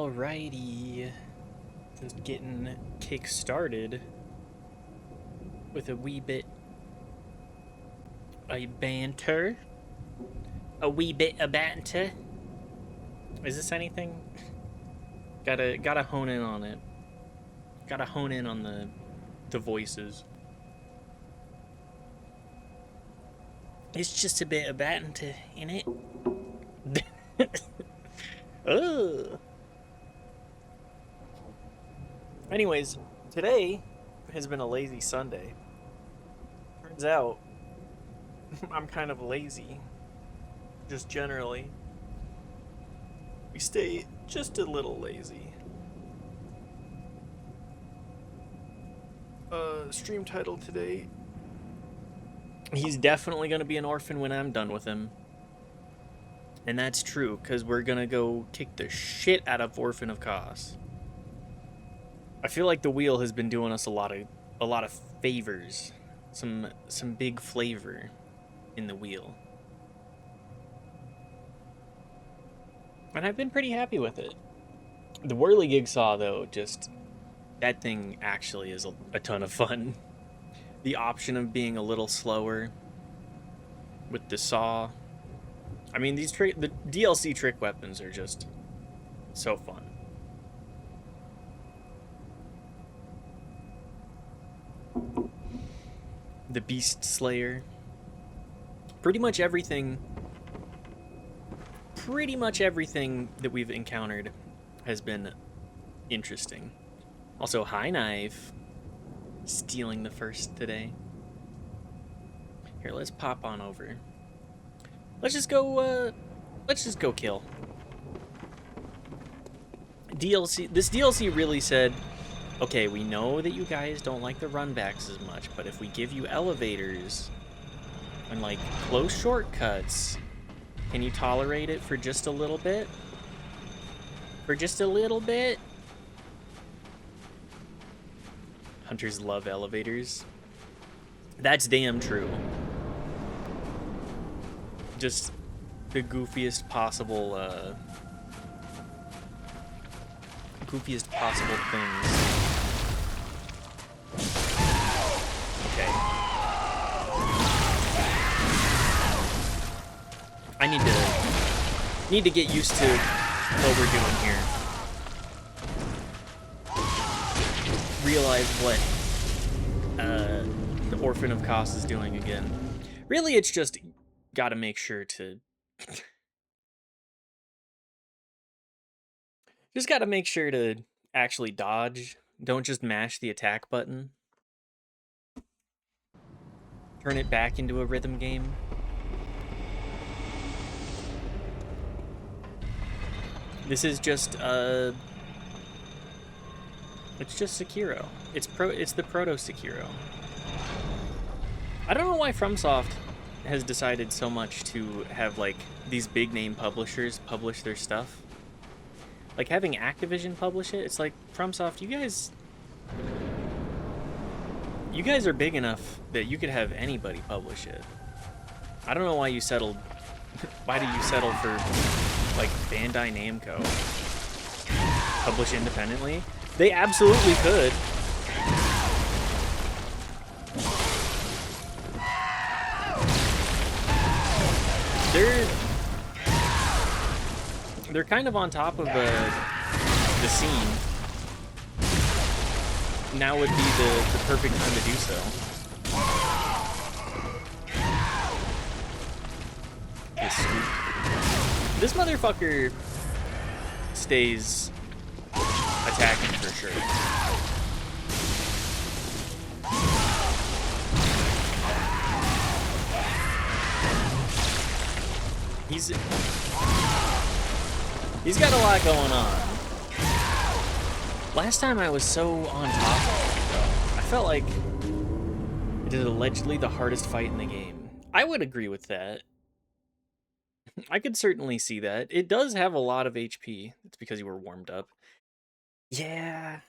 Alrighty. Just getting kick-started with a wee bit of banter. A wee bit of banter. Is this anything? Gotta hone in on it. Gotta hone in on the voices. It's just a bit of banter, innit? Ugh. Anyways, today has been a lazy Sunday. Turns out, I'm kind of lazy. Just generally. We stay just a little lazy. Stream title today. He's definitely gonna be an orphan when I'm done with him. And that's true, because we're gonna go kick the shit out of Orphan of Kos. I feel like the wheel has been doing us a lot of favors. Some big flavor in the wheel. And I've been pretty happy with it. The whirligig saw, though, just... that thing actually is a ton of fun. The option of being a little slower with the saw. I mean, the DLC trick weapons are just so fun. The Beast Slayer. Pretty much everything that we've encountered has been interesting. Also, High Knife stealing the first today. Here, let's pop on over. Let's just go kill. This DLC really said, okay, we know that you guys don't like the runbacks as much, but if we give you elevators and like close shortcuts, can you tolerate it for just a little bit? For just a little bit? Hunters love elevators. That's damn true. Just the goofiest possible things. Okay. I need to get used to what we're doing here. Realize what the Orphan of Kos is doing again. Really, it's just gotta make sure to actually dodge. Don't just mash the attack button. Turn it back into a rhythm game. This is just it's just Sekiro. It's the proto Sekiro. I don't know why FromSoft has decided so much to have like these big name publishers publish their stuff. Like having Activision publish it, it's like, FromSoft, you guys are big enough that you could have anybody publish it. I don't know why you settled why did you settle for like Bandai Namco publish independently? They absolutely could. They're kind of on top of the scene. Now would be the perfect time to do so. This motherfucker stays attacking for sure. He's got a lot going on. Last time I was so on top of it, though, I felt like it is allegedly the hardest fight in the game. I would agree with that. I could certainly see that. It does have a lot of HP. It's because you were warmed up. Yeah.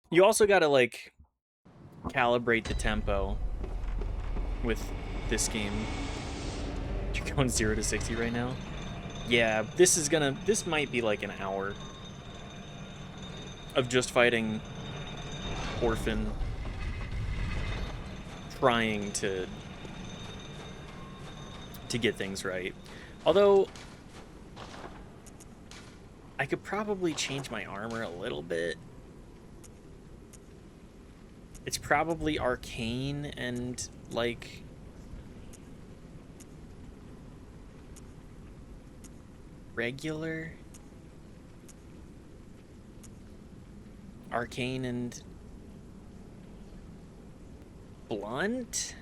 You also gotta, like, calibrate the tempo with this game. You're going 0 to 60 right now? Yeah, this might be like an hour of just fighting Orphan, trying to get things right. Although, I could probably change my armor a little bit. It's probably arcane and, like, regular. Arcane and blunt.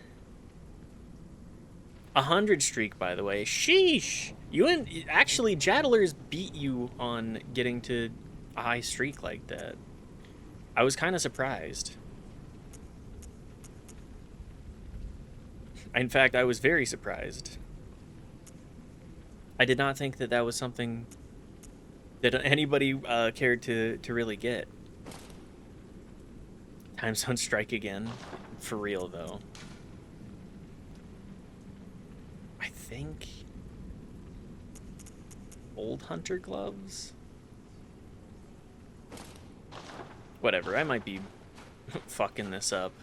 100 streak, by the way. Sheesh! Actually, Jadlers beat you on getting to a high streak like that. I was kind of surprised. In fact, I was very surprised. I did not think that that was something that anybody cared to really get. Time zone strike again. For real, though. I think old hunter gloves? Whatever, I might be fucking this up.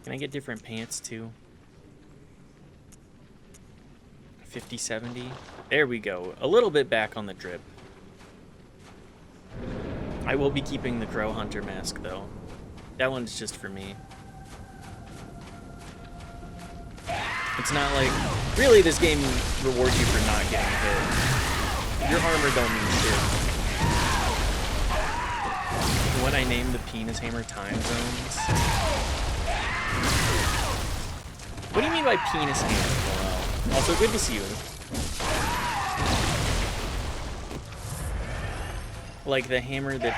Can I get different pants too? 50, 70. There we go. A little bit back on the drip. I will be keeping the crow hunter mask though. That one's just for me. It's not like, really this game rewards you for not getting hit. Your armor don't mean shit. When I named the penis hammer time zones. What do you mean by penis hammer, Noel? Also, good to see you. Like the hammer that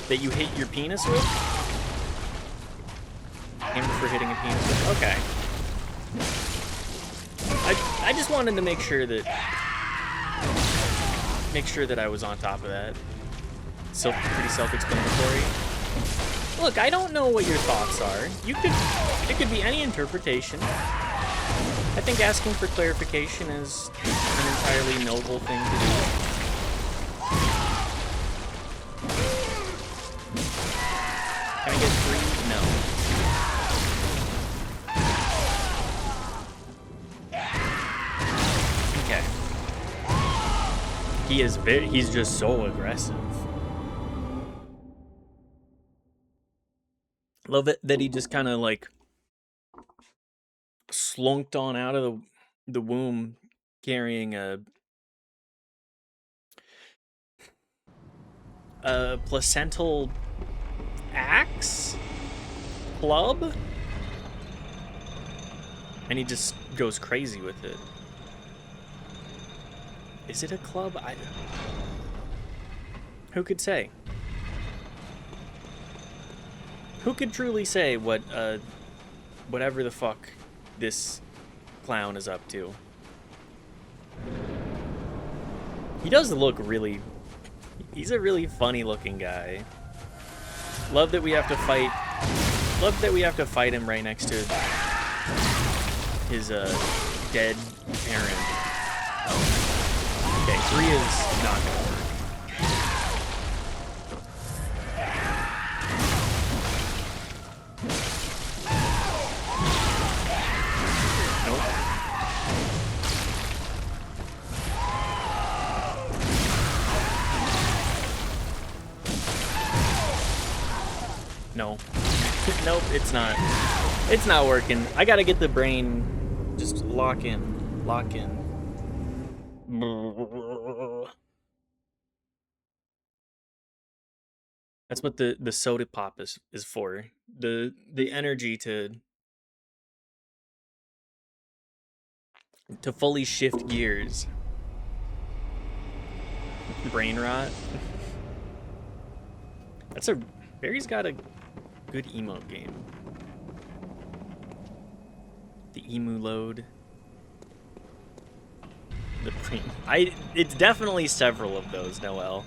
you hit your penis with? Hammer for hitting a penis with? Okay. I just wanted to make sure that I was on top of that. So pretty self-explanatory. Look, I don't know what your thoughts are. It could be any interpretation. I think asking for clarification is an entirely noble thing to do. Can I get 3? No. Okay. He's just so aggressive. Love it that he just kind of like slunked on out of the womb carrying a placental axe club, and he just goes crazy with it. Is it a club? Who could say? Who could truly say what whatever the fuck this clown is up to? He does look really... He's a really funny looking guy. Love that we have to fight... Love that we have to fight him right next to his dead parent. Okay, 3 is not gonna work. No. Nope, it's not. It's not working. I gotta get the brain just lock in. Lock in. That's what the soda pop is for. The energy to fully shift gears. Brain rot. Barry's got a good emote game. The emu load. It's definitely several of those, Noel.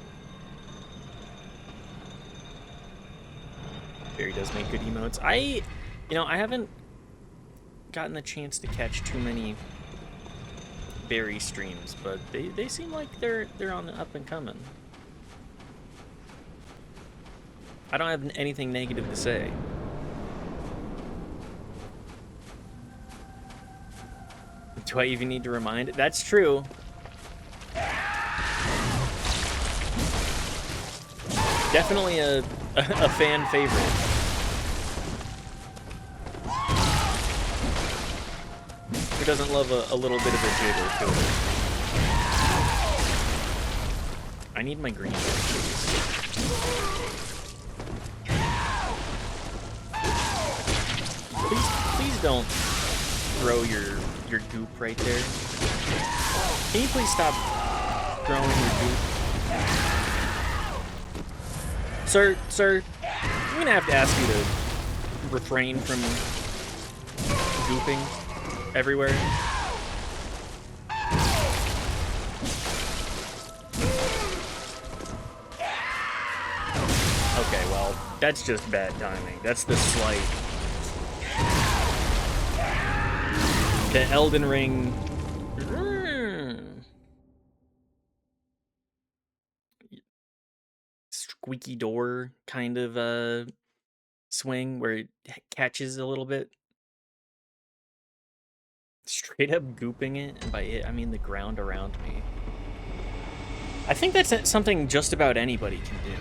Barry does make good emotes. I haven't gotten the chance to catch too many berry streams, but they seem like they're on the up and coming. I don't have anything negative to say. Do I even need to remind it? That's true. Definitely a fan favorite. Who doesn't love a little bit of a jiggle to it? I need my green please. Please don't throw your goop right there. Can you please stop throwing your goop? Sir, I'm gonna have to ask you to refrain from gooping everywhere. Okay, well, that's just bad timing. That's the slight. The Elden Ring. Squeaky door kind of swing where it catches a little bit. Straight up gooping it, and by it I mean the ground around me. I think that's something just about anybody can do.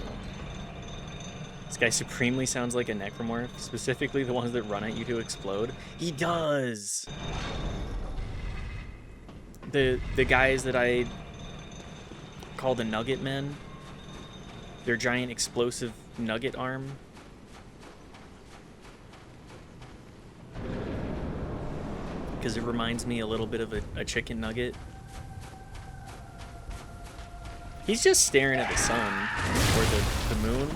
This guy supremely sounds like a necromorph, specifically the ones that run at you to explode. He does! The guys that I call the Nugget Men, their giant explosive nugget arm. Because it reminds me a little bit of a chicken nugget. He's just staring at the sun, or the moon.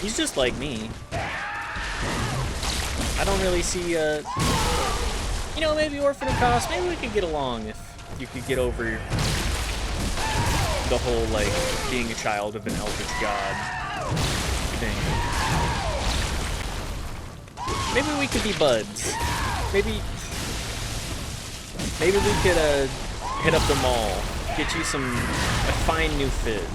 He's just like me. I don't really see, you know, maybe Orphan of Kos, maybe we could get along if you could get over the whole, like, being a child of an eldritch god thing. Maybe we could be buds. Maybe we could hit up the mall, get you a fine new fit.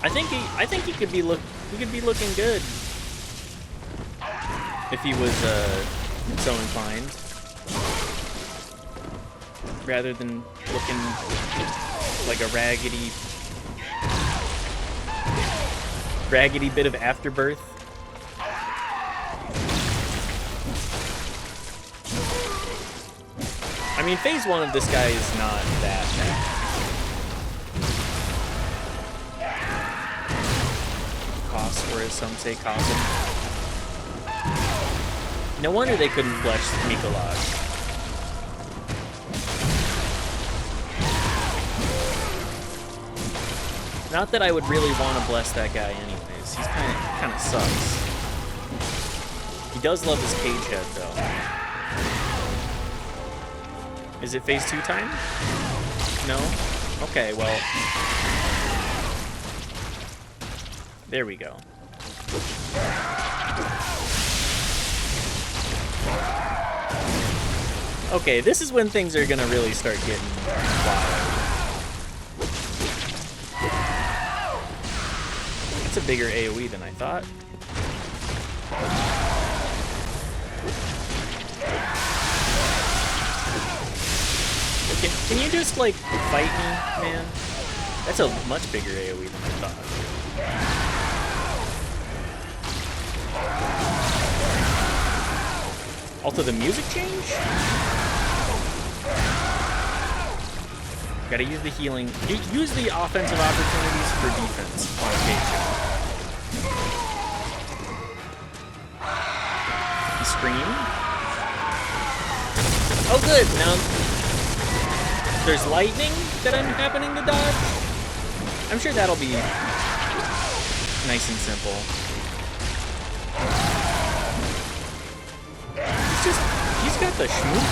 I think he could be looking good if he was so inclined, rather than looking like a raggedy bit of afterbirth. I mean, phase 1 of this guy is not that bad. Kos, or as some say, Cosm. No wonder they couldn't flesh Mikolaj. Not that I would really want to bless that guy anyways. He's kind of sucks. He does love his cage head, though. Is it phase 2 time? No? Okay, well. There we go. Okay, this is when things are gonna really start getting wild. It's a bigger AoE than I thought. Can you just, like, fight me, man? That's a much bigger AoE than I thought. Also, the music change? Gotta use the healing. Use the offensive opportunities for defense on occasion. You scream. Oh, good. Now there's lightning that I'm happening to dodge. I'm sure that'll be nice and simple. He's got the schmoop.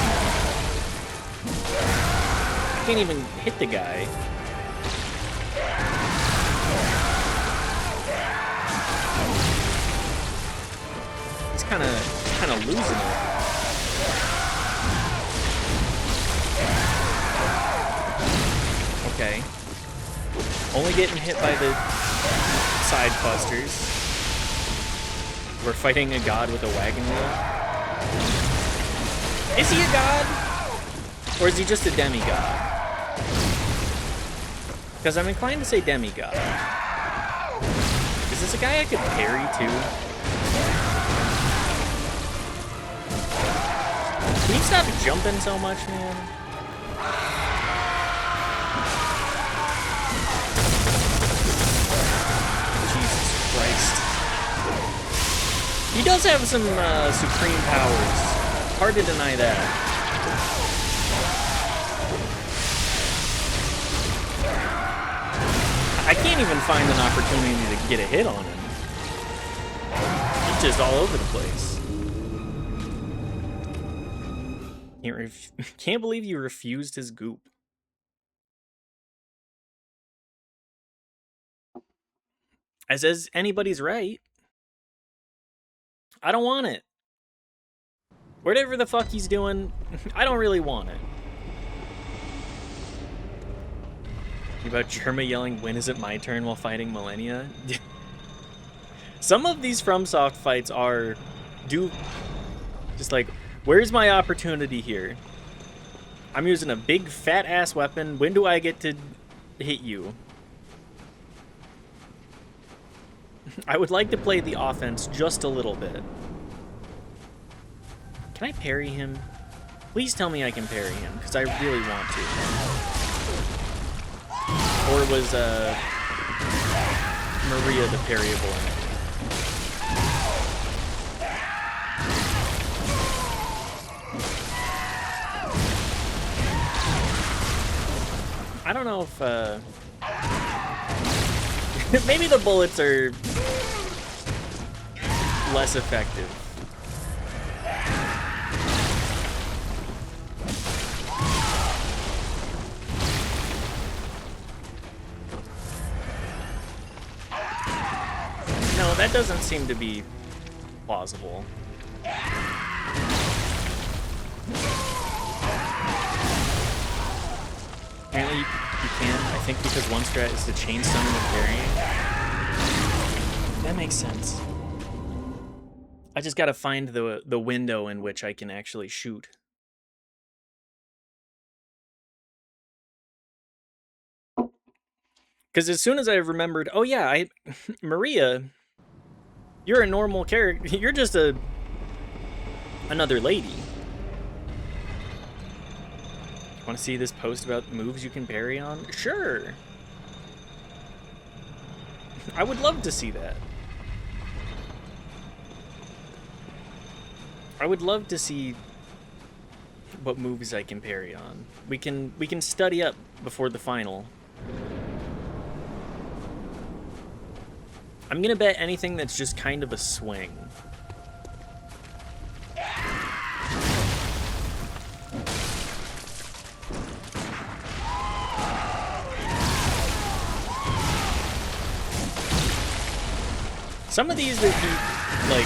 Can't even hit the guy. kind of losing it. Okay. Only getting hit by the side busters. We're fighting a god with a wagon wheel. Is he a god? Or is he just a demigod? Because I'm inclined to say demigod. Is this a guy I could parry too? Can you stop jumping so much, man? Jesus Christ. He does have some supreme powers. Hard to deny that. I can't even find an opportunity to get a hit on him. He's just all over the place. Can't believe you refused his goop. As anybody's right. I don't want it. Whatever the fuck he's doing, I don't really want it. About Germa yelling, "When is it my turn?" while fighting Millennia. Some of these FromSoft fights are just like, where's my opportunity here? I'm using a big fat ass weapon. When do I get to hit you? I would like to play the offense just a little bit. Can I parry him? Please tell me I can parry him, because I really want to. Or was Maria the parryable enemy? I don't know if maybe the bullets are less effective. No, that doesn't seem to be plausible. Apparently you can, I think, because one strat is to chain summon with parrying. That makes sense. I just gotta find the window in which I can actually shoot. Because as soon as I remembered, oh yeah, Maria, you're a normal character. You're just another lady. Want to see this post about moves you can parry on? Sure. I would love to see that. I would love to see what moves I can parry on. We can study up before the final. I'm gonna bet anything that's just kind of a swing. Some of these that he, like,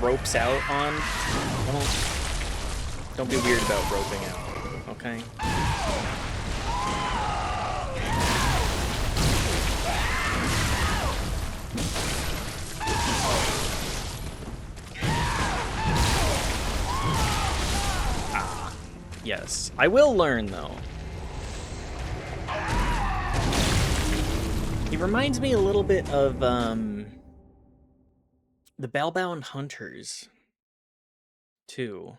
ropes out on, well, don't be weird about roping out, okay? Ah, yes. I will learn, though. He reminds me a little bit of, the Bellbound Hunters, too.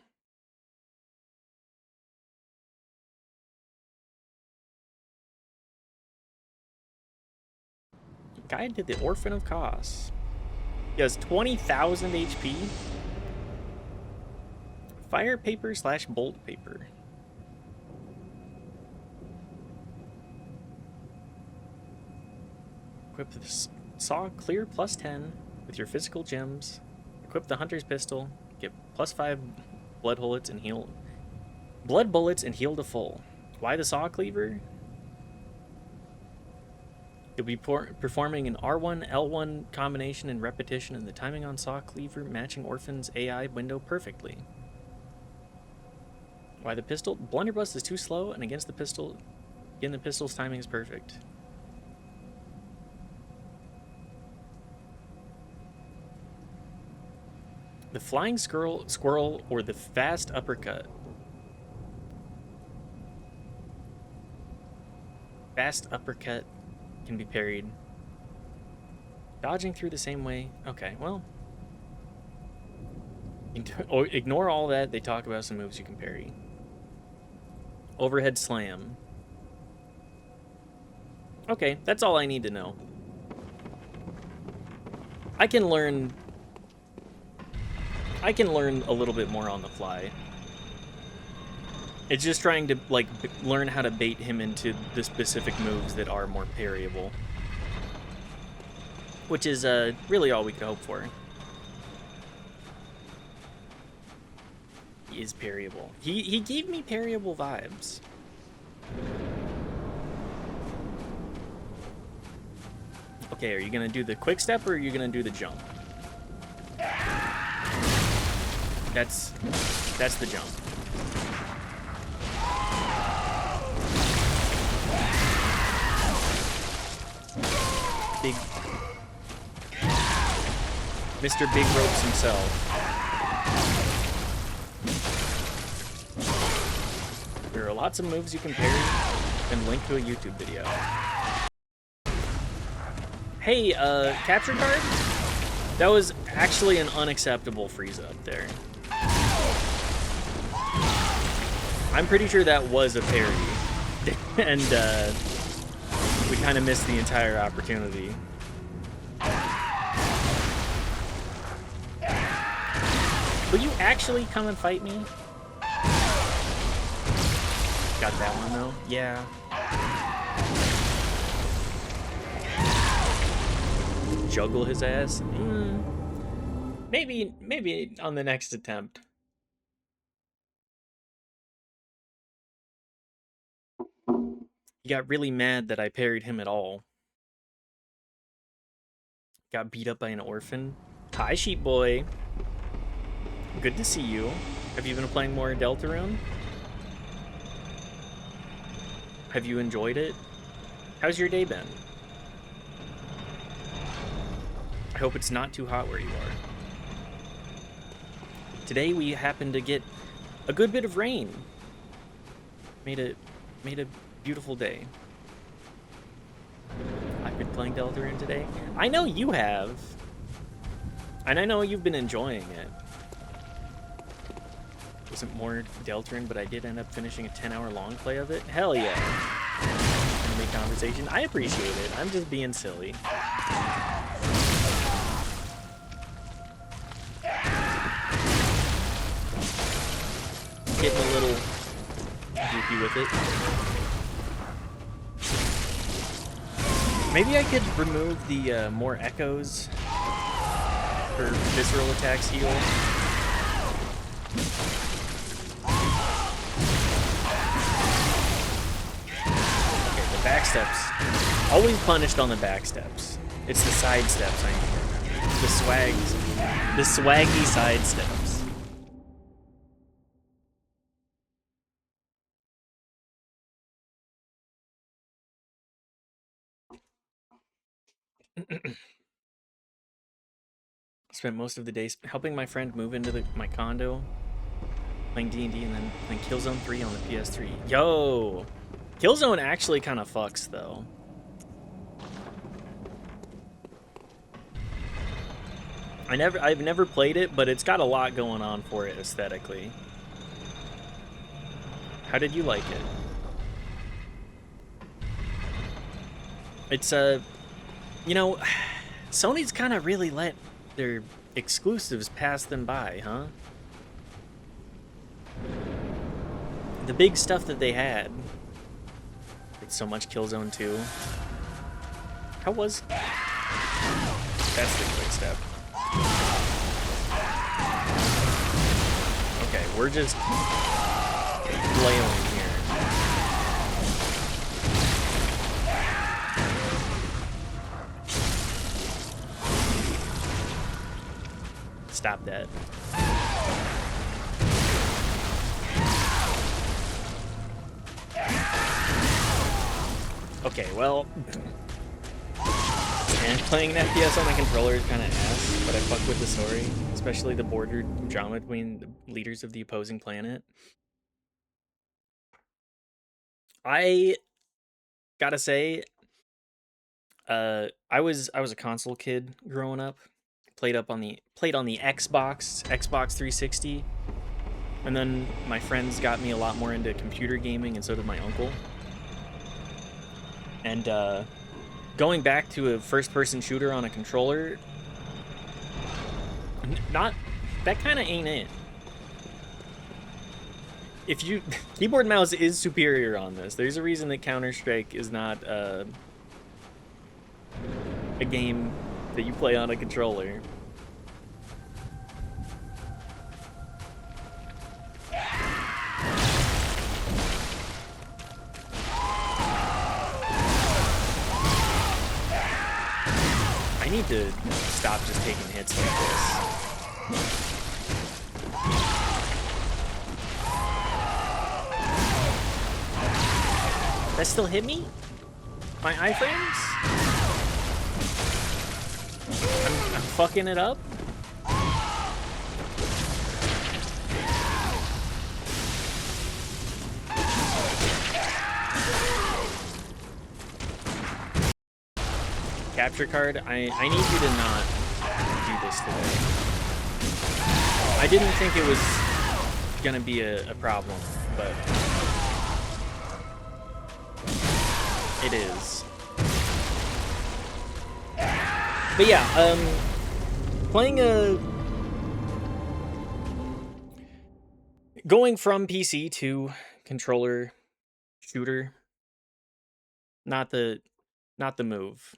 Guide to the Orphan of Kos. He has 20,000 HP. Fire paper / bolt paper. Equip the saw clear +10 with your physical gems. Equip the hunter's pistol. Get +5 blood bullets and heal to full. Why the saw cleaver? You'll be performing an R1, L1 combination and repetition, and the timing on saw cleaver matching Orphan's AI window perfectly. Why the pistol? Blunderbuss is too slow, and against the pistol, again, the pistol's timing is perfect. The flying squirrel or the fast uppercut? Fast uppercut can be parried. Dodging through the same way. Okay, well. Ignore all that. They talk about some moves you can parry. Overhead slam. Okay, that's all I need to know. I can learn a little bit more on the fly. It's just trying to, like, learn how to bait him into the specific moves that are more parryable. Which is really all we could hope for. He is parryable. He gave me parryable vibes. Okay, are you gonna do the quick step or are you gonna do the jump? That's the jump. Big Mr. Big Ropes himself. There are lots of moves you can parry and link to a YouTube video. Hey, capture card? That was actually an unacceptable freeze up there. I'm pretty sure that was a parry. And, we kind of missed the entire opportunity. Will you actually come and fight me? Got that one, though? Yeah. Juggle his ass? Maybe on the next attempt. He got really mad that I parried him at all. Got beat up by an orphan. Hi, Sheep Boy. Good to see you. Have you been playing more Deltarune? Have you enjoyed it? How's your day been? I hope it's not too hot where you are. Today we happened to get a good bit of rain. Made a beautiful day. I've been playing Deltarune today. I know you have. And I know you've been enjoying it. Wasn't more Deltarune, but I did end up finishing a 10-hour long play of it. Hell yeah. Enemy conversation. I appreciate it. I'm just being silly. Getting a little goofy with it. Maybe I could remove the more echoes for visceral attacks heal. Okay, the back steps. Always punished on the back steps. It's the side steps I need to remember. The swaggy side steps. Spent most of the day helping my friend move into my condo, playing D&D, and then playing Killzone 3 on the PS3. Yo! Killzone actually kind of fucks, though. I've never played it, but it's got a lot going on for it aesthetically. How did you like it? It's you know, Sony's kind of really let their exclusives pass them by, huh? The big stuff that they had. It's so much Killzone 2. How was... That's the quick step. Okay, we're just flailing here. stop that. Okay, well... And playing an FPS on a controller is kind of ass, but I fuck with the story, especially the border drama between the leaders of the opposing planet. I gotta say, I was a console kid growing up. Played on the Xbox 360, and then my friends got me a lot more into computer gaming, and so did my uncle. And going back to a first-person shooter on a controller, that kind of ain't it. If you keyboard mouse is superior on this. There's a reason that Counter-Strike is not a game that you play on a controller. I need to stop just taking hits like this. That still hit me? My iframes? I'm fucking it up? Capture card, I need you to not do this today. I didn't think it was gonna be a problem, but it is. But yeah, playing going from PC to controller shooter, not the move.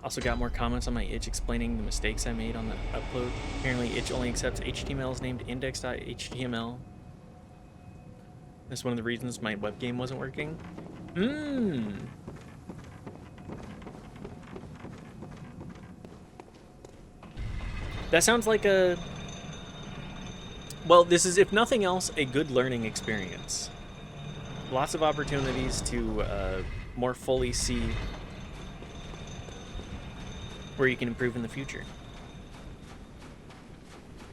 Also got more comments on my itch explaining the mistakes I made on the upload. Apparently itch only accepts HTMLs named index.html. That's one of the reasons my web game wasn't working. That sounds like a... Well, this is, if nothing else, a good learning experience. Lots of opportunities to more fully see where you can improve in the future.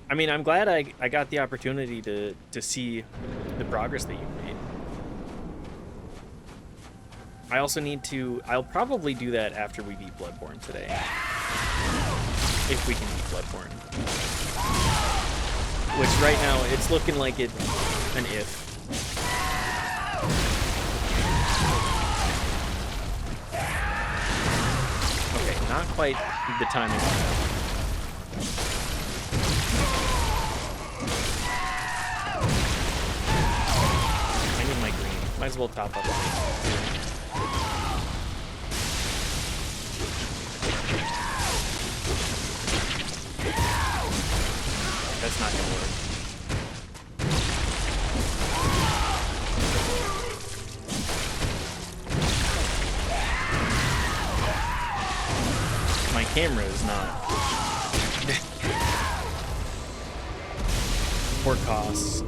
I mean, I'm glad I got the opportunity to see the progress that you've made. I also need to... I'll probably do that after we beat Bloodborne today. If we can beat Bloodborne. Which right now, it's looking like it's an if. Okay, not quite the timing on that. I need my green. Might as well top up. That's not gonna work. My camera is not. For costs.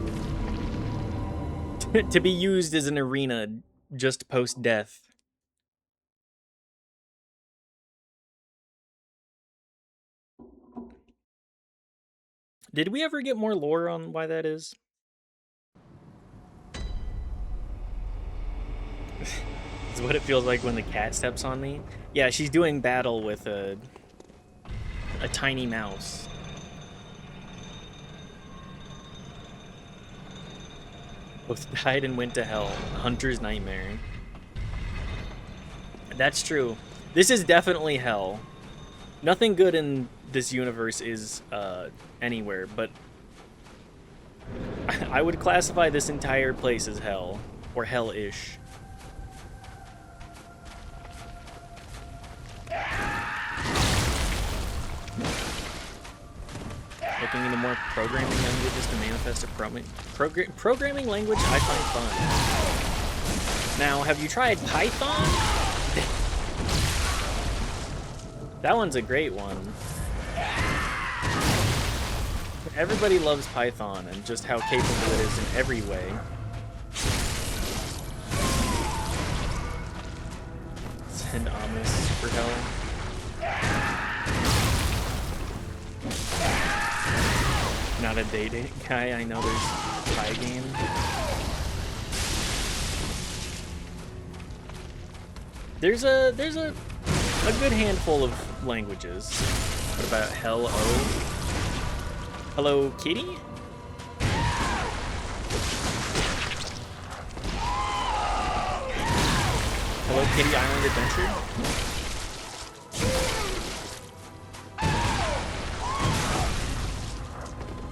To be used as an arena just post-death. Did we ever get more lore on why that is? It's what it feels like when the cat steps on me. Yeah, she's doing battle with a tiny mouse. Both died and went to hell. Hunter's nightmare. That's true. This is definitely hell. Nothing good in this universe is anywhere, but I would classify this entire place as hell, or hell-ish. Looking into more programming languages to manifest a programming language I find fun. Now, have you tried Python? That one's a great one. Everybody loves Python and just how capable it is in every way. Send Amos for hell. Not a dating guy. I know there's a Py game. There's a good handful of languages. What about hello? Hello Kitty? Hello Kitty Island Adventure?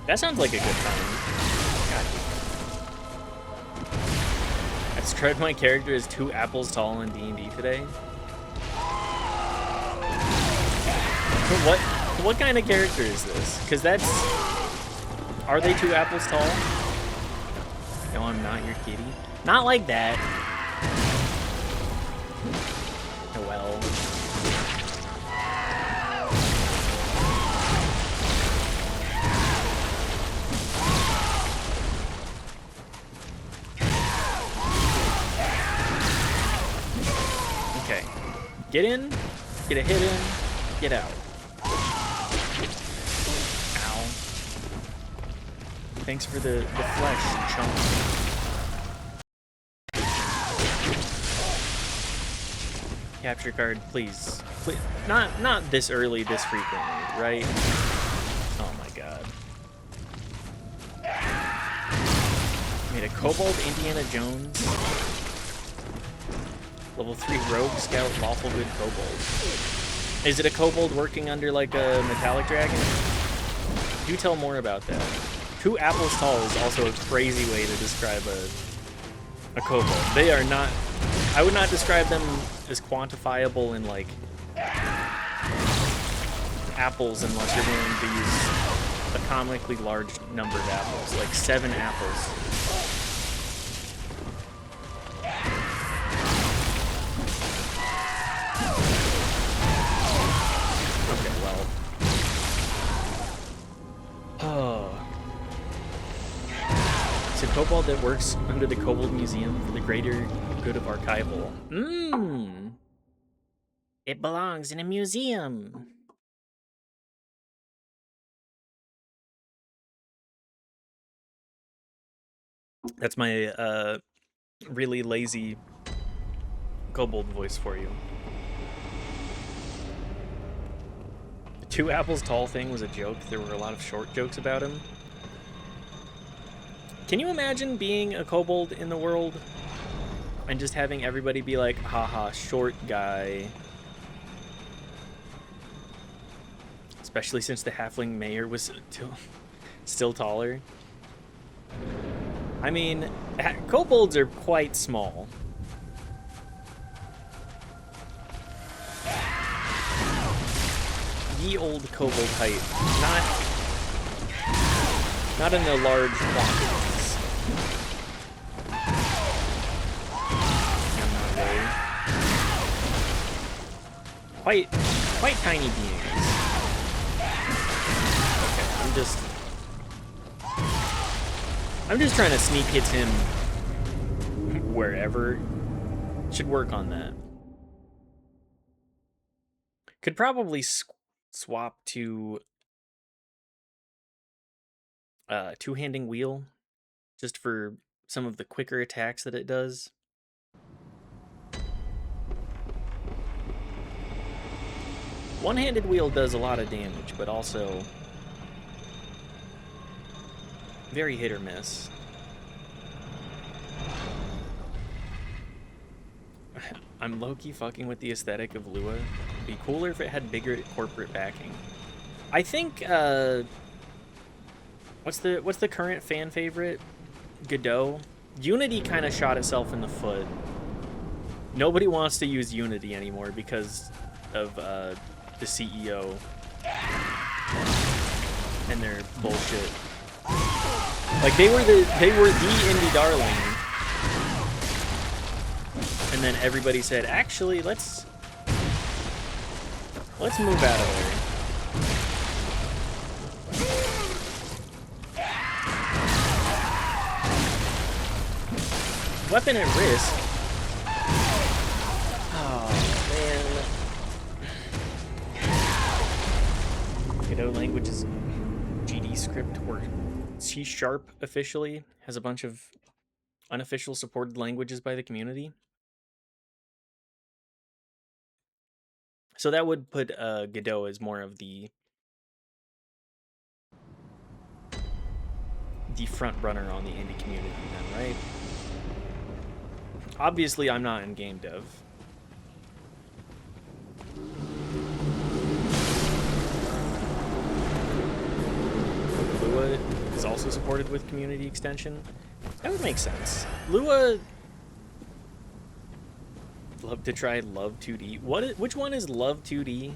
That sounds like a good time. God. I described my character as 2 apples tall in D&D today. What kind of character is this? Because that's... Are they 2 apples tall? No, I'm not your kitty. Not like that. Oh, well. Okay. Get in, get a hit in, get out. Ow. Thanks for the flesh, chunk. Capture card, please. Please. Not this early, this frequently, right? Oh my god. Made a Kobold Indiana Jones. Level 3 Rogue Scout Lawful Good Kobold. Is it a kobold working under like a metallic dragon? Do tell more about that. 2 apples tall is also a crazy way to describe a kobold. They are not... I would not describe them as quantifiable in like apples unless you're willing to use a comically large number of apples, like 7 apples. Okay, well. Oh. It's a kobold that works under the Kobold Museum for the greater good of archival. It belongs in a museum. That's my really lazy kobold voice for you. The 2 apples tall thing was a joke. There were a lot of short jokes about him. Can you imagine being a kobold in the world and just having everybody be like, haha, short guy? Especially since the halfling mayor was still taller. I mean, kobolds are quite small. Ye old kobold height. Not in the large quantities. Not really. Quite tiny beings. Okay, I'm just trying to sneak hit him wherever. Should work on that. Could probably swap to two-handing wheel just for some of the quicker attacks that it does. One-handed wheel does a lot of damage, but also very hit or miss. I'm low-key fucking with the aesthetic of Lua. It'd be cooler if it had bigger corporate backing. I think what's the current fan favorite? Godot. Unity kind of shot itself in the foot. Nobody wants to use Unity anymore because of the CEO and their bullshit. Like they were the indie darling, and then everybody said, actually, let's Let's move out of there. Weapon at risk. Oh, man. Godot language is GD script or C# officially has a bunch of unofficial supported languages by the community. So that would put Godot as more of the front runner on the indie community then, right? Obviously, I'm not in game dev. Lua is also supported with community extension. That would make sense. Lua... Love to try Love 2D. Which one is Love 2D?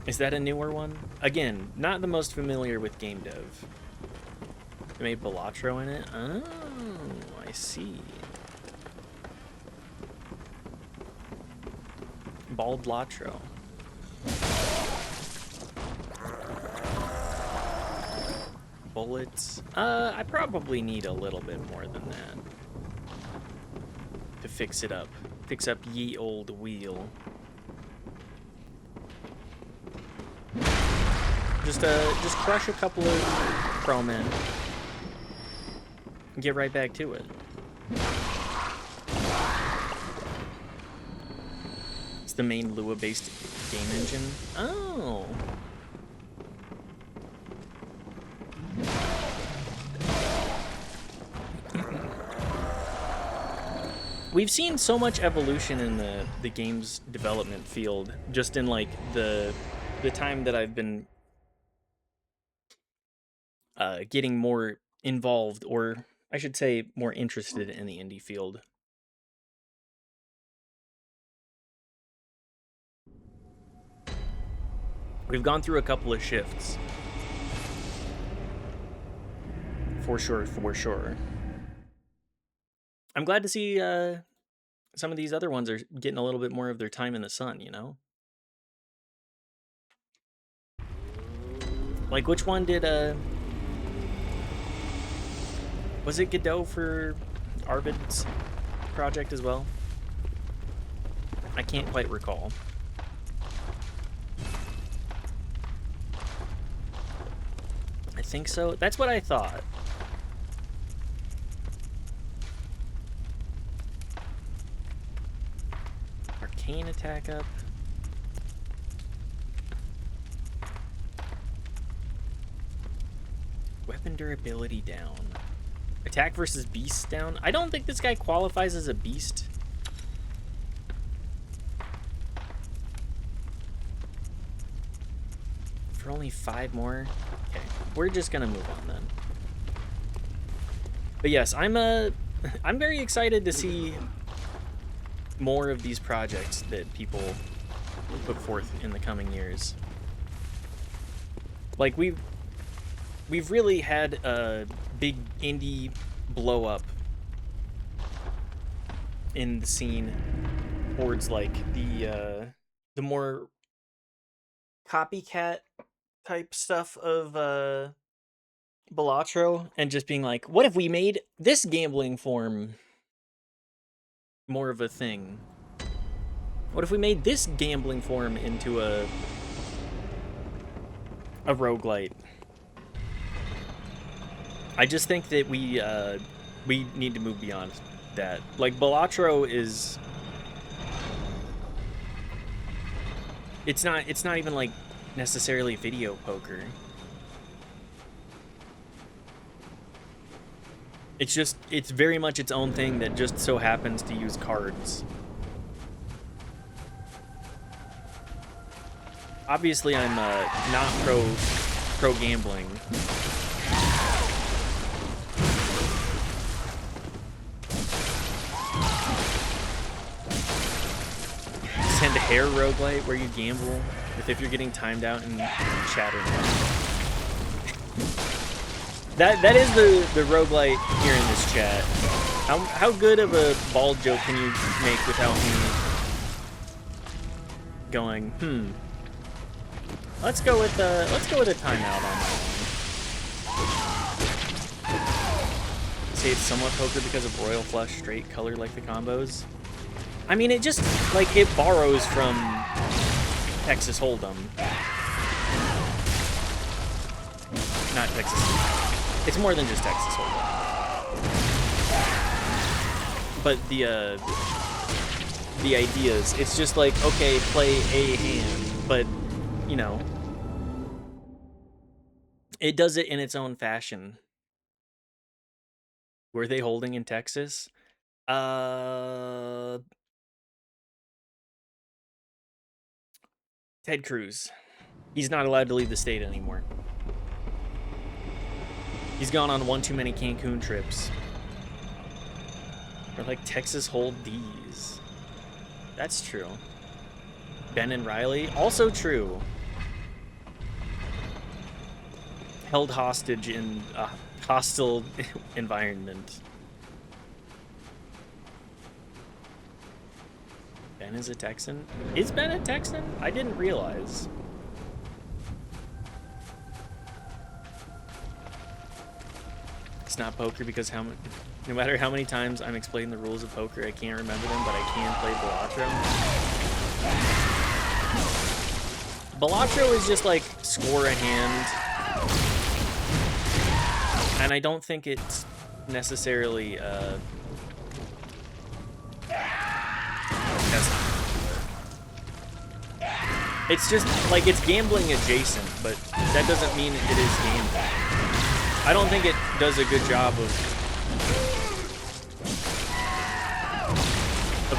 Is that a newer one? Again, not the most familiar with game dev. They made Balatro in it? Oh, I see. Bald Latro. Bullets. I probably need a little bit more than that to fix it up. Fix up ye old wheel. Just crush a couple of pro men. And get right back to it. It's the main Lua-based game engine. Oh. We've seen so much evolution in the game's development field, just in like the time that I've been getting more involved, or I should say more interested in the indie field. We've gone through a couple of shifts. For sure, for sure. I'm glad to see some of these other ones are getting a little bit more of their time in the sun, you know? Like, which one did, was it Godot for Arvid's project as well? I can't quite recall. I think so. That's what I thought. Arcane attack up. Weapon durability down. Attack versus beast down. I don't think this guy qualifies as a beast. For only 5 more. Okay, we're just gonna move on then. But yes, I'm very excited to see more of these projects that people put forth in the coming years. Like we've really had a big indie blow up in the scene towards like the more copycat type stuff of Balatro, and just being like, what if we made this gambling form more of a thing? What if we made this gambling form into a roguelite? I just think that we need to move beyond that. Like, Balatro is... It's not even, like, necessarily video poker. It's very much its own thing that just so happens to use cards. Obviously, I'm not pro gambling. Send a hair roguelite where you gamble if you're getting timed out and chattering. That is the roguelite here in this chat. How good of a bald joke can you make without me going, let's go with a timeout on that one. Say it's somewhat poker because of Royal Flush straight color like the combos. I mean, it just, like, it borrows from Texas Hold'em. Not Texas. It's more than just Texas Hold'em. But the ideas, it's just like, okay, play a hand, but, you know, it does it in its own fashion. Were they holding in Texas? Ted Cruz. He's not allowed to leave the state anymore. He's gone on one too many Cancun trips. Or like Texas Hold'ems. That's true. Ben and Riley, also true. Held hostage in a hostile environment. Ben is a Texan? Is Ben a Texan? I didn't realize. It's not poker because no matter how many times I'm explaining the rules of poker, I can't remember them, but I can play Balatro. Balatro is just like score a hand, and I don't think it's necessarily it's just like it's gambling adjacent, but that doesn't mean it is gambling. I don't think it does a good job of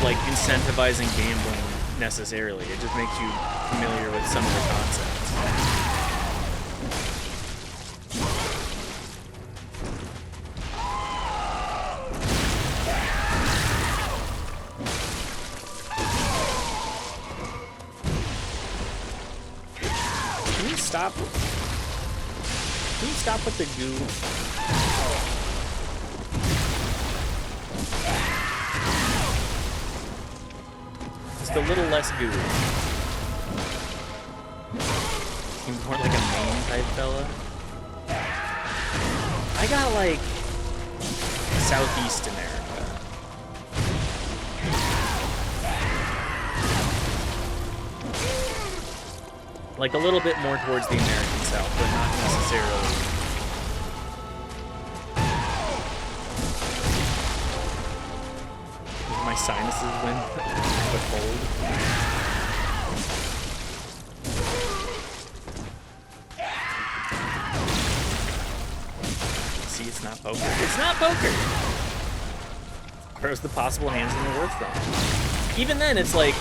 like incentivizing gambling necessarily. It just makes you familiar with some of the concepts. Can you stop? Can you stop with the goo? Just a little less goo. Seems more like a Maine type fella. I got like Southeast America. Like a little bit more towards the American South, but not necessarily. My sinuses went a cold. See, it's not poker. It's not poker! Where's the possible hands in the worth from? Even then, it's like...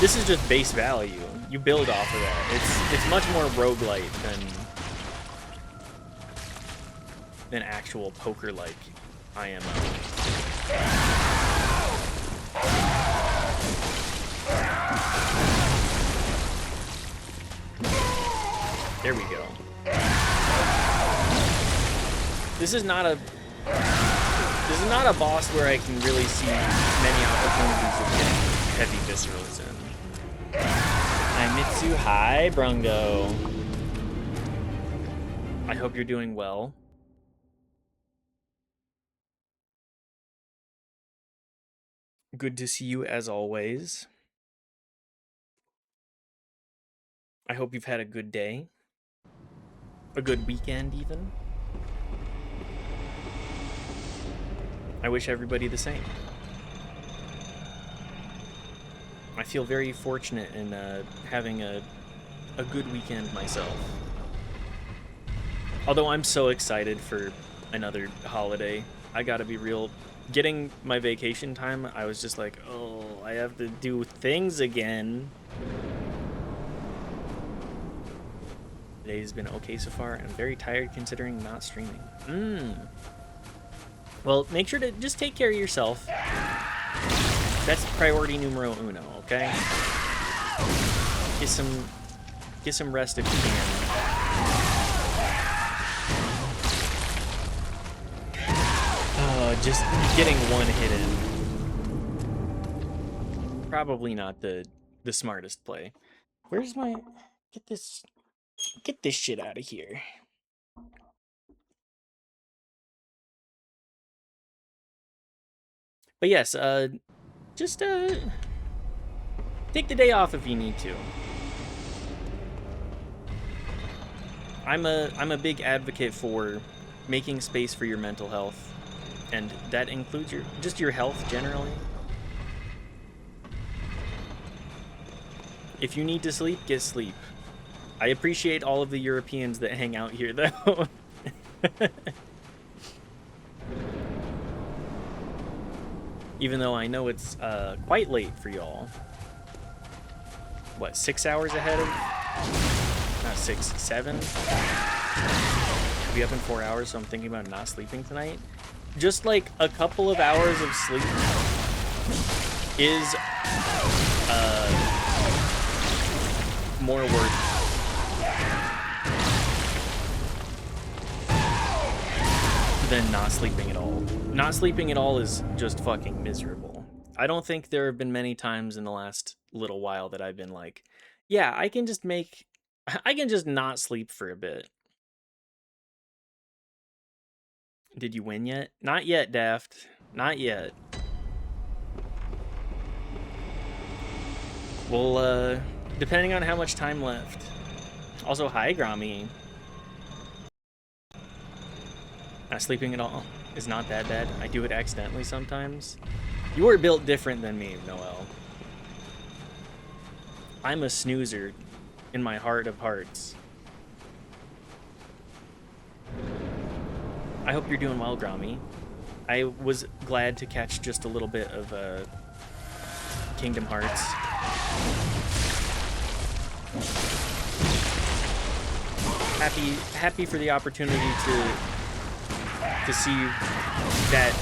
This is just base value. You build off of that. It's much more roguelite than actual poker-like IMO. There we go. This is not a boss where I can really see many opportunities of getting heavy viscerals in. Hi Mitsu, hi Brungo. I hope you're doing well. Good to see you as always. I hope you've had a good day. A good weekend even. I wish everybody the same. I feel very fortunate in having a good weekend myself. Although I'm so excited for another holiday, I gotta be real. Getting my vacation time, I was just like, oh, I have to do things again. Today's been okay so far. I'm very tired considering not streaming. Well, make sure to just take care of yourself. That's priority numero uno, okay? Get some rest if you can. just getting one hit in. Probably not the smartest play. Where's my... Get this shit out of here. But yes, just take the day off if you need to. I'm a big advocate for making space for your mental health, and that includes your health generally. If you need to sleep, get sleep. I appreciate all of the Europeans that hang out here, though. Even though I know it's quite late for y'all. What, 6 hours ahead of... Not 6, 7? I'll be up in 4 hours, so I'm thinking about not sleeping tonight. Just like a couple of hours of sleep is more worth than not sleeping at all. Not sleeping at all is just fucking miserable. I don't think there have been many times in the last little while that I've been like, yeah, I can just not sleep for a bit. Did you win yet? Not yet, Daft. Not yet. Well, depending on how much time left. Also, hi, Grommy. Not sleeping at all is not that bad. I do it accidentally sometimes. You are built different than me, Noel. I'm a snoozer in my heart of hearts. I hope you're doing well, Grommy. I was glad to catch just a little bit of Kingdom Hearts. Happy for the opportunity to see that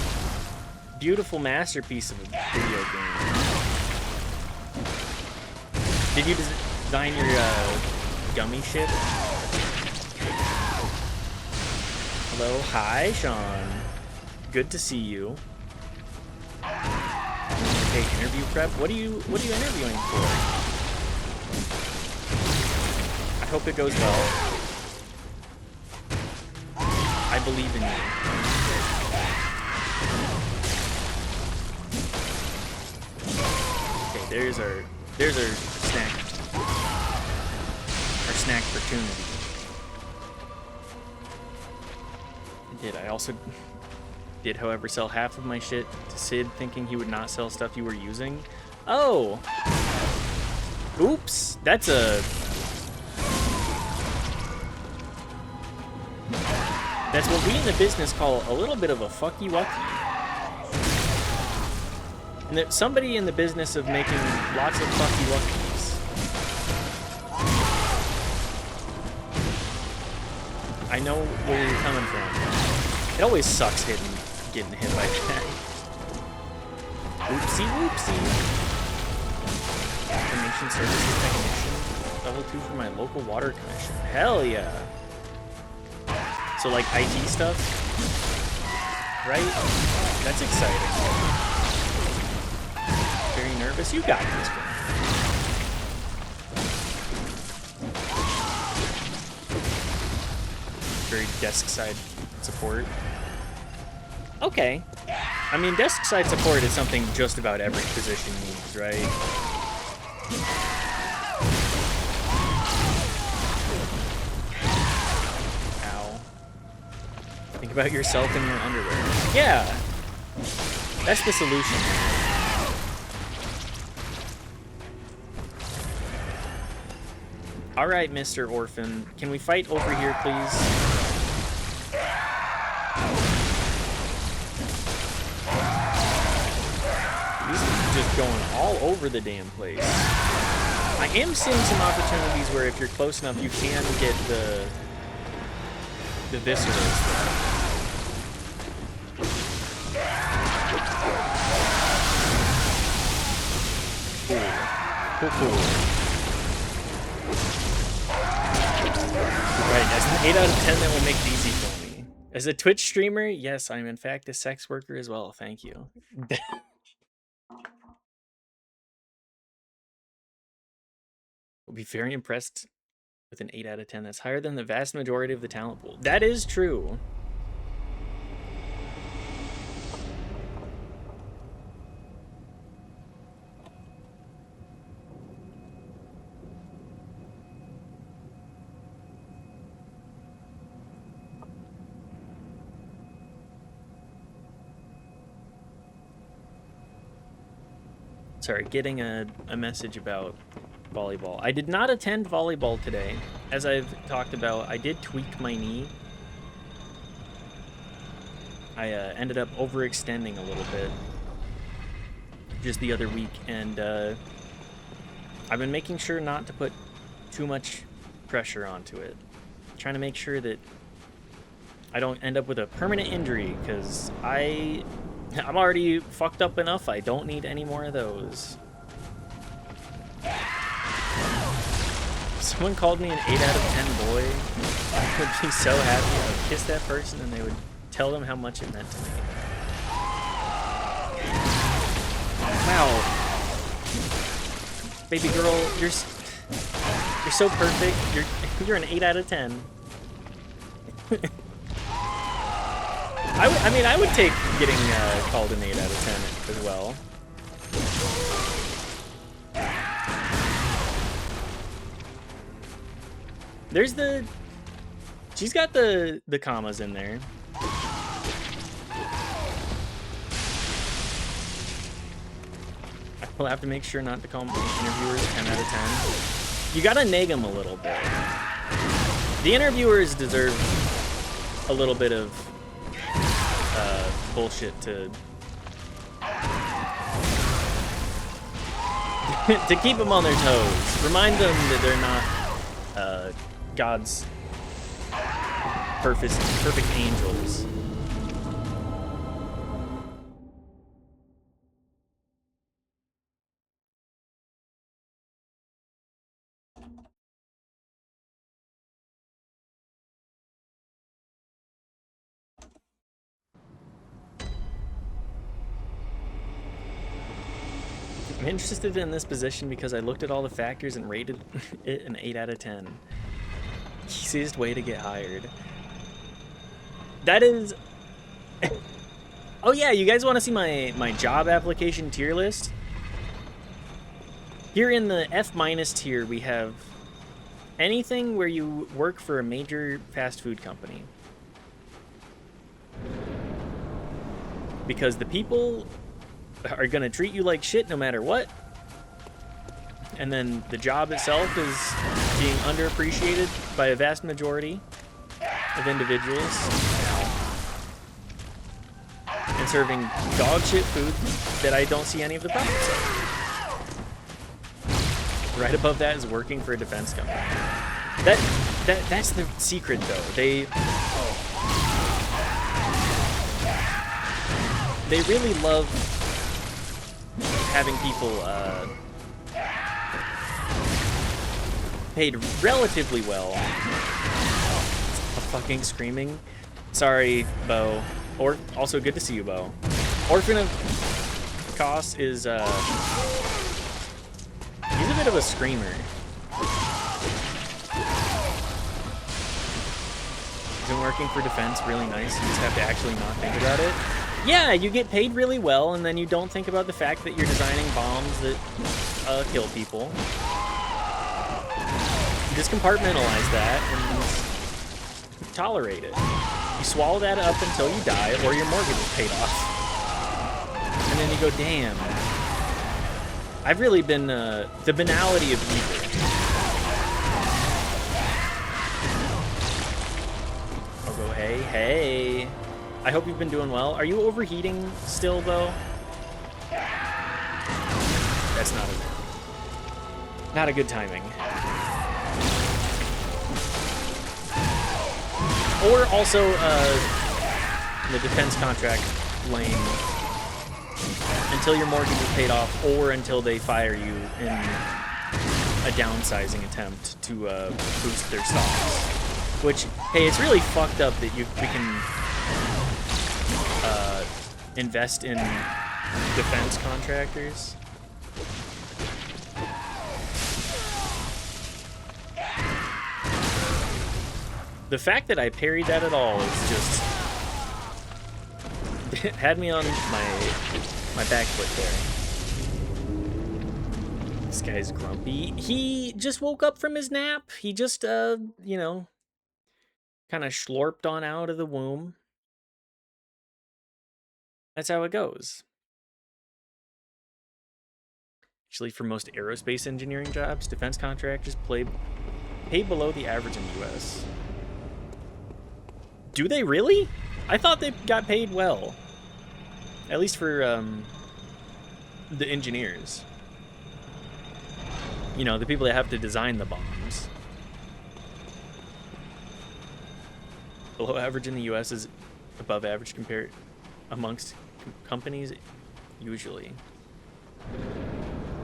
beautiful masterpiece of a video game. Did you design your gummy ship? Hello, hi, Sean. Good to see you. Okay, interview prep. What are you interviewing for? I hope it goes well. I believe in you. Okay, there's our snack opportunity. I also did, however, sell half of my shit to Sid, thinking he would not sell stuff you were using. Oh! Oops! That's what we in the business call a little bit of a fucky-wucky. And that somebody in the business of making lots of fucky-wuckies. I know where you're coming from. It always sucks getting hit like that. Oopsie whoopsie. Information services technician. Level 2 for my local water connection. Hell yeah. So like IT stuff? Right? That's exciting. Very nervous? You got this one. Very desk side support. Okay. I mean, desk side support is something just about every position needs, right? Ow. Think about yourself in your underwear. Yeah. That's the solution. Alright, Mr. Orphan. Can we fight over here, please? He's just going all over the damn place. I am seeing some opportunities where if you're close enough, you can get the viscerals. Cool. Right, that's an 8 out of 10 that will make it easy for me. As a Twitch streamer, yes, I'm in fact a sex worker as well. Thank you. Will be very impressed with an 8 out of 10. That's higher than the vast majority of the talent pool. That is true. Sorry, getting a message about volleyball. I did not attend volleyball today. As I've talked about, I did tweak my knee. I ended up overextending a little bit just the other week, and I've been making sure not to put too much pressure onto it. Trying to make sure that I don't end up with a permanent injury, because I'm already fucked up enough. I don't need any more of those. If someone called me an 8 out of 10 boy, I would be so happy. I would kiss that person and they would tell them how much it meant to me. Wow. Baby girl, you're so perfect. You're an 8 out of 10. I would take getting called an 8 out of 10 as well. There's she's got the commas in there. We'll have to make sure not to call interviewers 10 out of 10. You gotta nag them a little bit. The interviewers deserve a little bit of bullshit to to keep them on their toes. Remind them that they're not God's perfect angels. I'm interested in this position because I looked at all the factors and rated it an 8 out of 10. Easiest way to get hired. That is... Oh yeah, you guys want to see my job application tier list? Here in the F- tier, we have anything where you work for a major fast food company. Because the people are going to treat you like shit no matter what. And then the job itself is being underappreciated by a vast majority of individuals. And serving dog shit food that I don't see any of the profits of. Right above that is working for a defense company. That's the secret though. They really love having people paid relatively well. A fucking screaming. Sorry, Bo. Or also good to see you, Bo. Orphan of Kos is he's a bit of a screamer. Isn't working for defense really nice? You just have to actually not think about it. Yeah, you get paid really well, and then you don't think about the fact that you're designing bombs that kill people. You just compartmentalize that and tolerate it. You swallow that up until you die, or your mortgage is paid off. And then you go, damn. I've really been the banality of evil. I'll go, hey. I hope you've been doing well. Are you overheating still, though? That's not a good timing. Or also the defense contract lane until your mortgage is paid off, or until they fire you in a downsizing attempt to boost their stocks. Which, hey, it's really fucked up that we can invest in defense contractors. The fact that I parried that at all is just it had me on my back foot there. This guy's grumpy. He just woke up from his nap. He just you know, kind of slurped on out of the womb. That's how it goes. Actually, for most aerospace engineering jobs, defense contractors pay below the average in the US. Do they really? I thought they got paid well. At least for the engineers. You know, the people that have to design the bombs. Below average in the US is above average compared amongst companies, usually.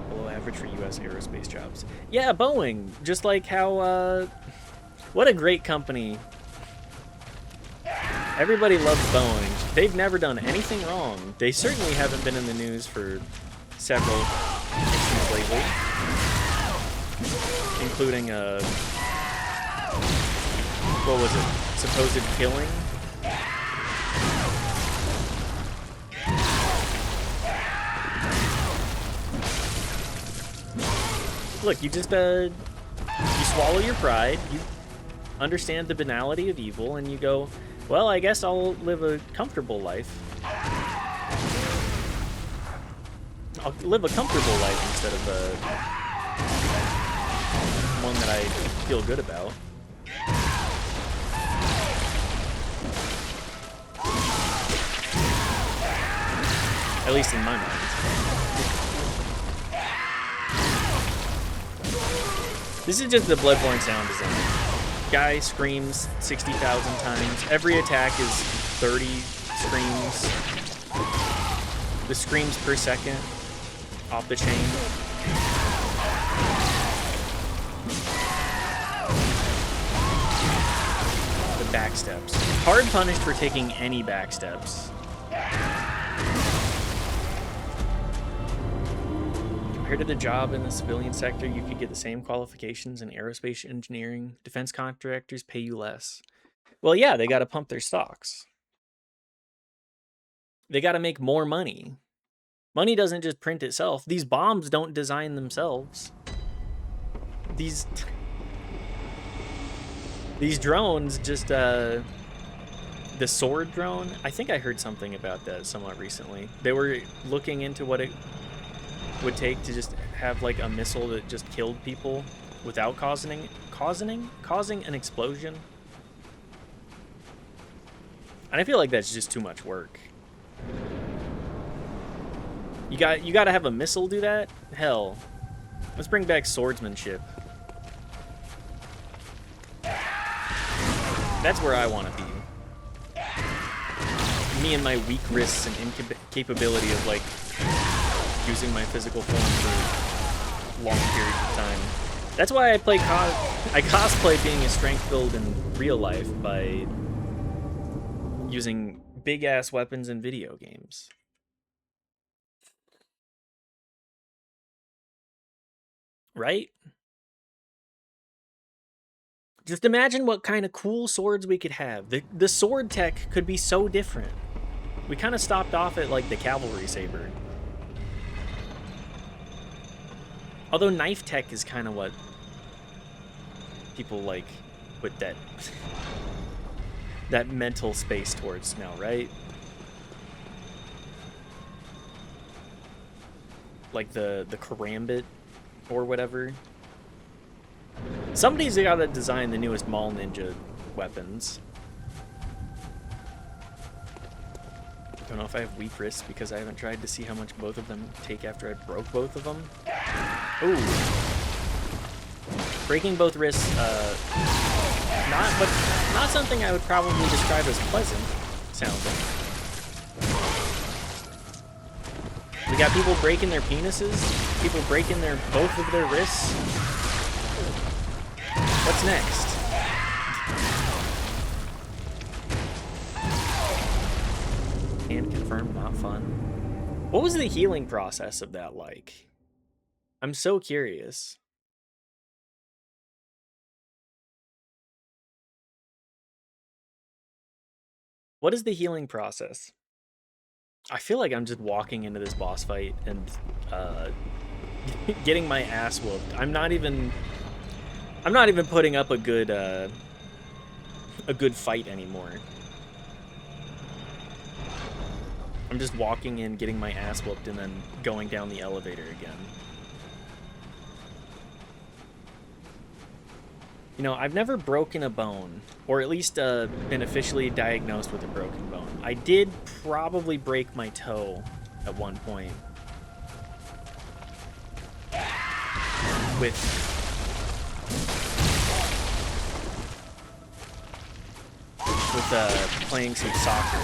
Below average for US aerospace jobs. Yeah, Boeing. Just like how, what a great company. Everybody loves Boeing. They've never done anything wrong. They certainly haven't been in the news for several issues lately. Including what was it? Supposed killing? Look, you just, you swallow your pride, you understand the banality of evil, and you go, well, I guess I'll live a comfortable life. I'll live a comfortable life instead of one that I feel good about. At least in my mind. This is just the Bloodborne sound design. Guy screams 60,000 times. Every attack is 30 screams. The screams per second off the chain. The backsteps. Hard punished for taking any backsteps. Compared to the job in the civilian sector, you could get the same qualifications in aerospace engineering. Defense contractors pay you less. Well, yeah, they got to pump their stocks. They got to make more money. Money doesn't just print itself. These bombs don't design themselves. These drones just, the sword drone, I think I heard something about that somewhat recently. They were looking into what it would take to just have like a missile that just killed people without causing an explosion. And I feel like that's just too much work. You got to have a missile do that? Hell. Let's bring back swordsmanship. That's where I want to be. Me and my weak wrists and incapability of like using my physical form for long periods of time. That's why I play I cosplay being a strength build in real life by using big ass weapons in video games. Right? Just imagine what kind of cool swords we could have. The sword tech could be so different. We kind of stopped off at like the cavalry saber. Although knife tech is kind of what people like with that that mental space towards now, right? Like the karambit or whatever. Somebody's got to design the newest Mall Ninja weapons. Don't know if I have weak wrists because I haven't tried to see how much both of them take after I broke both of them. Ooh. Breaking both wrists, not something I would probably describe as pleasant sounding. We got people breaking their penises, people breaking both of their wrists. What's next? confirmed, not fun. What was the healing process of that like? I'm so curious. What is the healing process? I feel like I'm just walking into this boss fight and getting my ass whooped. I'm not even putting up a good fight anymore. I'm just walking in, getting my ass whooped, and then going down the elevator again. You know, I've never broken a bone, or at least been officially diagnosed with a broken bone. I did probably break my toe at one point. With playing some soccer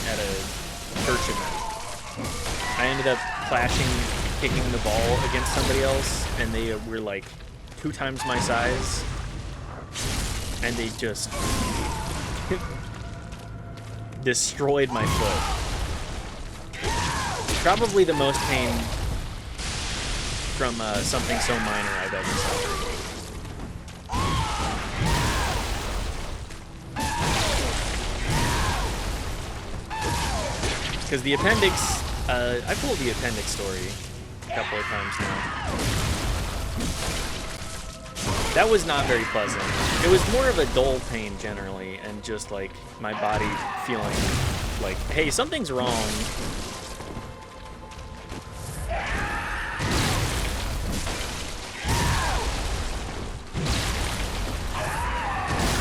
at a church event. I ended up kicking the ball against somebody else, and they were like 2 times my size. And they just destroyed my foot. Probably the most pain from something so minor I've ever suffered. Because the appendix, I've told the appendix story a couple of times now. That was not very pleasant. It was more of a dull pain generally, and just like my body feeling like, hey, something's wrong.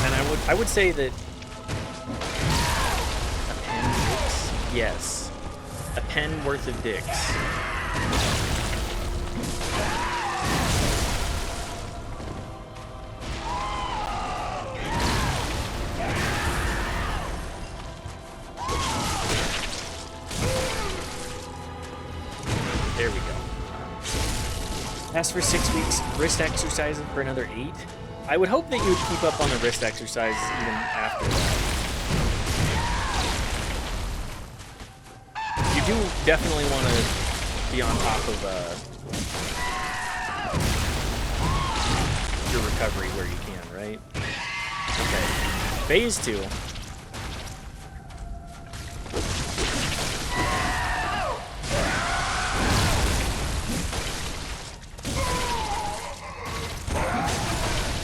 And I would say that appendix, yes, a pen worth of dicks. There we go. Last for 6 weeks, wrist exercises for another 8. I would hope that you would keep up on the wrist exercises even after that. You do definitely want to be on top of your recovery where you can, right? Okay. Phase 2.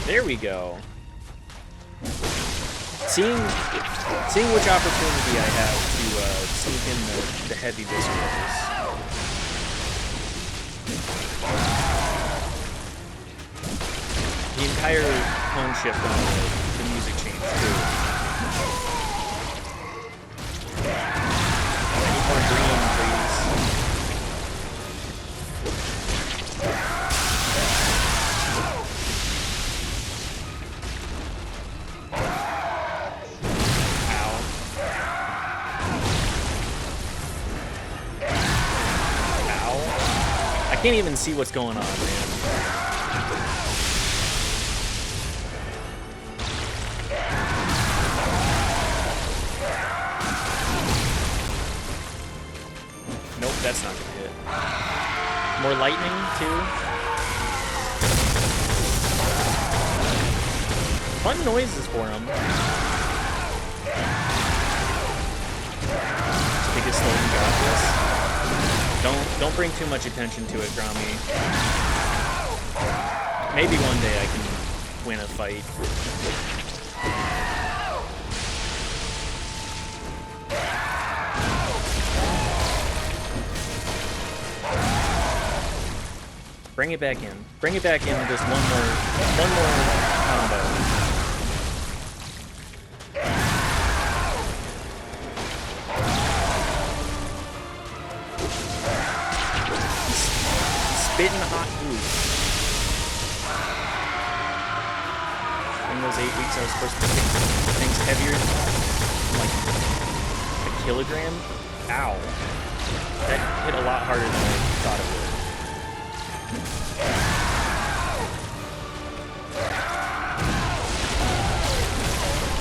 There we go. Seeing which opportunity I have to sneak in the heavy disc rolls. The entire tone shift on the music change too. I need more green, please. I can't even see what's going on, man. Nope, that's not gonna hit. More lightning, too. Fun noises for him. Take it slow and got this. Don't bring too much attention to it, Grommy. Maybe one day I can win a fight. Bring it back in. Bring it back in with just one more combo. Spitting hot glue. In those 8 weeks I was supposed to pick things heavier, like a kilogram. Ow. That hit a lot harder than I thought it would.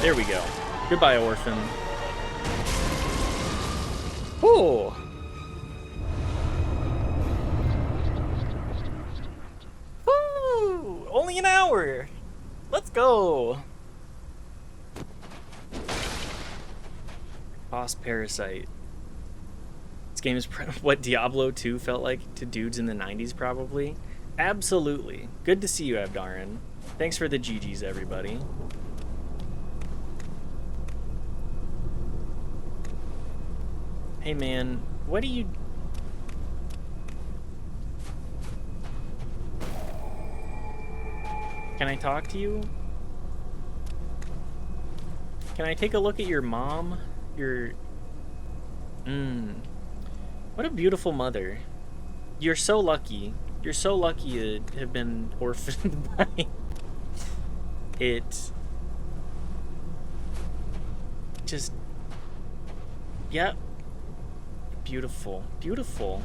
There we go. Goodbye, Orphan. Woo! Woo! Only an hour. Let's go. Boss Parasite. This game is what Diablo 2 felt like to dudes in the 90s, probably. Absolutely. Good to see you, Abdarin. Thanks for the GGs, everybody. Hey, man, what do you... Can I talk to you? Can I take a look at your mom? Your... What a beautiful mother. You're so lucky. You're so lucky to have been orphaned by it. Just... Yep. Beautiful. Beautiful.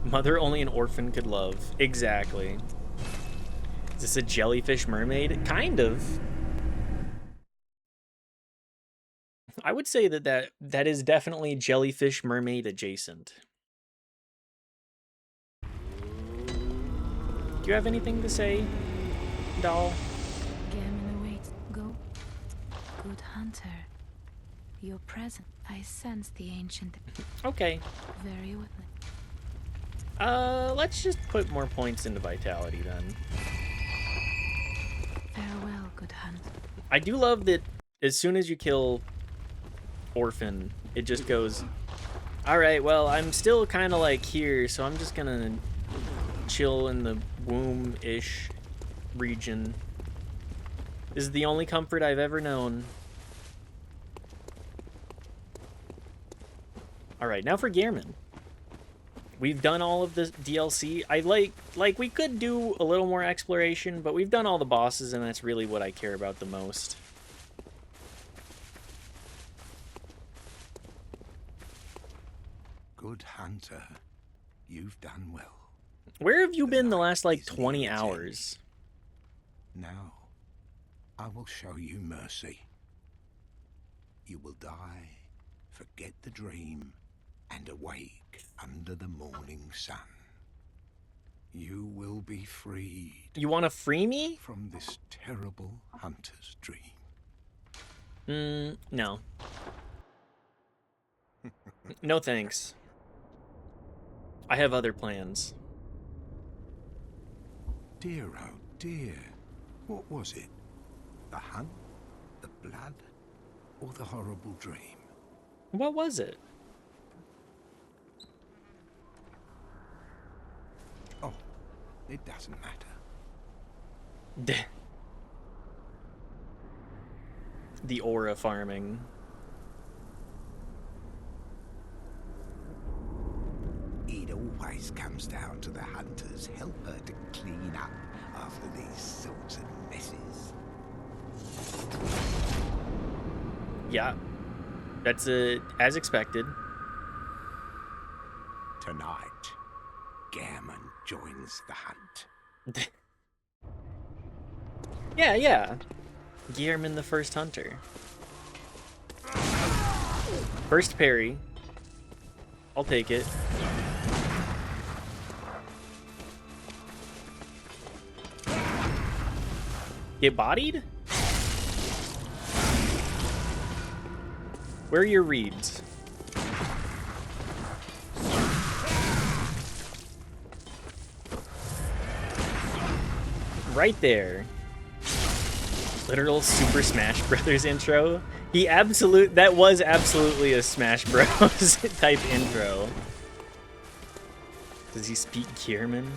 Mother only an orphan could love. Exactly. Is this a jellyfish mermaid? Kind of. I would say that is definitely jellyfish mermaid adjacent. Do you have anything to say, doll? Gamin awaits. Go. Good hunter. You're present. I sense the ancient. Okay. Very well. Let's just put more points into vitality then. Farewell, good hunter. I do love that as soon as you kill Orphan, it just goes, alright, well, I'm still kind of like here, so I'm just gonna chill in the womb-ish region. This is the only comfort I've ever known. Alright, now for Gehrman. We've done all of the DLC. I like we could do a little more exploration, but we've done all the bosses, and that's really what I care about the most. Good hunter, you've done well. Where have you been the last, like, 20 hours? Now, I will show you mercy. You will die, forget the dream, and awake under the morning sun. You will be freed. You want to free me? From this terrible hunter's dream. No. No thanks. I have other plans. Dear, oh dear. What was it? The hunt? The blood? Or the horrible dream? What was it? Oh, it doesn't matter. The aura farming. It always comes down to the hunter's helper to clean up after these sorts of messes. Yeah. That's as expected. Tonight, Gehrman joins the hunt. Yeah. Gehrman the first hunter. First parry. I'll take it. Get bodied? Where are your reeds? Right there. Literal Super Smash Brothers intro. That was absolutely a Smash Bros type intro. Does he speak Gehrman?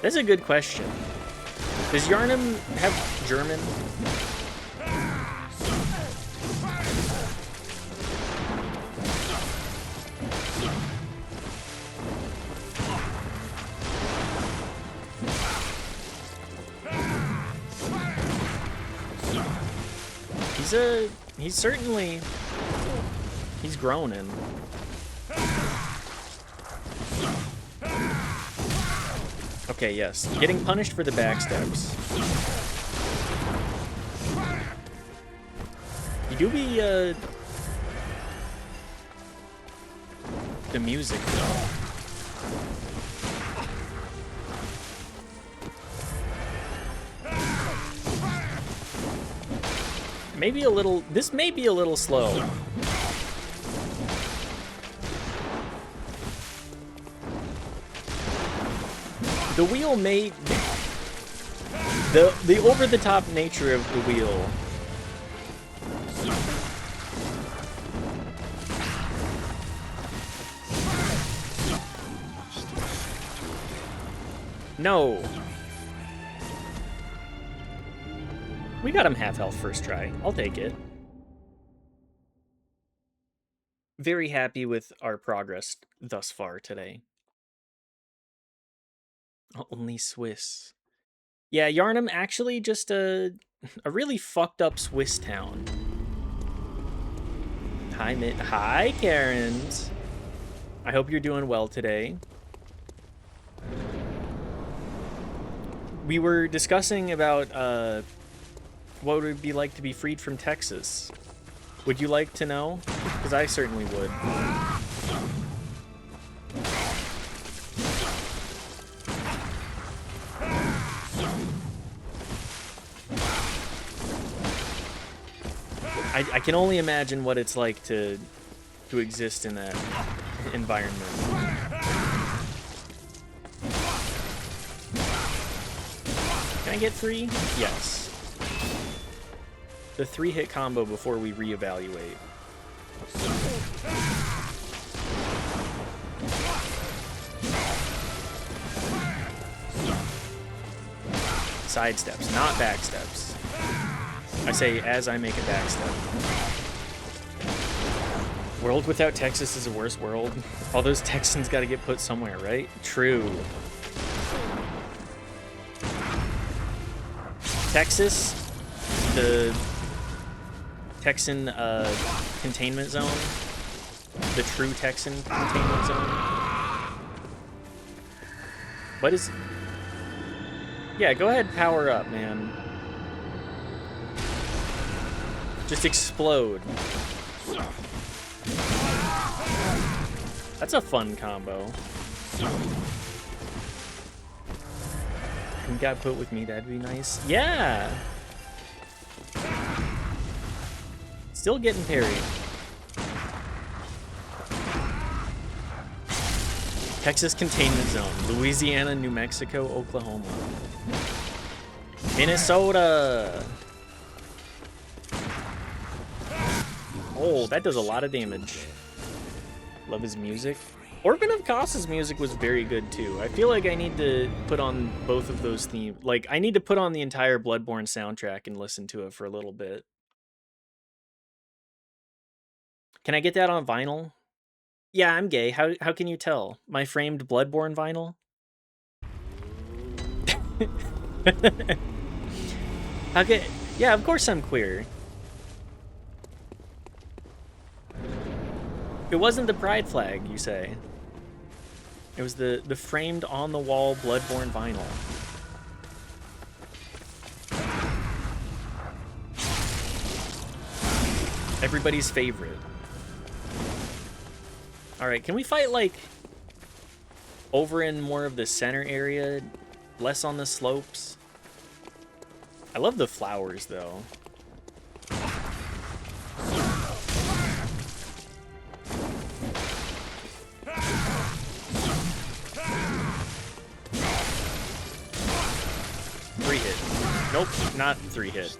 That's a good question. Does Yarnum have German? He's grown in. Okay, yes. Getting punished for the backsteps. You do be, the music though. Maybe a little, this may be a little slow. The wheel may, the over-the-top nature of the wheel. No. We got him half health first try. I'll take it. Very happy with our progress thus far today. Only Swiss. Yeah, Yarnum actually just a really fucked up Swiss town. Hi, Karens. I hope you're doing well today. We were discussing about what would it be like to be freed from Texas. Would you like to know? Because I certainly would. I can only imagine what it's like to exist in that environment. Can I get 3? Yes. The 3-hit combo before we reevaluate. Side steps, not back steps. I say as I make a back step. World without Texas is a worse world. All those Texans gotta get put somewhere, right? True. Texas, the Texan containment zone, the true Texan containment zone. What is... Yeah, go ahead, power up, man. Just explode. That's a fun combo. You got put with me, that'd be nice. Yeah! Still getting parried. Texas containment zone. Louisiana, New Mexico, Oklahoma. Minnesota! Oh, that does a lot of damage. Love his music. Orphan of Kos's music was very good too. I feel like I need to put on both of those themes. Like, I need to put on the entire Bloodborne soundtrack and listen to it for a little bit. Can I get that on vinyl? Yeah, I'm gay. How can you tell? My framed Bloodborne vinyl? Okay. Yeah, of course I'm queer. It wasn't the pride flag, you say. It was the framed on-the-wall Bloodborne vinyl. Everybody's favorite. Alright, can we fight, like, over in more of the center area? Less on the slopes? I love the flowers, though. Nope, not 3-hit.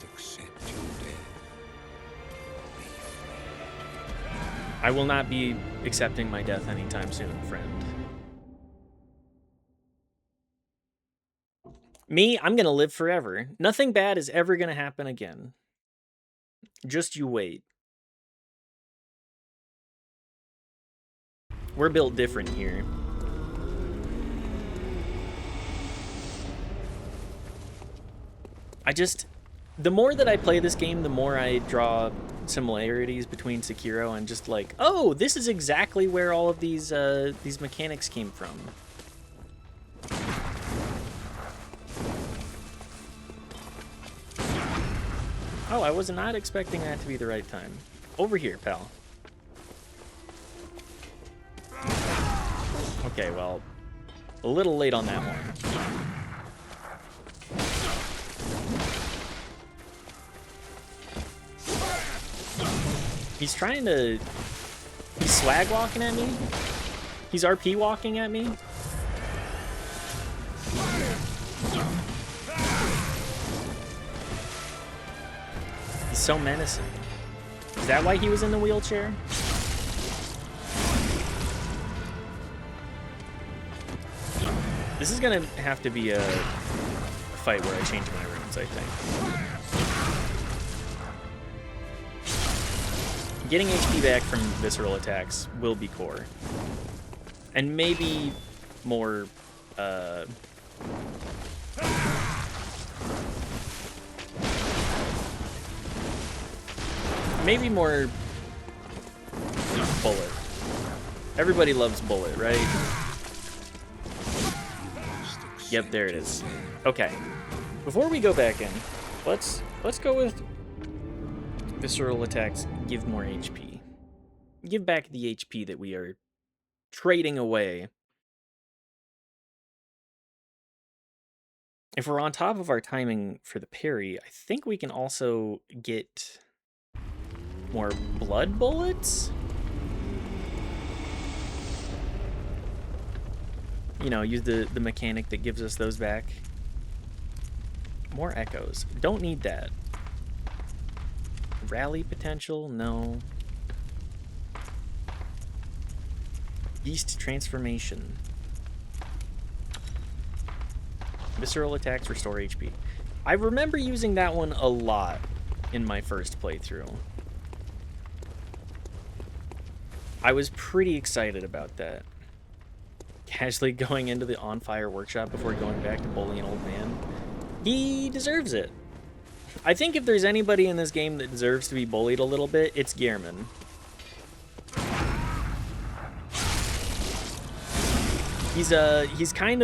I will not be accepting my death anytime soon, friend. Me, I'm gonna live forever. Nothing bad is ever gonna happen again. Just you wait. We're built different here. The more that I play this game, the more I draw similarities between Sekiro and just like, oh, this is exactly where all of these mechanics came from. Oh, I was not expecting that to be the right time. Over here, pal. Okay, well, a little late on that one. He's trying to... He's swag walking at me? He's RP walking at me? He's so menacing. Is that why he was in the wheelchair? This is gonna have to be a fight where I change my runes, I think. Getting HP back from visceral attacks will be core. And maybe more, maybe more bullet. Everybody loves bullet, right? Yep, there it is. Okay. Before we go back in, let's go with visceral attacks. Give more HP. Give back the HP that we are trading away. If we're on top of our timing for the parry, I think we can also get more blood bullets? You know, use the mechanic that gives us those back. More echoes. Don't need that. Rally potential? No. Beast transformation. Visceral attacks restore HP. I remember using that one a lot in my first playthrough. I was pretty excited about that. Casually going into the On Fire workshop before going back to bully an old man. He deserves it. I think if there's anybody in this game that deserves to be bullied a little bit, it's Gehrman. He's kind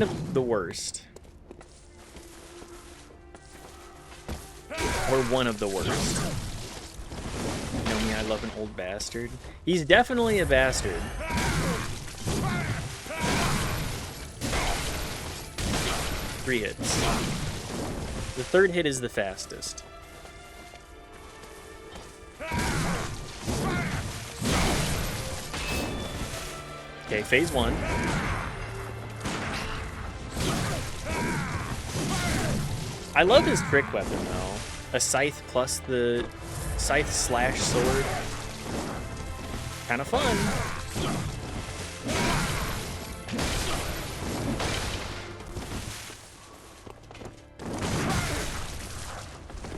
of the worst. Or one of the worst. You know me, I love an old bastard. He's definitely a bastard. Three hits. The third hit is the fastest. Okay, phase one. I love his trick weapon though. A scythe plus the scythe slash sword. Kind of fun.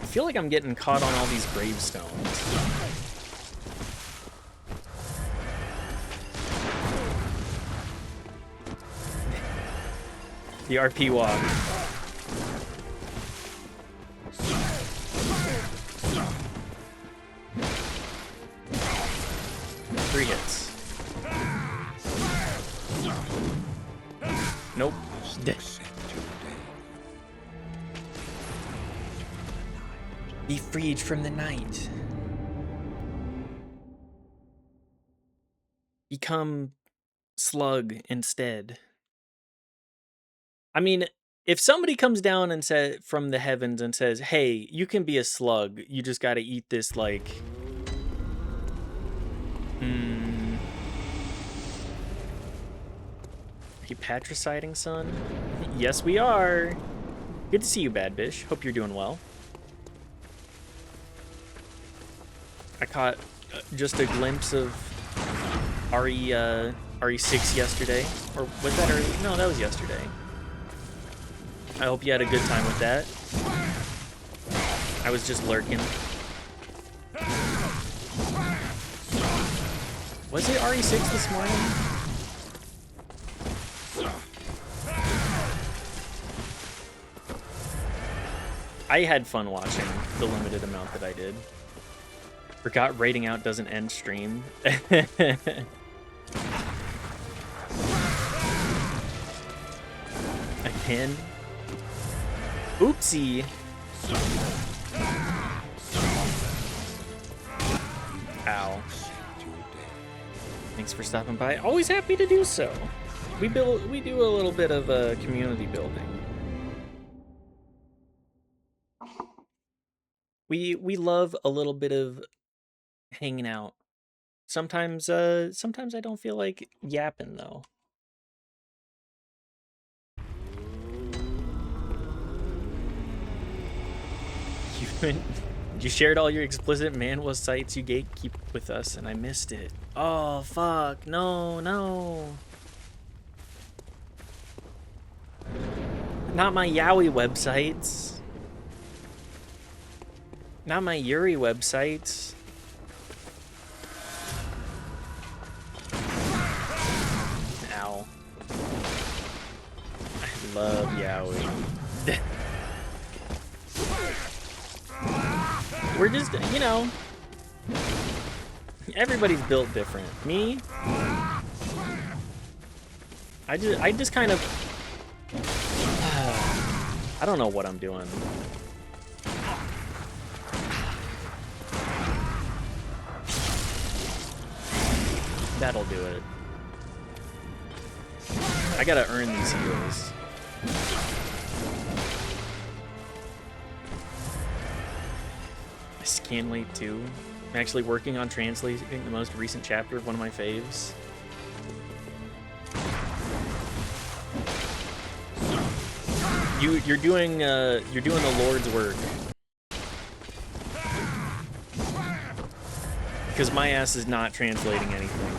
I feel like I'm getting caught on all these gravestones. The RP walk. Three hits. Nope. Be freed from the night. Become slug instead. I mean, if somebody comes down and says from the heavens and says, "Hey, you can be a slug. You just got to eat this like Are you patriciding, son?" Yes, we are. Good to see you, Bad Bish. Hope you're doing well. I caught just a glimpse of RE6 yesterday. Or was that early? No, that was yesterday. I hope you had a good time with that. I was just lurking. Was it RE6 this morning? I had fun watching the limited amount that I did. Forgot raiding out doesn't end stream. Again? Oopsie. Ow. Thanks for stopping by. Always happy to do so. We do a little bit of community building. We love a little bit of hanging out. Sometimes I don't feel like yapping though. You shared all your explicit manwa sites you gatekeep with us, and I missed it. Oh fuck! No, no. Not my Yaoi websites. Not my Yuri websites. Ow. I love Yaoi. We're just, you know, everybody's built different. Me, I just kind of, I don't know what I'm doing. That'll do it. I gotta earn these heals. I scan late too. I'm actually working on translating the most recent chapter of one of my faves. You're doing the Lord's work. Because my ass is not translating anything.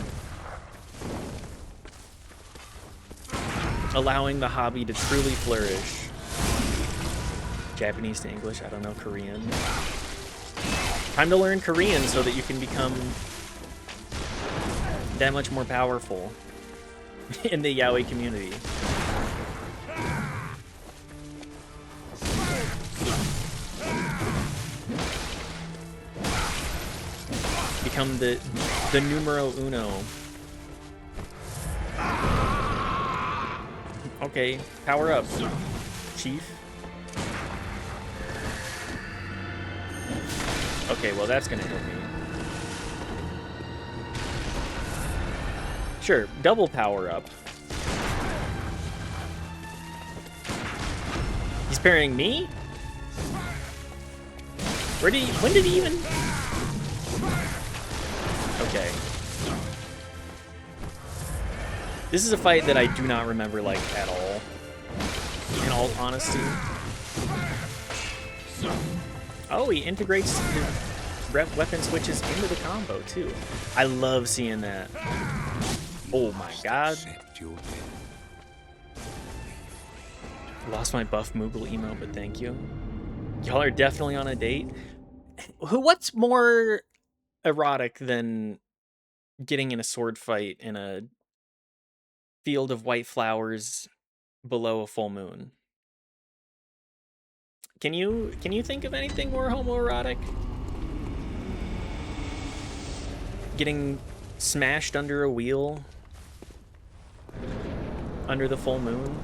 Allowing the hobby to truly flourish. Japanese to English, I don't know, Korean. Time to learn Korean so that you can become that much more powerful in the yaoi community. Become the numero uno. Okay, power up, Chief. Okay, well that's gonna hit me. Sure, double power up. He's parrying me? When did he even? Okay. This is a fight that I do not remember, like, at all. In all honesty. Oh, he integrates the weapon switches into the combo, too. I love seeing that. Oh my god. Lost my buff Moogle emo, but thank you. Y'all are definitely on a date. What's more erotic than getting in a sword fight in a field of white flowers below a full moon? Can you think of anything more homoerotic? Getting smashed under a wheel under the full moon?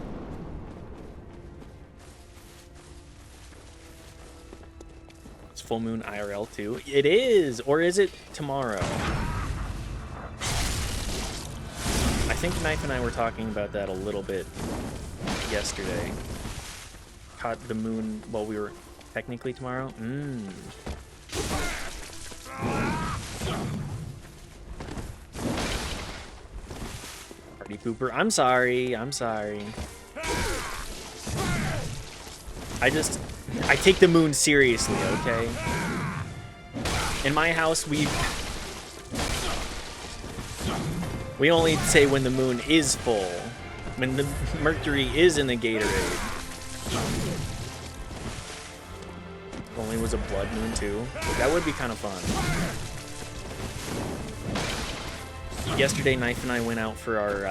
It's full moon IRL too. It is, or is it tomorrow? I think Knife and I were talking about that a little bit yesterday. Caught the moon while we were technically tomorrow. Party pooper. I'm sorry. I take the moon seriously, okay? In my house, we only say when the moon is full. When the Mercury is in the Gatorade. If only was a blood moon too. That would be kind of fun. Yesterday, Knife and I went out for our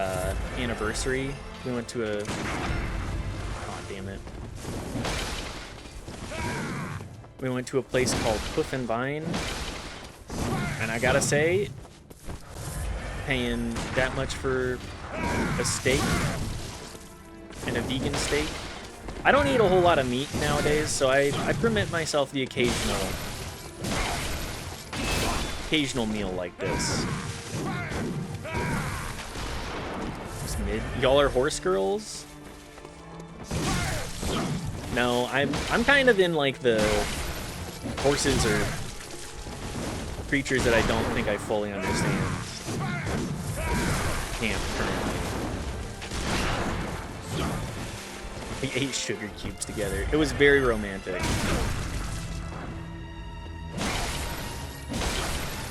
anniversary. We went to a... Oh, damn it. We went to a place called Hoof and Vine. And I gotta say, paying that much for a steak and a vegan steak. I don't eat a whole lot of meat nowadays, so I permit myself the occasional meal like this. That's mid. Y'all are horse girls? No, I'm kind of in like the horses or creatures that I don't think I fully understand camp currently. We ate sugar cubes together. It was very romantic.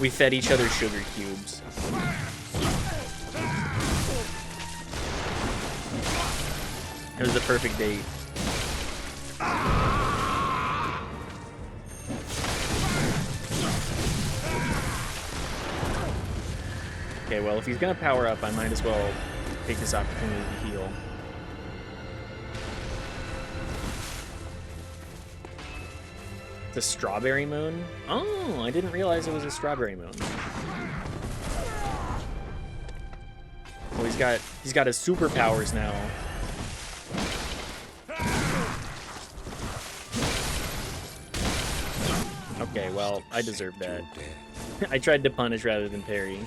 We fed each other sugar cubes. It was the perfect date. Okay, well, if he's gonna power up, I might as well take this opportunity to heal. The strawberry moon? Oh, I didn't realize it was a strawberry moon. Oh, he's got his superpowers now. Okay, well, I deserve that. I tried to punish rather than parry.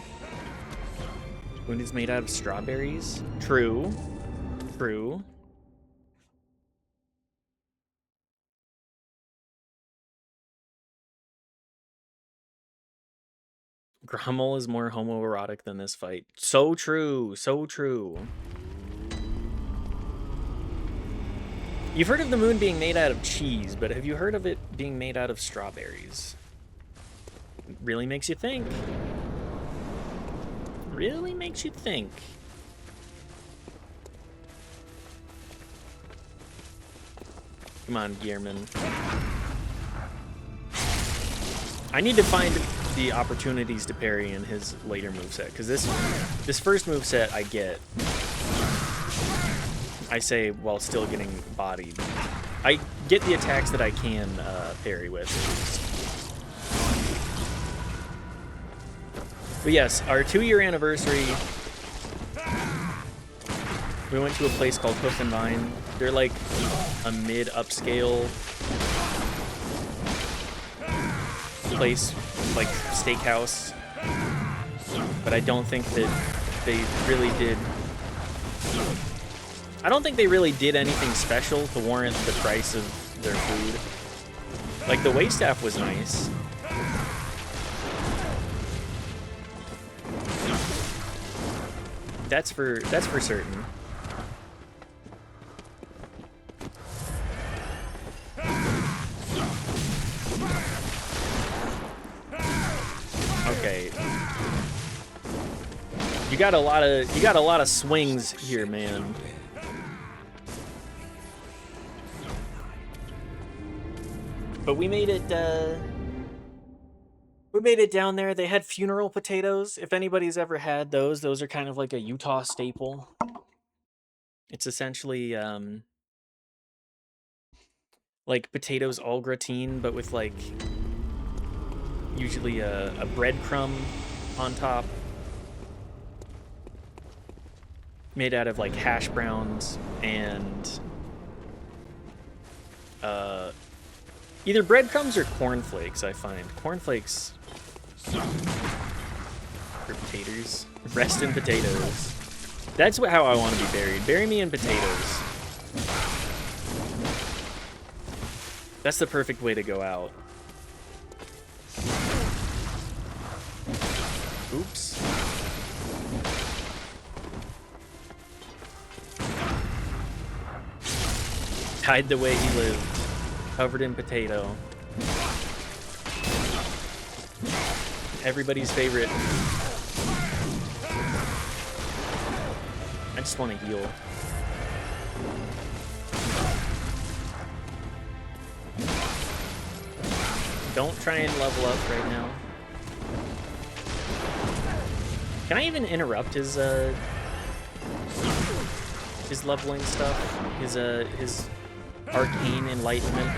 Moon is made out of strawberries? True. True. Grummel is more homoerotic than this fight. So true. So true. You've heard of the moon being made out of cheese, but have you heard of it being made out of strawberries? It really makes you think. Really makes you think. Come on, Gearman. I need to find the opportunities to parry in his later moveset, because this first moveset I get. I say while still getting bodied. I get the attacks that I can parry with, at least. But yes, our 2-year anniversary, we went to a place called Hoof and Vine. They're like a mid-upscale place, like steakhouse. But I don't think that they really did... I don't think they really did anything special to warrant the price of their food. Like, the waitstaff was nice. That's for certain. Okay. You got a lot of swings here, man. But we made it down there. They had funeral potatoes. If anybody's ever had those are kind of like a Utah staple. It's essentially like potatoes au gratin, but with like usually a breadcrumb on top. Made out of like hash browns and either breadcrumbs or cornflakes, I find. Cornflakes or potatoes. Rest in potatoes. That's how I want to be buried. Bury me in potatoes. That's the perfect way to go out. Oops. Died the way he lived. Covered in potato. Everybody's favorite. I just want to heal. Don't try and level up right now. Can I even interrupt his leveling stuff? His arcane enlightenment?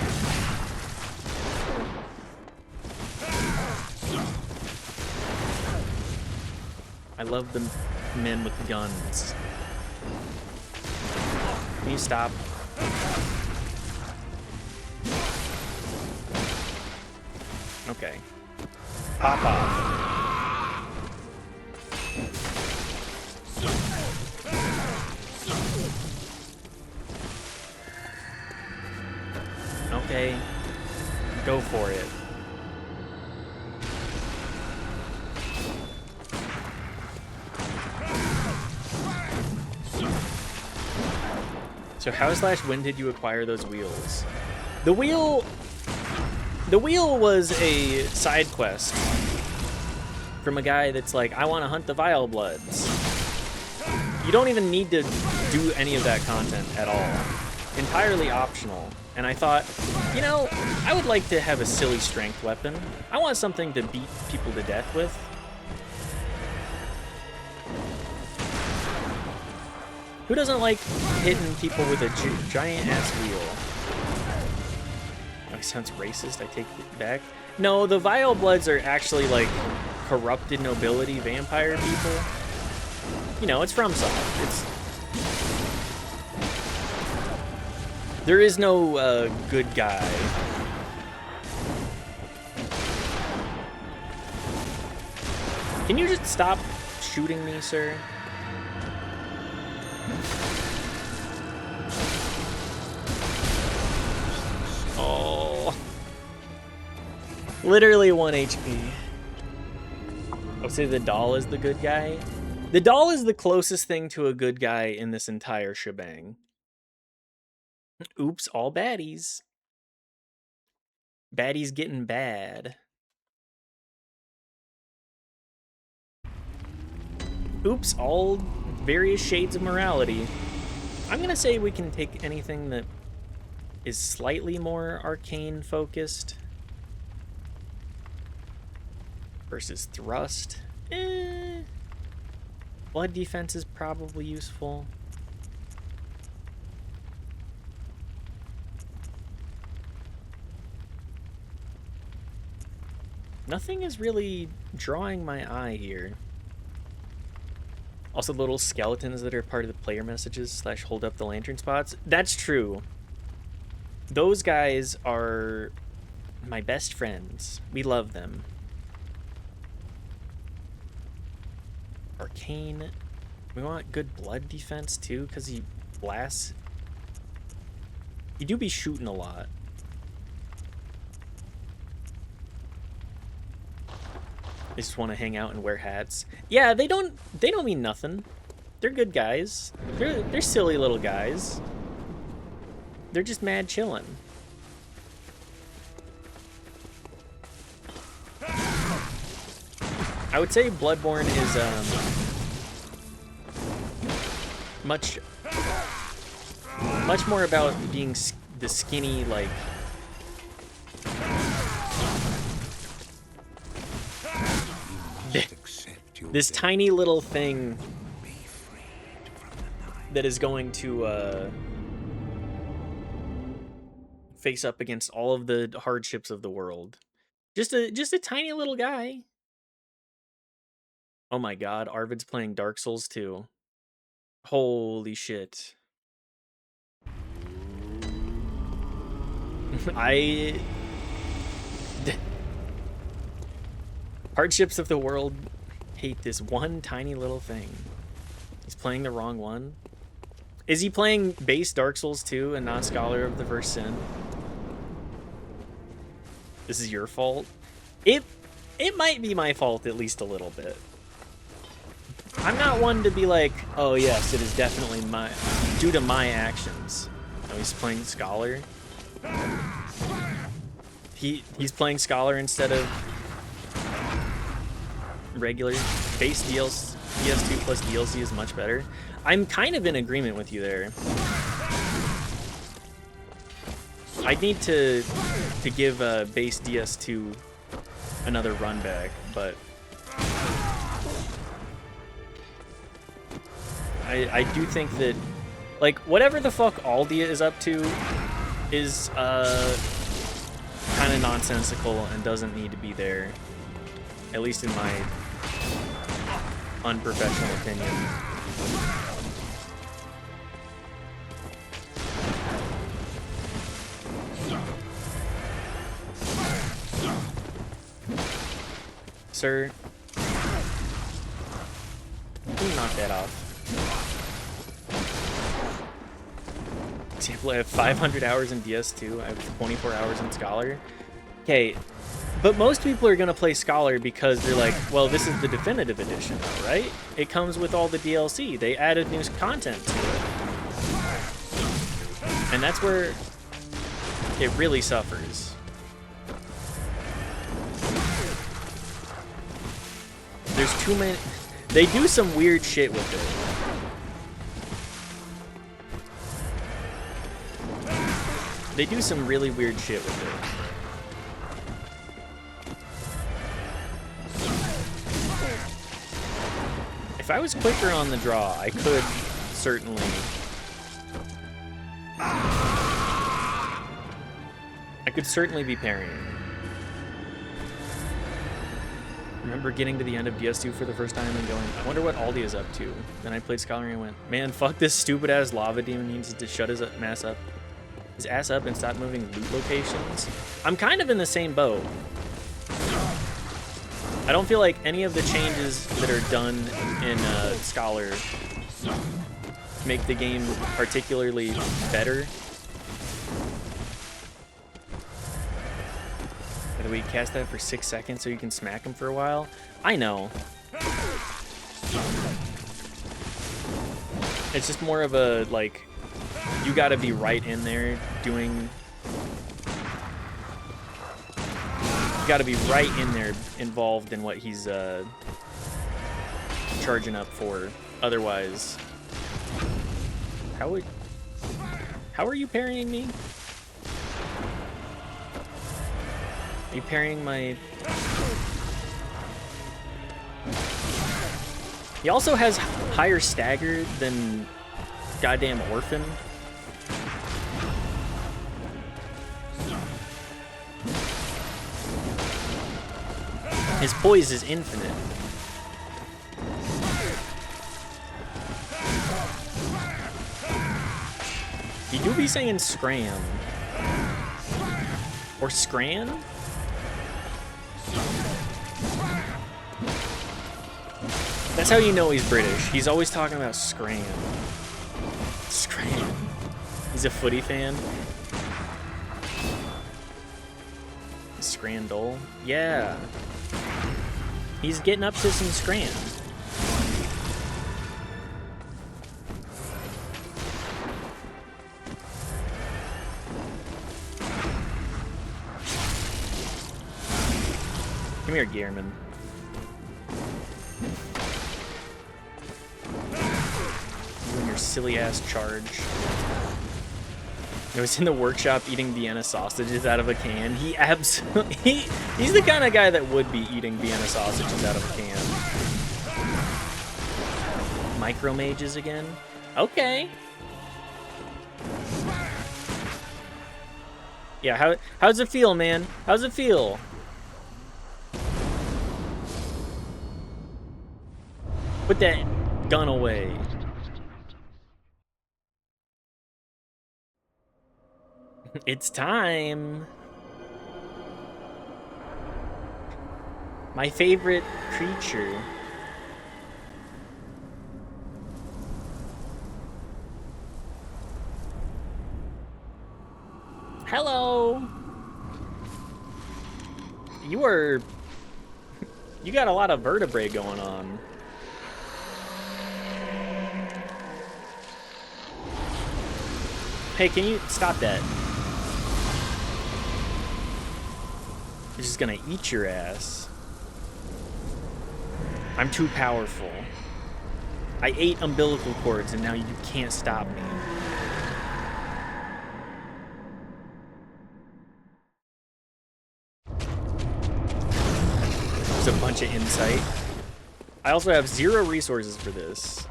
I love the men with guns. Can you stop? Okay. Pop off. Okay. Go for it. So how/when did you acquire those wheels? The wheel was a side quest from a guy that's like, I want to hunt the Vile Bloods. You don't even need to do any of that content at all. Entirely optional. And I thought, you know, I would like to have a silly strength weapon. I want something to beat people to death with. Who doesn't like hitting people with a giant-ass wheel? Oh, it sounds racist. I take it back. No, the Vile Bloods are actually, like, corrupted nobility vampire people. You know, it's FromSoft. There is no good guy. Can you just stop shooting me, sir? Oh. Literally 1 HP. I would say the doll is the good guy. The doll is the closest thing to a good guy in this entire shebang. Oops, all baddies. Baddies getting bad. Oops, all various shades of morality. I'm gonna say we can take anything that is slightly more arcane focused. Versus thrust. Blood defense is probably useful. Nothing is really drawing my eye here. Also, little skeletons that are part of the player messages / hold up the lantern spots. That's true. Those guys are my best friends. We love them. Arcane. We want good blood defense too, because he blasts. You do be shooting a lot. They just want to hang out and wear hats. Yeah, they don't mean nothing. They're good guys. They're silly little guys. They're just mad chillin'. I would say Bloodborne is much more about being the skinny, like, this tiny little thing that is going to face up against all of the hardships of the world. Just a tiny little guy. Oh my god, Arvid's playing Dark Souls 2. Holy shit. Hardships of the world hate this one tiny little thing. He's playing the wrong one. Is he playing base Dark Souls 2 and not Scholar of the First Sin? This is your fault? It might be my fault at least a little bit. I'm not one to be like, oh yes, it is definitely due to my actions. Oh, he's playing Scholar. He's playing Scholar instead of regular. Base DS2 plus DLC is much better. I'm kind of in agreement with you there. I need to give base DS2 another run back, but I do think that, like, whatever the fuck Aldia is up to is kind of nonsensical and doesn't need to be there, at least in my unprofessional opinion. Sir, can you knock that off? example, I have 500 hours in DS2. I have 24 hours in Scholar. Okay, but most people are going to play Scholar because they're like, well, this is the definitive edition, though, right? It comes with all the DLC. They added new content to it. And that's where it really suffers. There's too many... They do some weird shit with it. They do some really weird shit with it. If I was quicker on the draw, I could certainly... I could certainly be parrying. Remember getting to the end of DS2 for the first time and going, I wonder what Aldi is up to. Then I played Scholar and I went, man, fuck this stupid-ass lava demon. He needs to shut his ass up. His ass up and stop moving loot locations. I'm kind of in the same boat. I don't feel like any of the changes that are done in Scholar make the game particularly better. By the way, cast that for 6 seconds so you can smack him for a while. I know. It's just more of a, like, you gotta be right in there doing... You gotta be right in there involved in what he's charging up for. Otherwise... How are you parrying me? Are you parrying my... He also has higher stagger than goddamn Orphan. His poise is infinite. You do be saying scram. Or scran? That's how you know he's British. He's always talking about scram. Scram. He's a footy fan. Scrandol. Yeah. He's getting up to some scram. Come here, Gearman. You and your silly ass charge. I was in the workshop eating Vienna sausages out of a can. He absolutely... He's the kind of guy that would be eating Vienna sausages out of a can. Micromages again? Okay. Yeah, how's it feel, man? How's it feel? Put that gun away. It's time. My favorite creature. Hello. You got a lot of vertebrae going on. Hey, can you stop that? He's just gonna eat your ass. I'm too powerful. I ate umbilical cords and now you can't stop me. There's a bunch of insight. I also have 0 resources for this.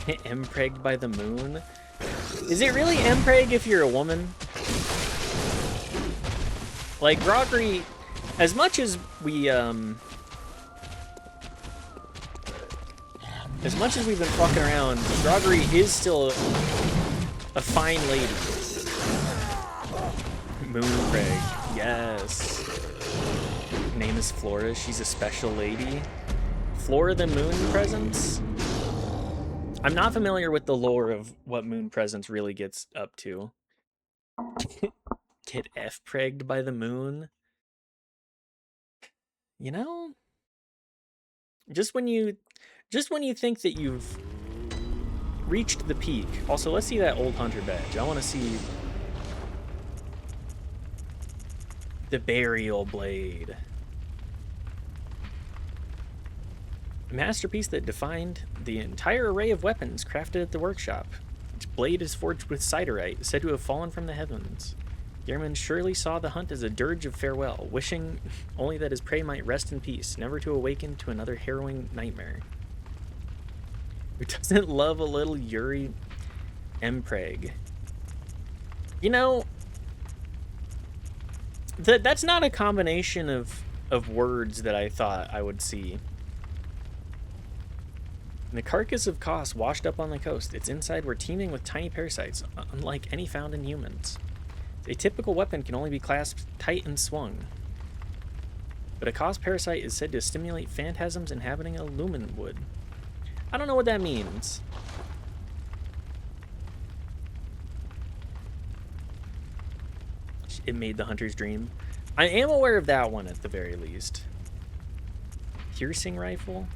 Empregged by the moon? Is it really Empreg if you're a woman? Like, Groggery, as much as we've been fucking around, Groggery is still a fine lady. Moonpreg, yes. Name is Flora, she's a special lady. Flora the Moon presence? I'm not familiar with the lore of what Moon Presence really gets up to. Get F-pregged by the moon? You know? Just when you think that you've reached the peak. Also, let's see that old hunter badge. I want to see the burial blade. A masterpiece that defined the entire array of weapons crafted at the workshop. Its blade is forged with siderite, said to have fallen from the heavens. Gehrman surely saw the hunt as a dirge of farewell, wishing only that his prey might rest in peace, never to awaken to another harrowing nightmare. Who doesn't love a little Yuri Mpreg? You know, that's not a combination of words that I thought I would see. The carcass of Kos washed up on the coast. Its inside were teeming with tiny parasites, unlike any found in humans. A typical weapon can only be clasped tight and swung. But a Kos parasite is said to stimulate phantasms inhabiting a lumen wood. I don't know what that means. It made the hunter's dream. I am aware of that one at the very least. Piercing rifle?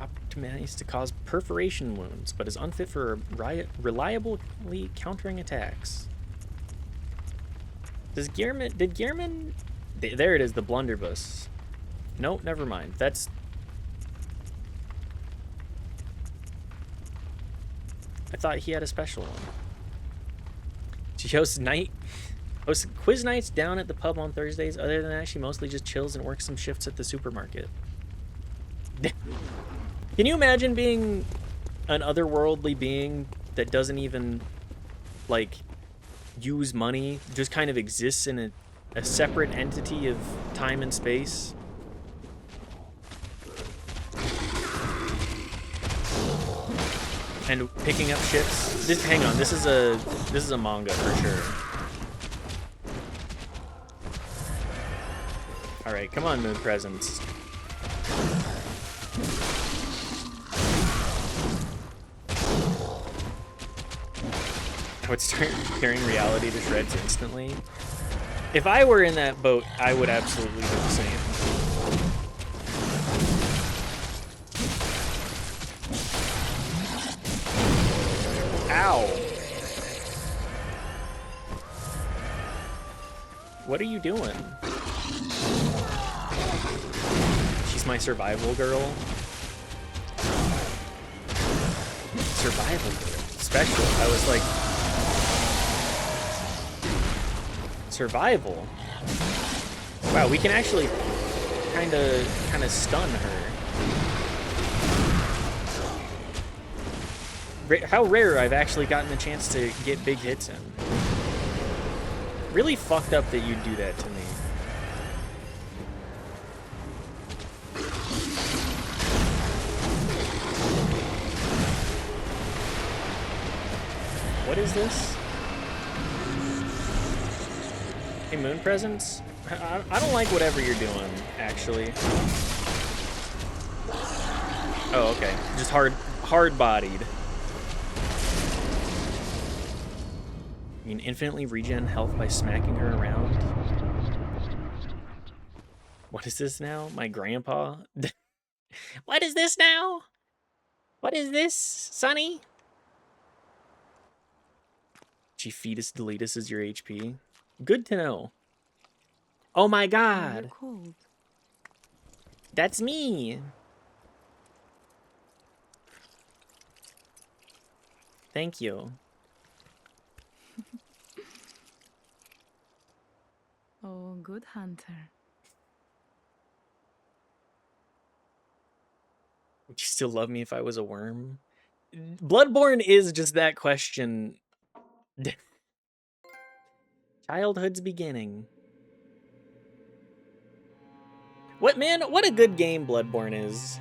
Optimized to cause perforation wounds, but is unfit for reliably countering attacks. Did Gehrman... There it is, the blunderbuss. Nope, never mind. That's... I thought he had a special one. She hosts quiz nights down at the pub on Thursdays. Other than that, she mostly just chills and works some shifts at the supermarket. Can you imagine being an otherworldly being that doesn't even, like, use money, just kind of exists in a separate entity of time and space? And picking up ships. Hang on, this is a manga for sure. All right, come on, Moon Presence. I would start tearing reality to shreds instantly. If I were in that boat, I would absolutely do the same. Ow! What are you doing? She's my survival girl. Survival girl. Special. I was like... Survival? Wow, we can actually kind of stun her. How rare I've actually gotten the chance to get big hits in. Really fucked up that you'd do that to me. What is this? Hey, Moon Presence? I don't like whatever you're doing, actually. Oh, okay. Just hard-bodied. You can infinitely regen health by smacking her around. What is this now? My grandpa? What is this now? What is this, Sonny? She fetus deletus is your HP. Good to know. Oh my god. That's me. Thank you. Oh, good hunter. Would you still love me if I was a worm? Bloodborne is just that question. Childhood's beginning. What, man, what a good game Bloodborne is.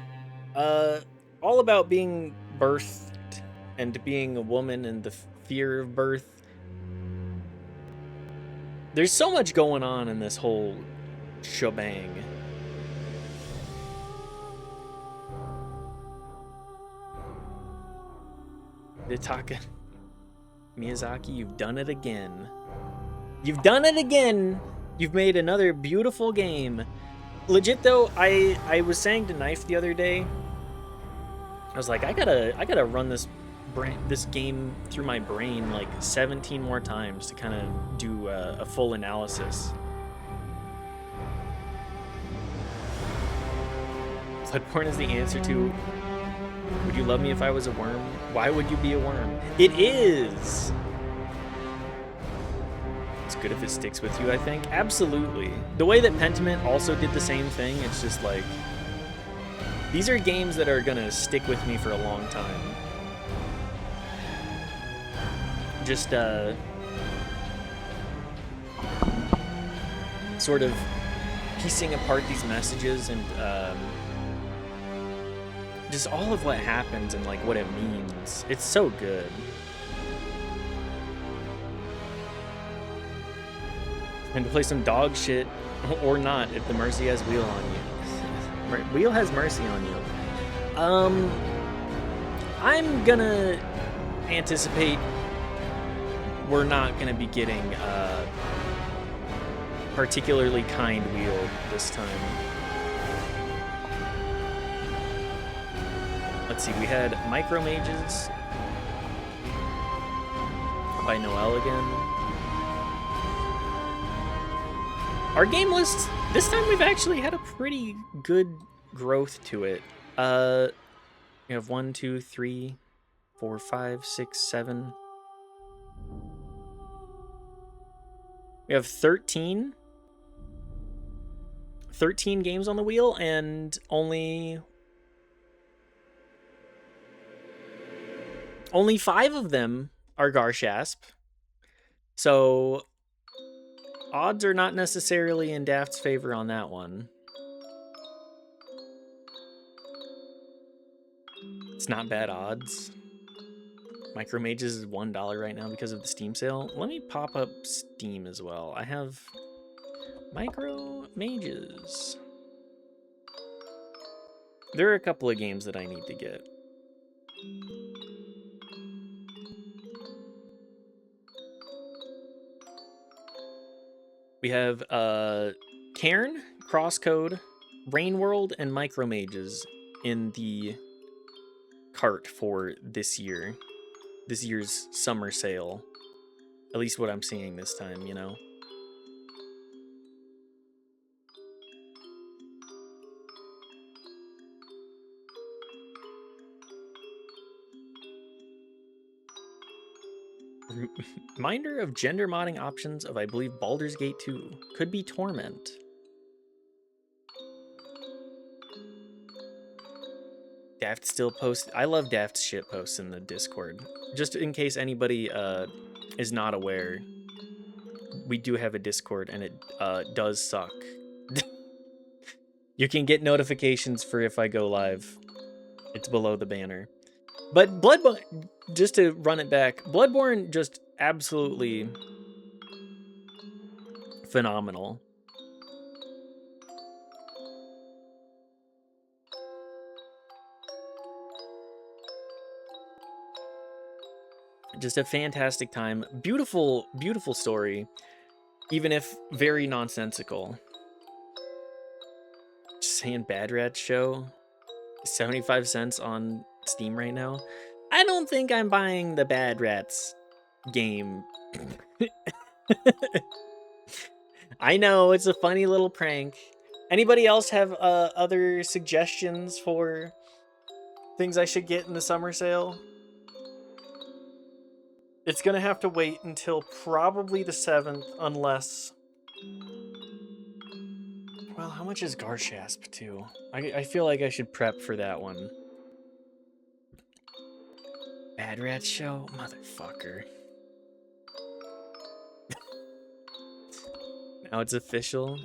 All about being birthed and being a woman and the fear of birth. There's so much going on in this whole shebang. Itaka Miyazaki, you've done it again. You've done it again. You've made another beautiful game. Legit though, I was saying to Knife the other day, I was like, I gotta run this game through my brain like 17 more times to kind of do a full analysis. Bloodborne is the answer to, would you love me if I was a worm? Why would you be a worm? It is! It's good if it sticks with you, I think. Absolutely. The way that Pentiment also did the same thing, it's just like, these are games that are gonna stick with me for a long time. Just, sort of piecing apart these messages and, just all of what happens and like what it means. It's so good. And to play some dog shit or not if the mercy has wheel on you. Wheel has mercy on you. I'm gonna anticipate we're not gonna be getting particularly kind wheel this time. Let's see, we had Micro Mages by Noel again. Our game list, this time we've actually had a pretty good growth to it. We have 1, 2, 3, 4, 5, 6, 7. We have 13 games on the wheel, and only 5 of them are Garshasp. So odds are not necessarily in Daft's favor on that one. It's not bad odds. Micro Mages is $1 right now because of the Steam sale. Let me pop up Steam as well. I have Micro Mages. There are a couple of games that I need to get. We have Cairn, Crosscode, Rainworld, and Micro Mages in the cart for this year. This year's summer sale. At least what I'm seeing this time, you know? Reminder of gender modding options of, I believe, Baldur's Gate 2. Could be Torment. Daft still posts. I love Daft's shit posts in the Discord. Just in case anybody is not aware, we do have a Discord, and it does suck. You can get notifications for if I go live. It's below the banner. But Bloodborne, just to run it back, Bloodborne just absolutely phenomenal. Just a fantastic time. Beautiful, beautiful story, even if very nonsensical. Just saying, Bad Rats Show, 75 cents on Steam right now. I don't think I'm buying the Bad Rats game. I know, it's a funny little prank. Anybody else have other suggestions for things I should get in the summer sale? It's gonna have to wait until probably the 7th, unless... Well, how much is Garshasp, too? I feel like I should prep for that one. Bad Rat Show? Motherfucker. Now it's official.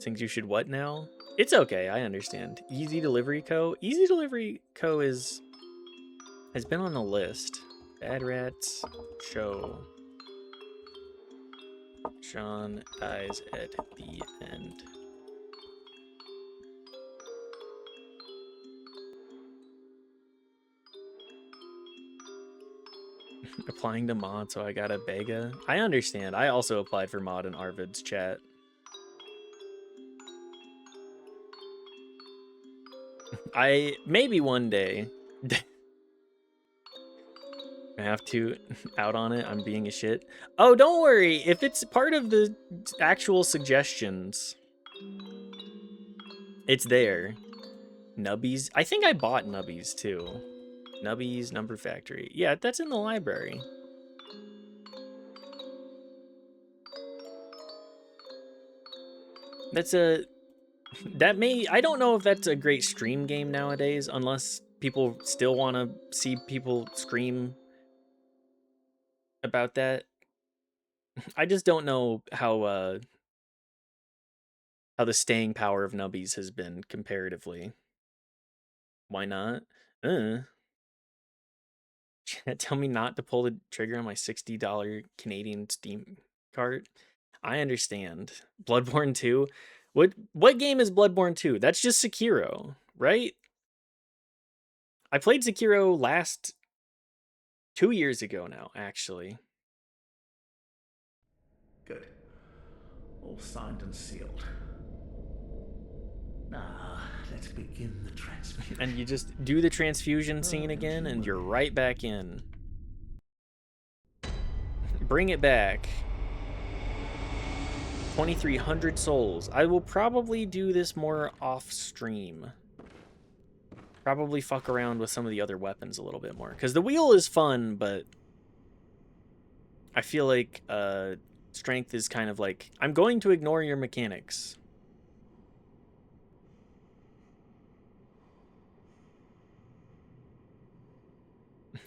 Things you should what now? It's okay, I understand. Easy Delivery Co. Easy Delivery Co. has been on the list. Bad Rats Show. Sean dies at the end. Applying to mod, so I got a bega. I understand. I also applied for mod in Arvid's chat. Maybe one day. I have to out on it. I'm being a shit. Oh, don't worry. If it's part of the actual suggestions, it's there. Nubbies. I think I bought Nubbies too. Nubbies Number Factory. Yeah, that's in the library. That's a I don't know if that's a great stream game nowadays, unless people still want to see people scream about that. I just don't know how the staying power of Nubbies has been comparatively. Why not? Tell me not to pull the trigger on my $60 Canadian Steam cart. I understand. Bloodborne 2? What game is Bloodborne 2? That's just Sekiro, right? I played Sekiro 2 years ago now, actually. Good. All signed and sealed. Now, let's begin the transfusion. And you just do the transfusion scene again, and you're right back in. Bring it back. 2,300 souls. I will probably do this more off stream. Probably fuck around with some of the other weapons a little bit more. Because the wheel is fun, but I feel like strength is kind of like, I'm going to ignore your mechanics.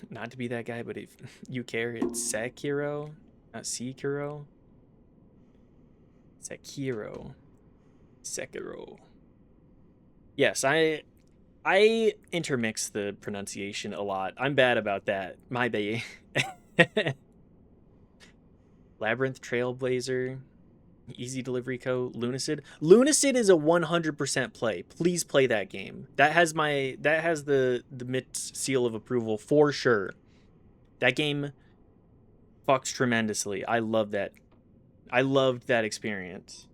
Not to be that guy, but if you care, it's Sekiro, not Sekiro. Sekiro. Yes, I intermix the pronunciation a lot. I'm bad about that. My bad. Labyrinth Trailblazer, Easy Delivery Co, Lunacid. Lunacid is a 100% play. Please play that game. That has the MIT seal of approval for sure. That game fucks tremendously. I love that. I loved that experience.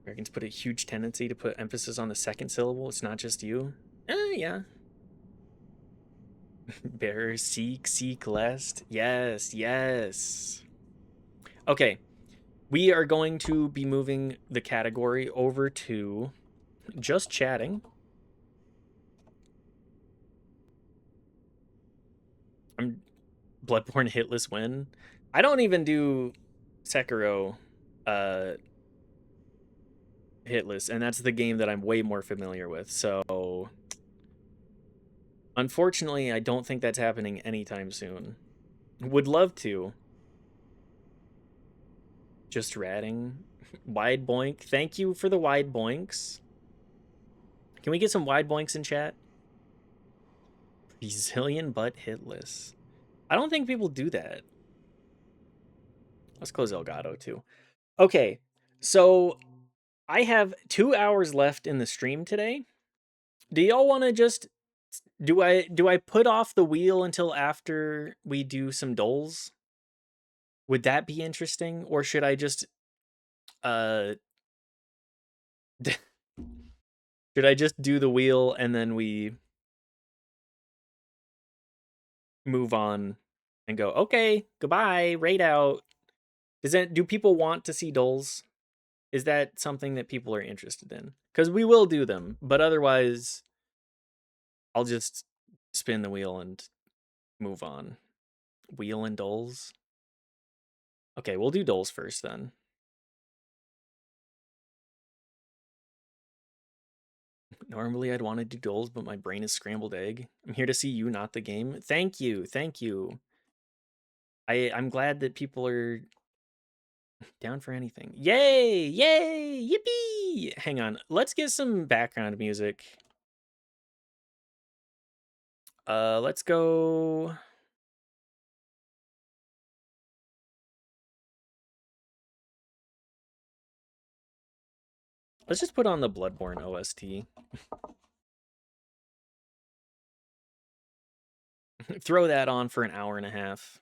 Americans put a huge tendency to put emphasis on the second syllable. It's not just you. Yeah. Bearer, seek lest. Yes. Okay. We are going to be moving the category over to just chatting. I'm Bloodborne hitless win. I don't even do Sekiro hitless, and that's the game that I'm way more familiar with. So unfortunately, I don't think that's happening anytime soon. Would love to. Just ratting. Wide boink. Thank you for the wide boinks. Can we get some wide boinks in chat? Brazilian but hitless. I don't think people do that. Let's close Elgato too. Okay, so I have 2 hours left in the stream today. Do y'all want to just do I put off the wheel until after we do some doles? Would that be interesting, or should I just should I just do the wheel and then we move on and go, okay, goodbye, raid out? Do people want to see doles? Is that something that people are interested in? Because we will do them, but otherwise I'll just spin the wheel and move on. Wheel and doles? Okay, we'll do doles first then. Normally I'd want to do doles, but my brain is scrambled egg. I'm here to see you, not the game. Thank you. I'm glad that people are down for anything. Yay! Yippee! Hang on, let's get some background music. Let's go. Let's just put on the Bloodborne OST. Throw that on for an hour and a half.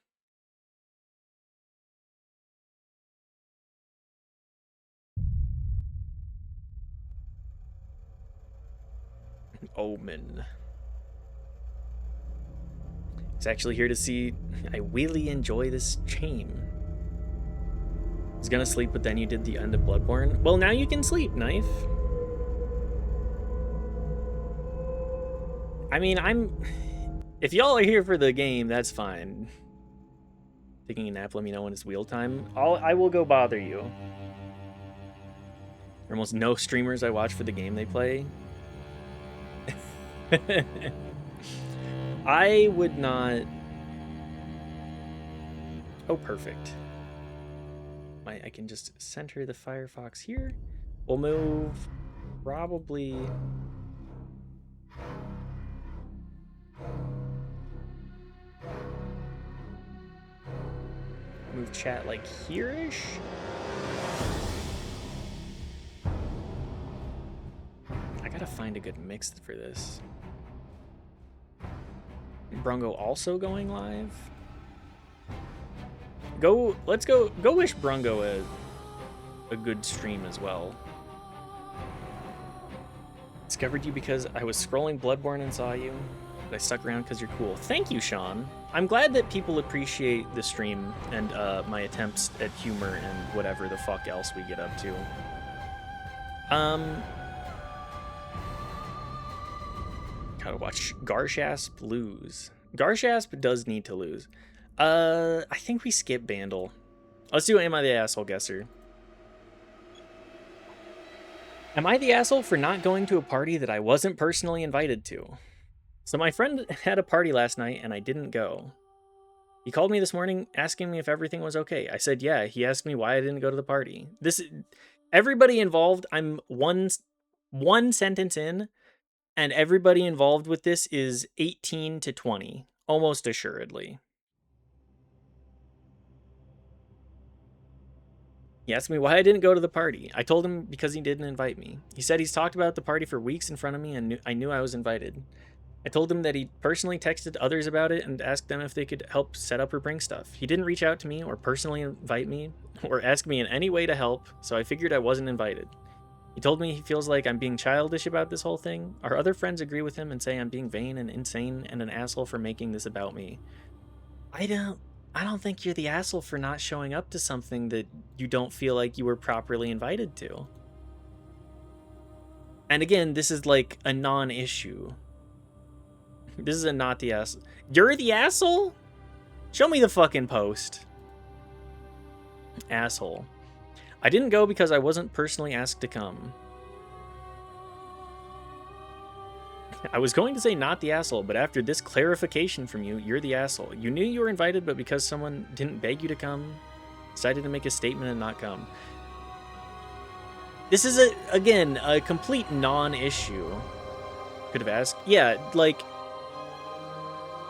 Omen. He's actually here to see. I really enjoy this chain. I was gonna sleep, but then you did the end of Bloodborne. Well, now you can sleep, Knife. I mean, if y'all are here for the game, that's fine. Taking a nap, let me know when it's wheel time. I will go bother you. There are almost no streamers I watch for the game they play. I would not. Oh, perfect. I can just center the Firefox here. We'll move probably. Move chat like here-ish. I gotta find a good mix for this. Brungo also going live. Let's go wish Brungo a good stream as well. Discovered you because I was scrolling Bloodborne and saw you, but I stuck around because you're cool. Thank you, Sean. I'm glad that people appreciate the stream and my attempts at humor and whatever the fuck else we get up to. Gotta watch Garshasp lose. Garshasp does need to lose. I think we skip Bandle. Let's do Am I the Asshole Guesser. Am I the asshole for not going to a party that I wasn't personally invited to? So my friend had a party last night and I didn't go. He called me this morning asking me if everything was okay. I said yeah. He asked me why I didn't go to the party. Everybody involved, I'm one sentence in, and everybody involved with this is 18 to 20, almost assuredly. He asked me why I didn't go to the party. I told him because he didn't invite me. He said he's talked about the party for weeks in front of me and I knew I was invited. I told him that he personally texted others about it and asked them if they could help set up or bring stuff. He didn't reach out to me or personally invite me or ask me in any way to help, so I figured I wasn't invited. He told me he feels like I'm being childish about this whole thing. Our other friends agree with him and say I'm being vain and insane and an asshole for making this about me. I don't think you're the asshole for not showing up to something that you don't feel like you were properly invited to. And again, this is like a non-issue. This is a not the asshole. You're the asshole? Show me the fucking post. Asshole. I didn't go because I wasn't personally asked to come. I was going to say not the asshole, but after this clarification from you, you're the asshole. You knew you were invited, but because someone didn't beg you to come, decided to make a statement and not come. This is, again, a complete non-issue. Could have asked. Yeah, like,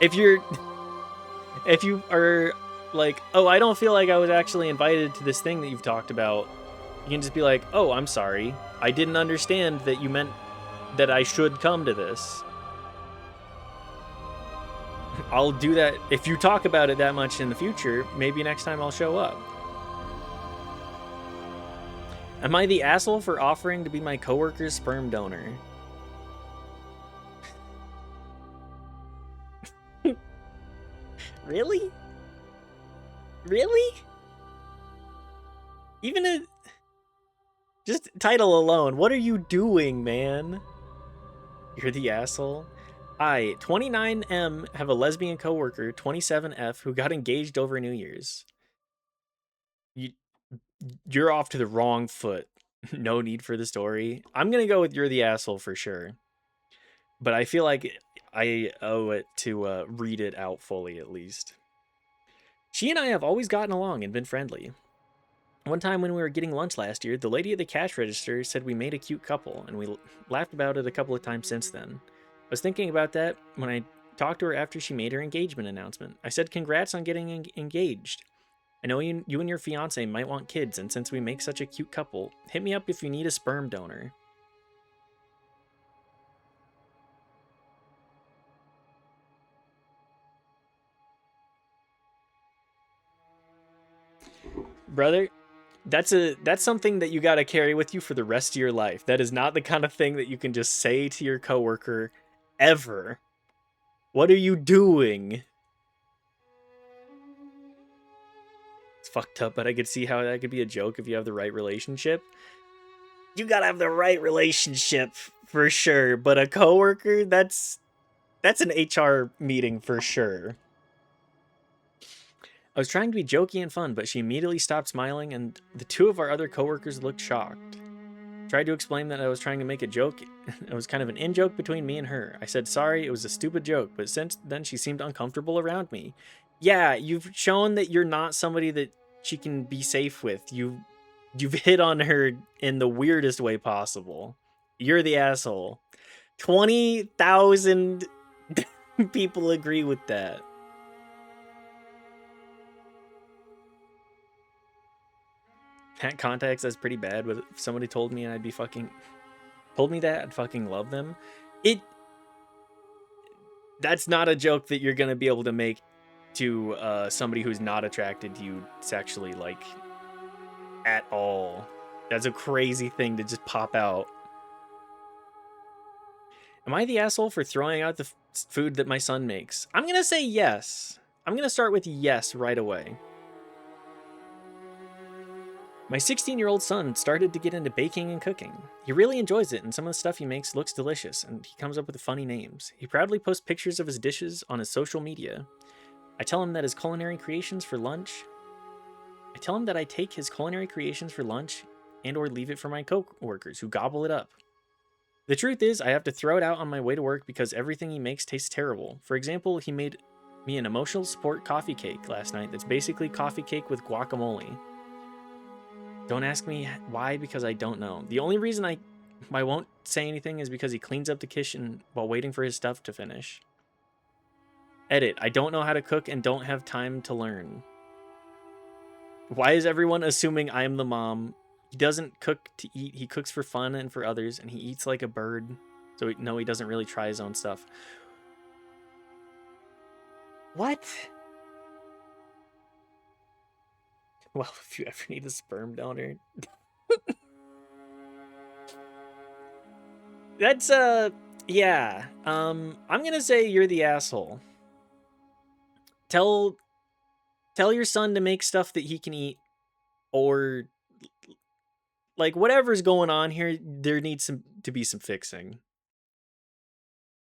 if you are like, oh, I don't feel like I was actually invited to this thing that you've talked about, you can just be like, oh, I'm sorry. I didn't understand that you meant that I should come to this. I'll do that. If you talk about it that much in the future, maybe next time I'll show up. Am I the asshole for offering to be my coworker's sperm donor? Really? Really? Even a... Just title alone. What are you doing, man? You're the asshole. I, 29M, have a lesbian coworker, 27F, who got engaged over New Year's. You're off to the wrong foot. No need for the story. I'm gonna go with you're the asshole for sure. But I feel like I owe it to read it out fully at least. She and I have always gotten along and been friendly. One time when we were getting lunch last year, the lady at the cash register said we made a cute couple, and we laughed about it a couple of times since then. I was thinking about that when I talked to her after she made her engagement announcement. I said congrats on getting engaged. I know you and your fiance might want kids, and since we make such a cute couple, hit me up if you need a sperm donor. Brother, that's something that you got to carry with you for the rest of your life. That is not the kind of thing that you can just say to your coworker ever. What are you doing? It's fucked up, but I could see how that could be a joke if you have the right relationship. You gotta have the right relationship for sure, but a coworker, that's an HR meeting for sure. I was trying to be jokey and fun, but she immediately stopped smiling, and the two of our other coworkers looked shocked. Tried to explain that I was trying to make a joke. It was kind of an in-joke between me and her. I said sorry, it was a stupid joke, but since then she seemed uncomfortable around me. Yeah, you've shown that you're not somebody that she can be safe with. You've hit on her in the weirdest way possible. You're the asshole. 20,000 people agree with that. That context is pretty bad, but if somebody told me I'd fucking love them. That's not a joke that you're gonna be able to make to somebody who's not attracted to you sexually, like, at all. That's a crazy thing to just pop out. Am I the asshole for throwing out the food that my son makes? I'm gonna say yes. I'm gonna start with yes right away. My 16-year-old son started to get into baking and cooking. He really enjoys it, and some of the stuff he makes looks delicious, and he comes up with funny names. He proudly posts pictures of his dishes on his social media. I tell him that his culinary creations for lunch... I tell him that I take his culinary creations for lunch and or leave it for my co-workers, who gobble it up. The truth is, I have to throw it out on my way to work because everything he makes tastes terrible. For example, he made me an emotional support coffee cake last night that's basically coffee cake with guacamole. Don't ask me why, because I don't know. The only reason I won't say anything is because he cleans up the kitchen while waiting for his stuff to finish. Edit. I don't know how to cook and don't have time to learn. Why is everyone assuming I'm the mom? He doesn't cook to eat. He cooks for fun and for others, and he eats like a bird. So no, he doesn't really try his own stuff. What? Well, if you ever need a sperm donor. That's, yeah. I'm gonna say you're the asshole. Tell your son to make stuff that he can eat, or, like, whatever's going on here, there needs to be some fixing.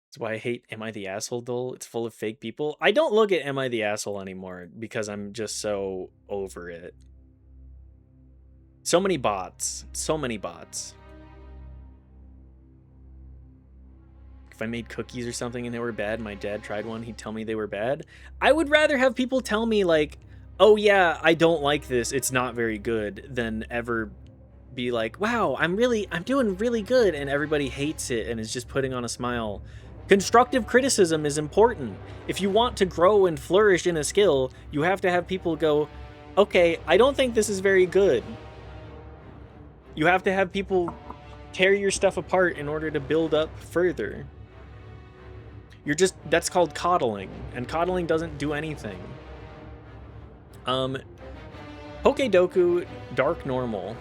That's why I hate Am I the Asshole Dole. It's full of fake people. I don't look at Am I the Asshole anymore because I'm just so over it. So many bots. So many bots. If I made cookies or something and they were bad, my dad tried one, he'd tell me they were bad. I would rather have people tell me, like, oh yeah, I don't like this, it's not very good, than ever be like, wow, I'm doing really good, and everybody hates it and is just putting on a smile. Constructive criticism is important. If you want to grow and flourish in a skill, you have to have people go, okay, I don't think this is very good. You have to have people tear your stuff apart in order to build up further. That's called coddling, and coddling doesn't do anything. Pokedoku Dark Normal.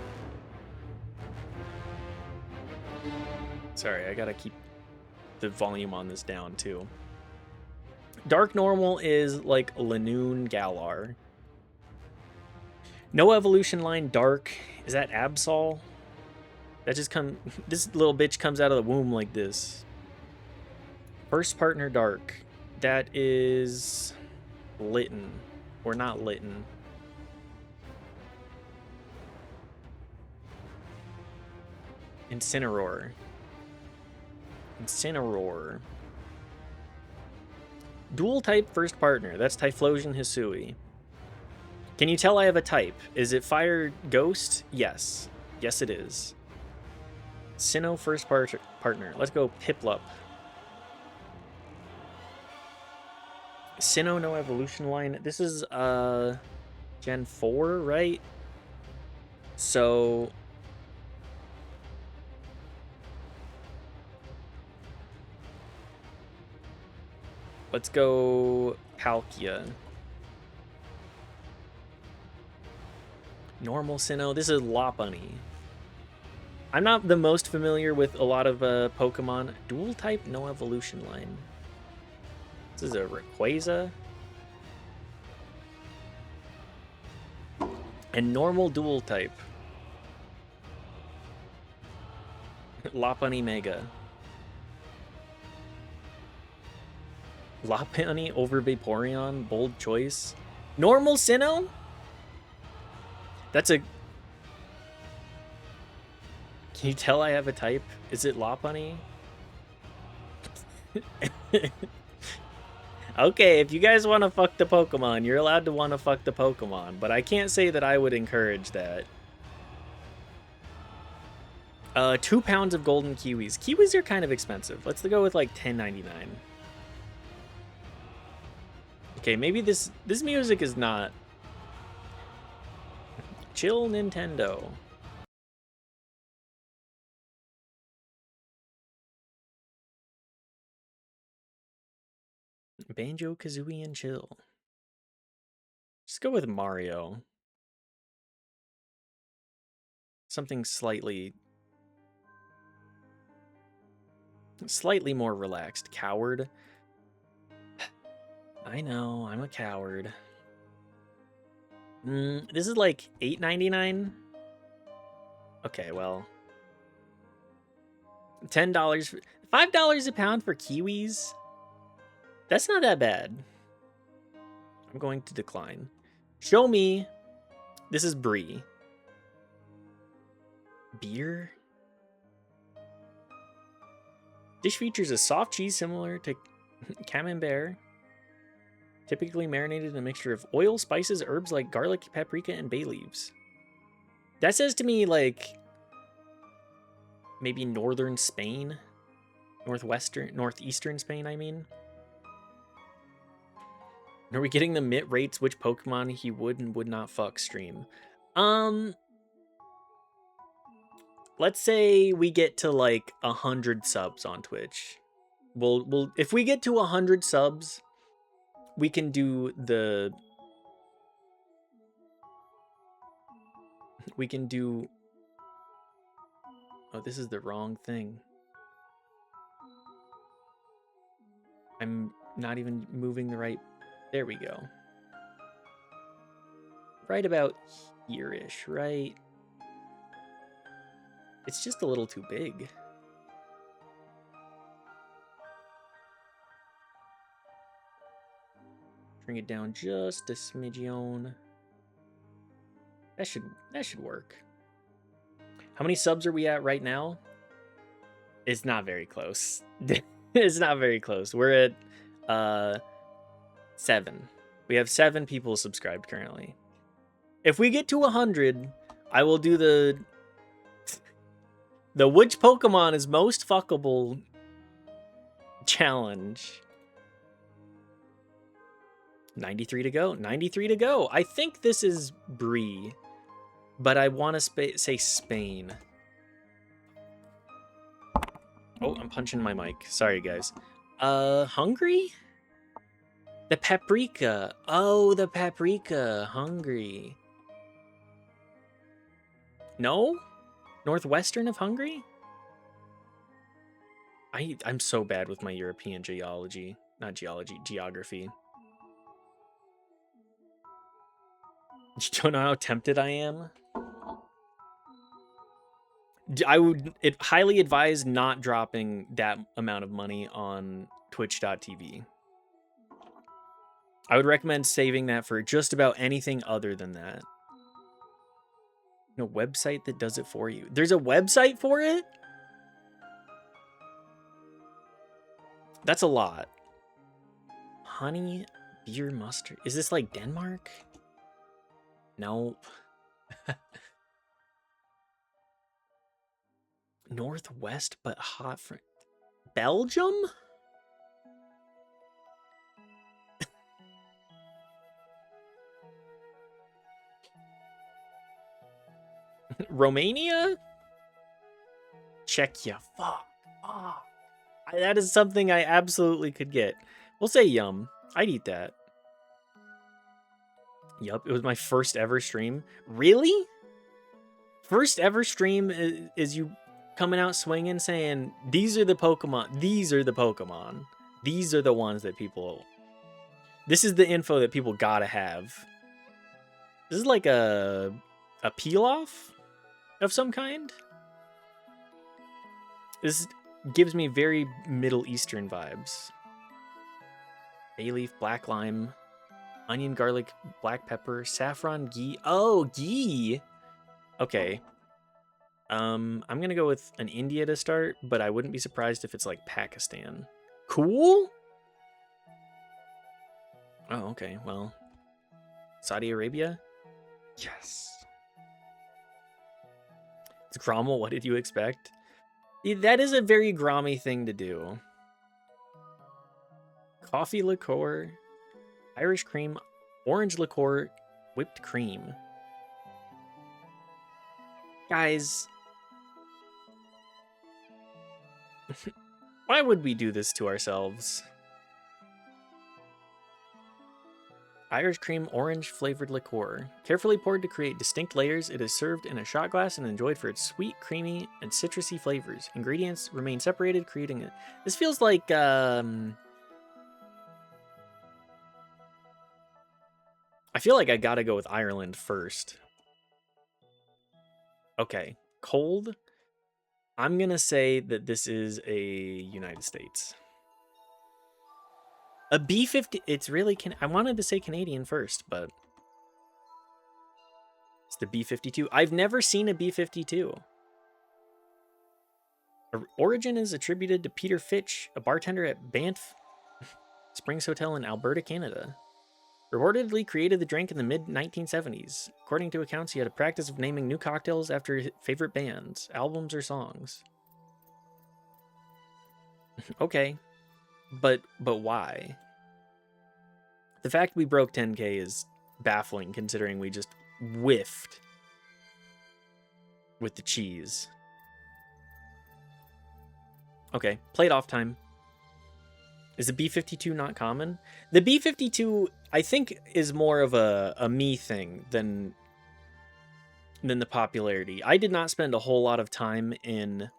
Sorry, I gotta keep the volume on this down too. Dark Normal is like Lanoon Galar. No evolution line Dark. Is that Absol? That just this little bitch comes out of the womb like this. First partner Dark. That is Litten. Or not Litten. Incineroar. Dual type first partner. That's Typhlosion Hisui. Can you tell I have a type? Is it Fire Ghost? Yes. Yes, it is. Sinnoh first partner. Let's go Piplup. Sinnoh no evolution line. This is Gen 4, right? So let's go Palkia. Normal Sinnoh. This is Lopunny. I'm not the most familiar with a lot of Pokemon. Dual type, no evolution line. This is a Rayquaza. And normal dual type. Lopunny Mega. Lopunny over Vaporeon, bold choice. Normal Sinnoh? That's a... Can you tell I have a type? Is it Lopunny? Okay, if you guys want to fuck the Pokemon, you're allowed to want to fuck the Pokemon, but I can't say that I would encourage that. 2 pounds of golden kiwis. Kiwis are kind of expensive. Let's go with like $10.99. Okay, maybe this music is not. Chill, Nintendo. Banjo-Kazooie and chill. Just go with Mario. Something slightly more relaxed. Coward. I know, I'm a coward. This is like $8.99. Okay, well, $10, $5 a pound for kiwis. That's not that bad. I'm going to decline. Show me. This is Brie. Beer. Dish features a soft cheese similar to camembert, typically marinated in a mixture of oil, spices, herbs like garlic, paprika, and bay leaves. That says to me like maybe northern Spain, northeastern Spain, I mean. Are we getting the Mitt rates which Pokemon he would and would not fuck stream? Let's say we get to like 100 subs on Twitch. We'll if we get to 100 subs, we can do the Oh, this is the wrong thing. I'm not even moving the right. There we go. Right about here-ish, right? It's just a little too big. Bring it down just a smidgeon. That should work. How many subs are we at right now? It's not very close. It's not very close. We're at 7. We have 7 people subscribed currently. If we get to 100, I will do the which Pokemon is most fuckable challenge. 93 to go. 93 to go. I think this is Brie, but I want to say Spain. Oh, I'm punching my mic. Sorry, guys. Hungry? The paprika. Oh, the paprika. Hungry. No? Northwestern of Hungary? I'm so bad with my European geography. You don't know how tempted I am? I would highly advise not dropping that amount of money on twitch.tv. I would recommend saving that for just about anything other than that. No website that does it for you. There's a website for it? That's a lot. Honey, beer, mustard. Is this like Denmark? Nope. Northwest, but hot for Belgium? Romania? Czechia. Fuck. Oh. That is something I absolutely could get. We'll say yum. I'd eat that. Yup, it was my first ever stream. Really? First ever stream is you coming out swinging saying, these are the Pokemon. These are the Pokemon. These are the ones that people... This is the info that people gotta have. This is like a peel-off of some kind. This gives me very Middle Eastern vibes. Bay leaf, black lime, onion, garlic, black pepper, saffron, ghee. Oh, ghee! Okay. I'm gonna go with an India to start, but I wouldn't be surprised if it's like Pakistan. Cool? Oh, okay, well. Saudi Arabia? Yes. It's Grommel, what did you expect? That is a very Grommy thing to do. Coffee liqueur, Irish cream, orange liqueur, whipped cream. Guys, why would we do this to ourselves? Irish cream orange flavored liqueur. Carefully poured to create distinct layers, it is served in a shot glass and enjoyed for its sweet, creamy, and citrusy flavors. Ingredients remain separated, creating a... This feels like, I feel like I gotta go with Ireland first. Okay, cold. I'm gonna say that this is a United States. A B50, it's really, I wanted to say Canadian first, but it's the B52. I've never seen a B52. Origin is attributed to Peter Fitch, a bartender at Banff Springs Hotel in Alberta, Canada. Reportedly created the drink in the mid-1970s. According to accounts, he had a practice of naming new cocktails after his favorite bands, albums, or songs. Okay. But why? The fact we broke 10K is baffling considering we just whiffed with the cheese. Okay, played off time. Is the B52 not common? The B52, I think, is more of a me thing than the popularity. I did not spend a whole lot of time in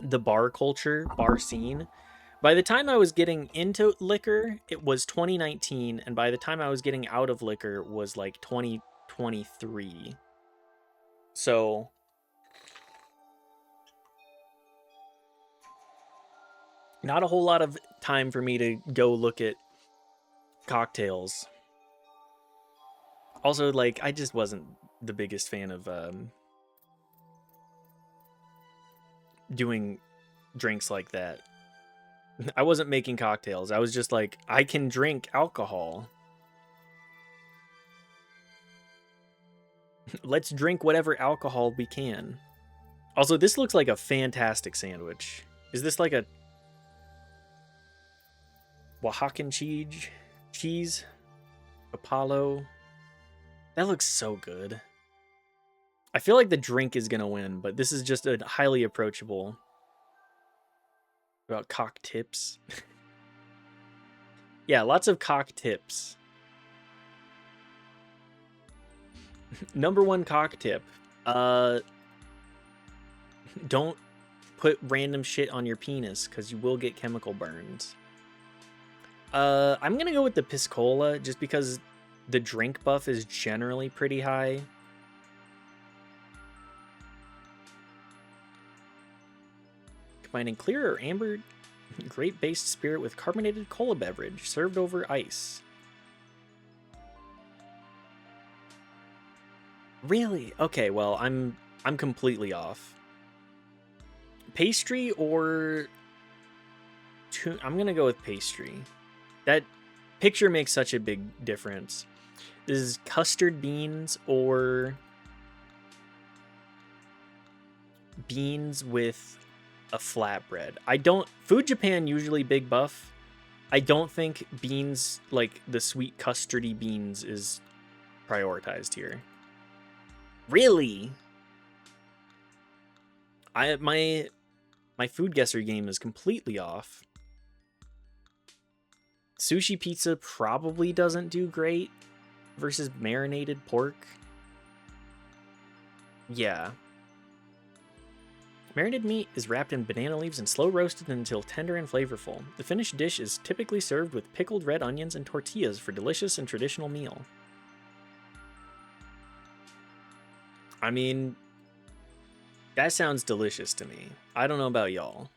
the bar culture, bar scene. By the time I was getting into liquor, it was 2019, and by the time I was getting out of liquor was like 2023. So not a whole lot of time for me to go look at cocktails. Also, like, I just wasn't the biggest fan of doing drinks like that. I wasn't making cocktails. I was just like, I can drink alcohol. Let's drink whatever alcohol we can. Also, this looks like a fantastic sandwich. Is this like a Oaxacan cheese? Apollo? That looks so good. I feel like the drink is gonna win, but this is just a highly approachable. About cock tips. Yeah, lots of cock tips. Number one cock tip. Don't put random shit on your penis because you will get chemical burns. I'm gonna go with the Piscola just because the drink buff is generally pretty high. Combining clear or amber grape-based spirit with carbonated cola beverage served over ice. Really? Okay, well, I'm completely off. Pastry or I'm gonna go with pastry. That picture makes such a big difference. This is custard beans or beans with a flatbread. Food Japan usually big buff. I don't think beans, like the sweet custardy beans, is prioritized here. Really? My food guesser game is completely off. Sushi pizza probably doesn't do great versus marinated pork. Yeah. Marinated meat is wrapped in banana leaves and slow roasted until tender and flavorful. The finished dish is typically served with pickled red onions and tortillas for delicious and traditional meal. I mean, that sounds delicious to me. I don't know about y'all.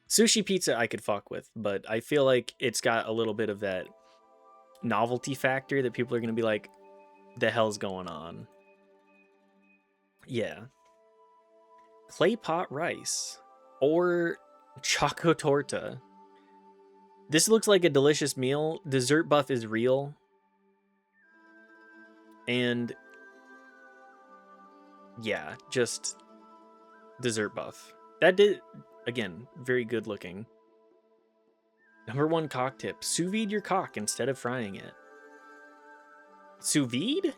Sushi pizza I could fuck with, but I feel like it's got a little bit of that novelty factor that people are going to be like, the hell's going on? Yeah. Clay pot rice or choco torta. This looks like a delicious meal. Dessert buff is real. And yeah, just dessert buff. That did, again, very good looking. Number 1 cock tip. Sous vide your cock instead of frying it. Sous vide?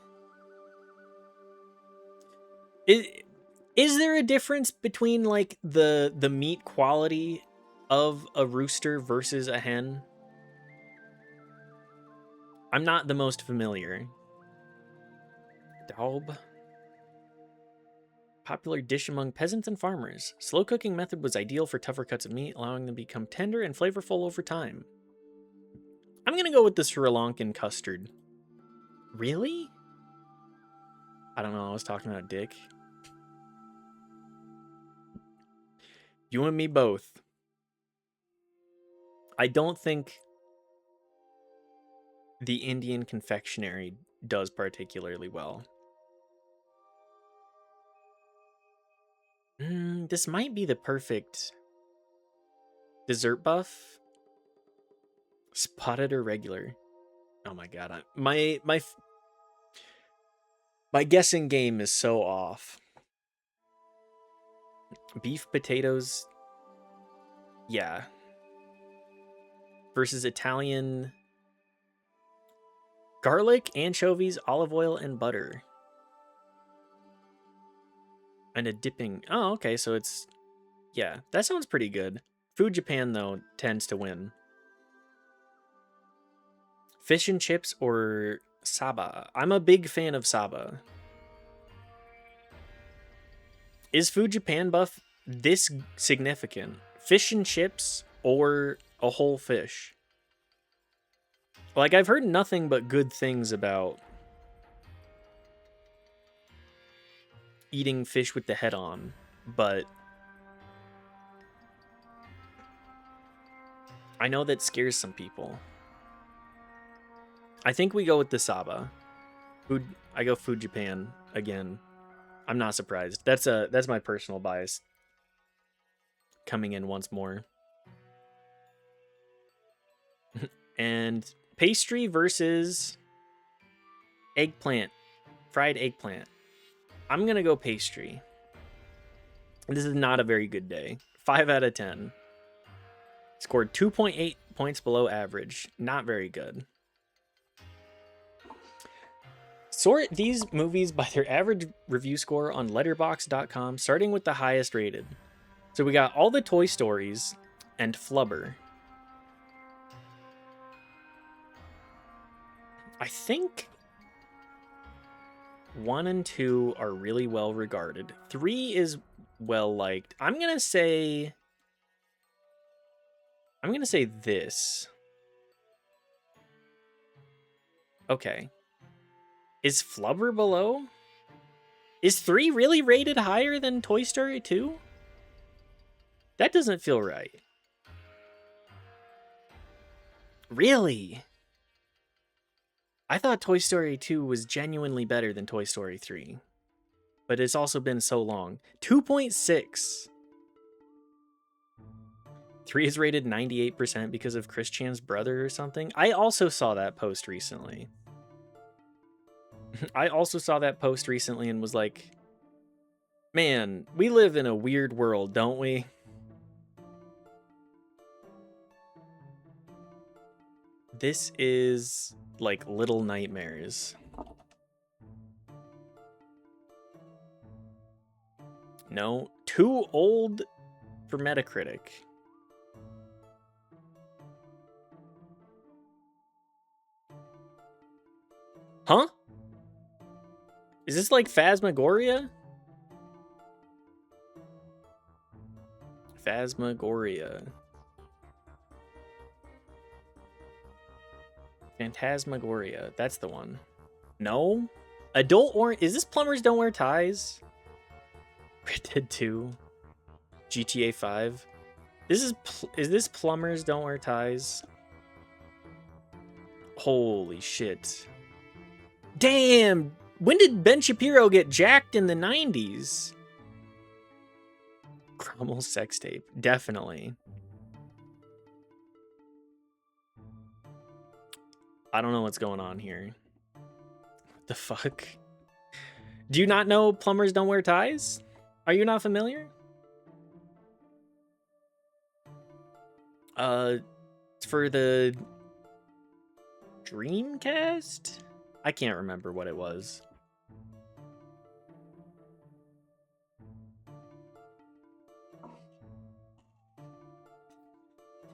Is there a difference between like the meat quality of a rooster versus a hen? I'm not the most familiar. Daub. Popular dish among peasants and farmers. Slow cooking method was ideal for tougher cuts of meat, allowing them to become tender and flavorful over time. I'm gonna go with the Sri Lankan custard. Really? I don't know, I was talking about dick. You and me both. I don't think the Indian confectionery does particularly well. This might be the perfect dessert buff. Spotted or regular? Oh my god, my guessing game is so off. Beef, potatoes, yeah. Versus Italian garlic, anchovies, olive oil, and butter. And a dipping. Oh, okay, so it's, yeah, that sounds pretty good. Food Japan, though, tends to win. Fish and chips or saba? I'm a big fan of saba. Is Food Japan buff this significant? Fish and chips or a whole fish? Like, I've heard nothing but good things about eating fish with the head on, but I know that scares some people. I think we go with the Saba. I go Food Japan again. I'm not surprised. That's my personal bias coming in once more. And pastry versus eggplant, fried eggplant. I'm gonna go pastry. This is not a very good day. 5 out of 10. Scored 2.8 points below average. Not very good. Sort these movies by their average review score on letterboxd.com, starting with the highest rated. So we got all the Toy Stories and Flubber. I think 1 and 2 are really well regarded. 3 is well liked. I'm gonna say this. Okay. Is Flubber below? Is 3 really rated higher than Toy Story 2? That doesn't feel right. Really? I thought Toy Story 2 was genuinely better than Toy Story 3. But it's also been so long. 2.6. 3 is rated 98% because of Chris Chan's brother or something. I also saw that post recently. And was like, man, we live in a weird world, don't we? This is like Little Nightmares. No, too old for Metacritic. Huh? Is this like Phasmagoria? Phasmagoria. Phantasmagoria. That's the one. No? Adult Orange. Is this Plumbers Don't Wear Ties? Red Dead 2. GTA 5. Is this Plumbers Don't Wear Ties? Holy shit. Damn! When did Ben Shapiro get jacked in the 90s? Cromwell sex tape. Definitely. I don't know what's going on here. What the fuck? Do you not know Plumbers Don't Wear Ties? Are you not familiar? It's for the Dreamcast? I can't remember what it was.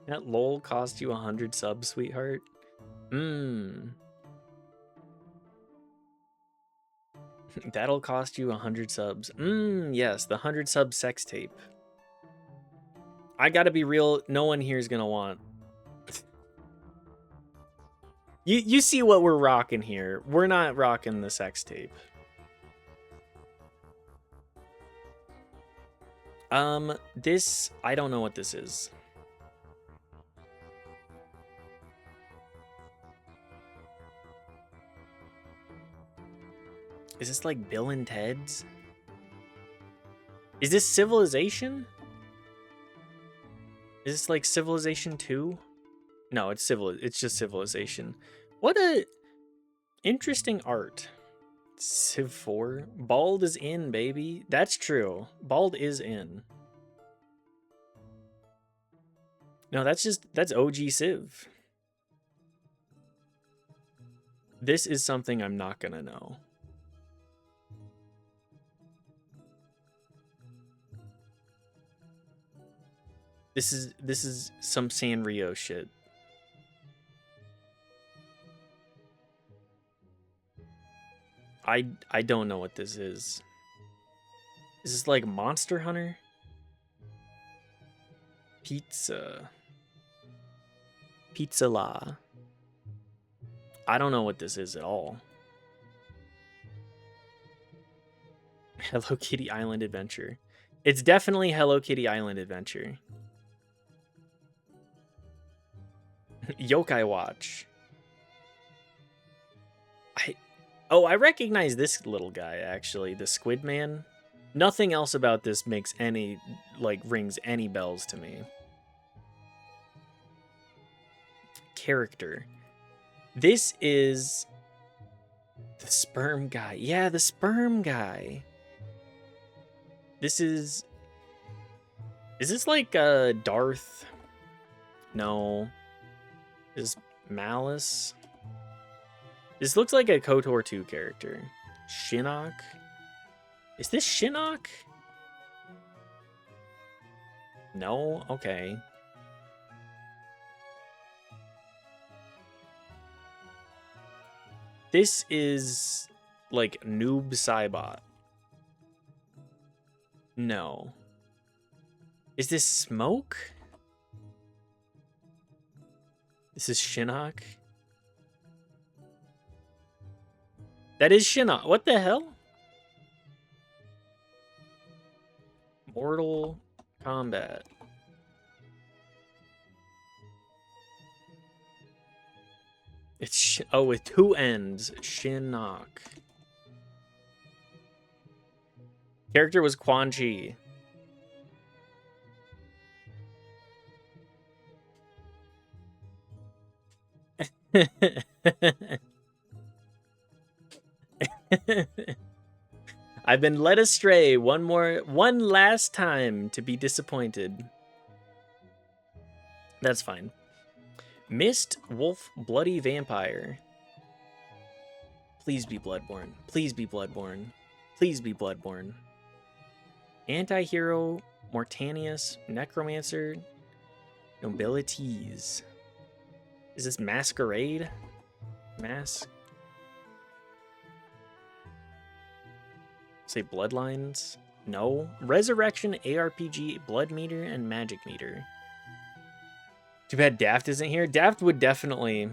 That lol cost you 100 subs, sweetheart? That'll cost you 100 subs. Yes, the 100 sub sex tape. I gotta be real, no one here is gonna want. You see what we're rocking here. We're not rocking the sex tape. This, I don't know what this is. Is this like Bill and Ted's? Is this Civilization? Is this like Civilization 2? No, it's just Civilization. What a interesting art. Civ 4. Bald is in, baby. That's true. Bald is in. No, that's OG Civ. This is something I'm not gonna know. This is some Sanrio shit. I don't know what this is. Is this like Monster Hunter? Pizza La. I don't know what this is at all. Hello Kitty Island Adventure. It's definitely Hello Kitty Island Adventure. Yokai Watch. I recognize this little guy, actually. The Squid Man. Nothing else about this makes any, rings any bells to me. Character. This is the sperm guy. Yeah, the sperm guy. This is this like Darth? No. Is Malice? This looks like a KOTOR 2 character. Shinnok? Is this Shinnok? No? Okay. This is like Noob Saibot. No. Is this Smoke? This is Shinnok? That is Shinnok. What the hell? Mortal Kombat. It's with two N's. Shinnok. Character was Quan Chi. I've been led astray one last time to be disappointed. That's fine. Mist, Wolf, Bloody Vampire. Please be Bloodborne. Please be Bloodborne. Please be Bloodborne. Anti-hero, Mortanius, Necromancer, Nobilities. Is this Masquerade? Say Bloodlines? No. Resurrection, ARPG, Blood Meter, and Magic Meter. Too bad Daft isn't here. Daft would definitely...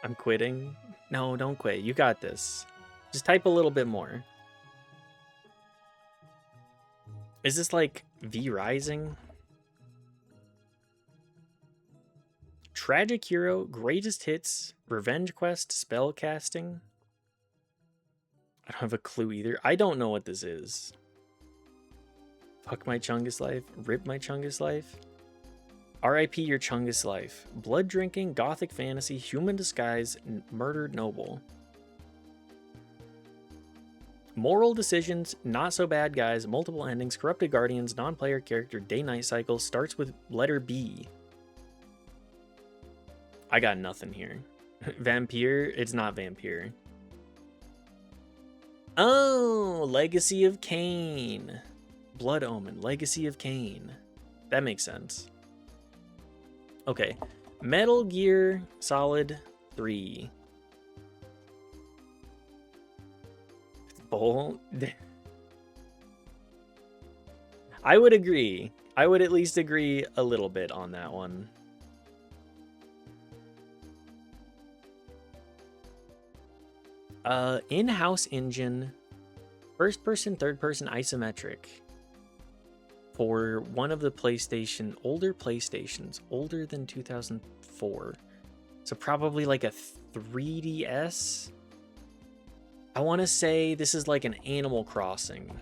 I'm quitting. No, don't quit. You got this. Just type a little bit more. Is this like V Rising? Tragic Hero, Greatest Hits, Revenge Quest, Spell Casting. I don't have a clue either. I don't know what this is. Fuck my Chungus life. Rip my Chungus life. RIP your Chungus life. Blood drinking, gothic fantasy, human disguise, murdered noble. Moral decisions, not so bad guys, multiple endings, corrupted guardians, non-player character, day-night cycle, starts with letter B. I got nothing here. Vampire? It's not Vampire. Oh, Legacy of Kain. Blood Omen, Legacy of Kain. That makes sense. Okay. Metal Gear Solid 3. Bold. I would agree. I would at least agree a little bit on that one. In-house engine, first person, third person, isometric for one of the older PlayStations, older than 2004. So probably like a 3DS. I want to say this is like an Animal Crossing.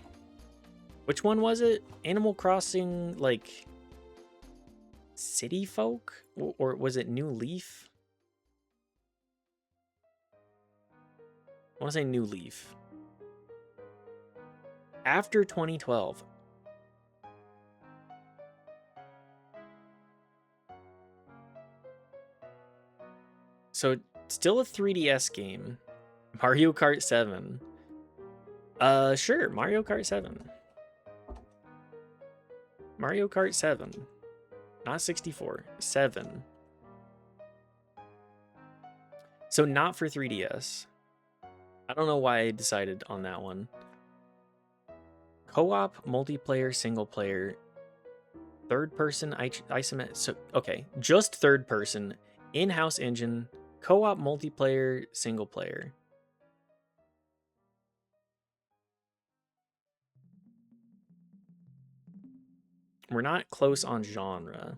Which one was it? Animal Crossing, like City Folk? Or was it New Leaf? I want to say New Leaf. After 2012. So still a 3DS game. Mario Kart 7. Sure, Mario Kart 7. Mario Kart 7. Not 64, 7. So not for 3DS. I don't know why I decided on that one. Co-op, multiplayer, single player, third person, isometric. So okay, just third person, in-house engine, co-op, multiplayer, single player. We're not close on genre.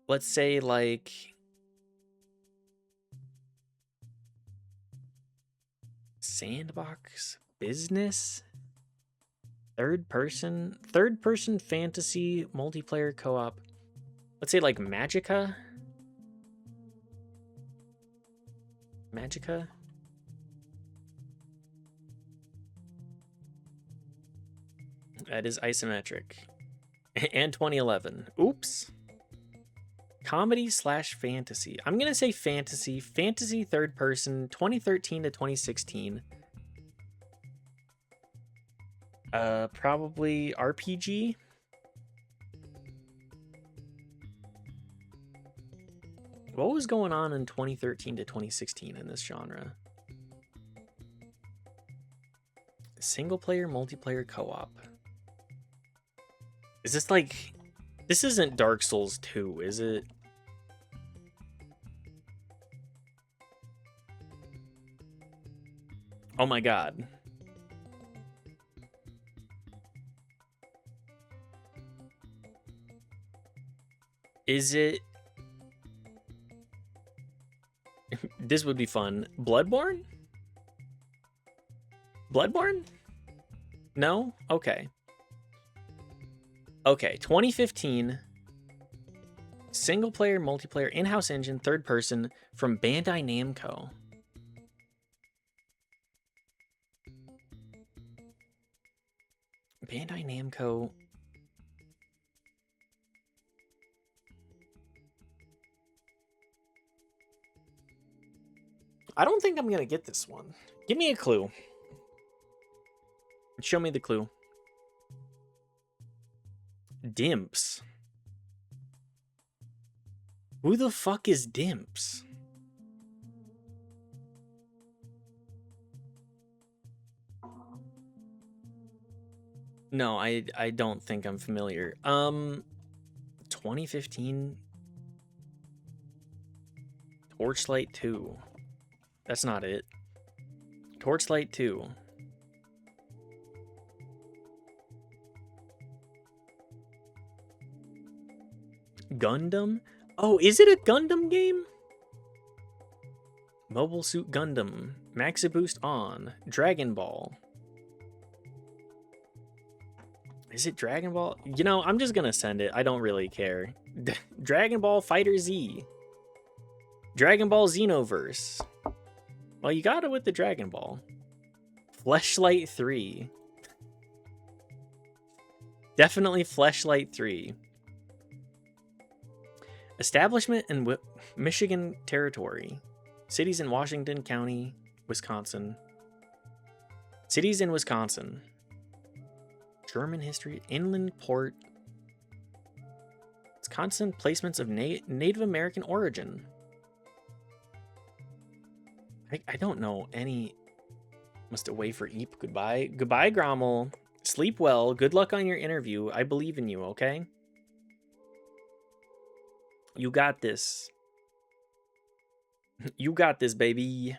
Let's say like sandbox business, third person fantasy, multiplayer co-op. Let's say like Magica. That is isometric. And 2011. Oops. Comedy / fantasy. I'm going to say fantasy. Fantasy third person, 2013 to 2016. Probably RPG. What was going on in 2013 to 2016 in this genre? Single player, multiplayer, co-op. Is this like... This isn't Dark Souls 2, is it? Oh my god. Is it... This would be fun. Bloodborne? Bloodborne? No? Okay. Okay, 2015. Single player, multiplayer, in-house engine, third person from Bandai Namco. Bandai Namco. I don't think I'm going to get this one. Give me a clue. Show me the clue. Dimps. Who the fuck is Dimps? No, I don't think I'm familiar. 2015 Torchlight 2. That's not it. Torchlight 2. Gundam? Oh, is it a Gundam game? Mobile Suit Gundam. Maxi Boost on. Dragon Ball. Is it Dragon Ball? You know, I'm just gonna send it. I don't really care. Dragon Ball Fighter Z. Dragon Ball Xenoverse. Well, you got it with the Dragon Ball. Fleshlight 3. Definitely Fleshlight 3. Establishment in Michigan Territory. Cities in Washington County, Wisconsin. Cities in Wisconsin. German history. Inland port. Wisconsin placements of Native American origin. I don't know any. Must away for Eep. Goodbye. Goodbye, Grommel. Sleep well. Good luck on your interview. I believe in you, okay? You got this. You got this, baby.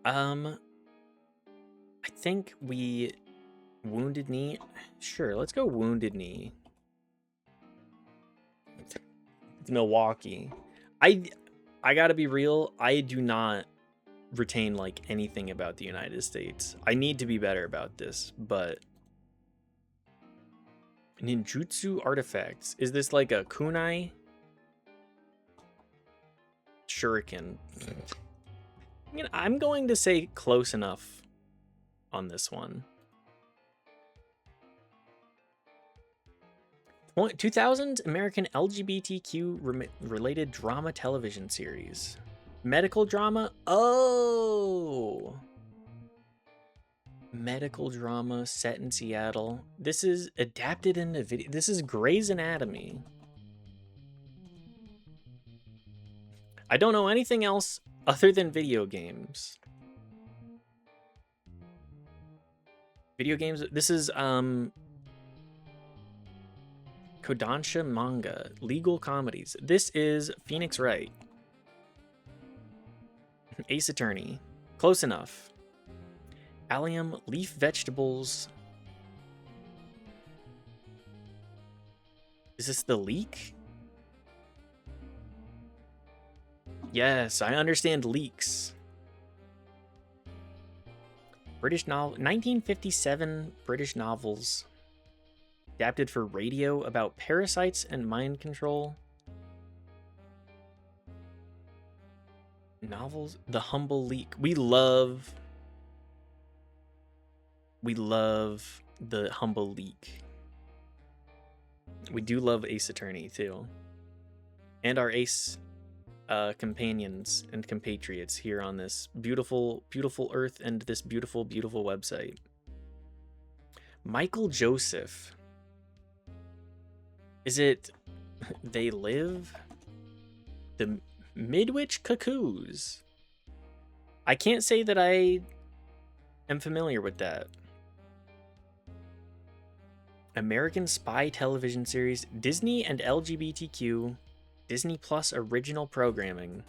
I think we Wounded Knee. Sure, let's go Wounded Knee. It's Milwaukee. I gotta be real. I do not retain like anything about the United States. I need to be better about this, but ninjutsu artifacts. Is this like a kunai? Shuriken. You know, I'm going to say close enough on this one. 2000 American LGBTQ related drama television series. Medical drama? Oh! Medical drama set in Seattle. This is adapted into video. This is Grey's Anatomy. I don't know anything else other than video games. Video games. This is Kodansha manga. Legal comedies. This is Phoenix Wright. Ace Attorney. Close enough. Allium, leaf vegetables. Is this The Leak? Yes, I understand leaks. British novel, 1957 British novels. Adapted for radio about parasites and mind control. Novels, The Humble Leak. We love The Humble Leak. We do love Ace Attorney too. And our Ace companions and compatriots here on this beautiful, beautiful earth and this beautiful, beautiful website. Michael Joseph. Is it They Live? The Midwich Cuckoos. I can't say that I am familiar with that. American Spy television series, Disney and LGBTQ, Disney Plus original programming.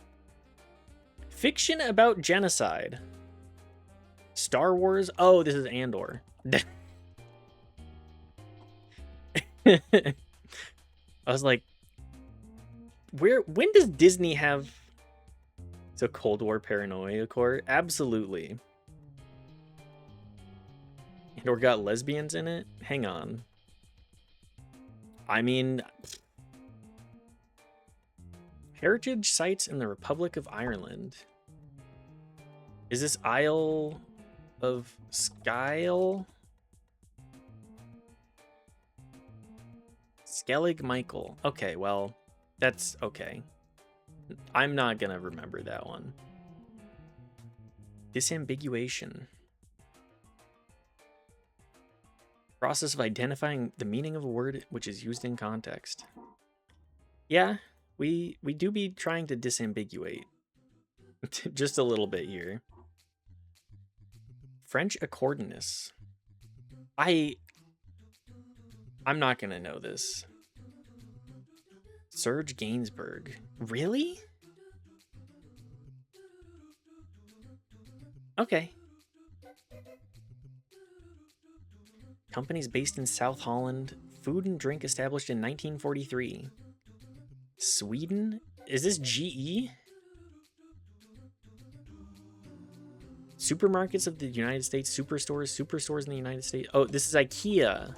Fiction about genocide. Star Wars. Oh, this is Andor. I was like, when does Disney have a Cold War paranoia core? Absolutely. Andor got lesbians in it? Hang on. I mean, heritage sites in the Republic of Ireland. Is this Isle of Skyle? Skellig Michael. Okay, well, that's okay. I'm not gonna remember that one. Disambiguation. Process of identifying the meaning of a word which is used in context. Yeah, we do be trying to disambiguate. Just a little bit here. French accordionist. I'm not gonna know this. Serge Gainsbourg. Really? Okay. Companies based in South Holland. Food and drink established in 1943. Sweden? Is this GE? Supermarkets of the United States. Superstores in the United States. Oh, this is IKEA.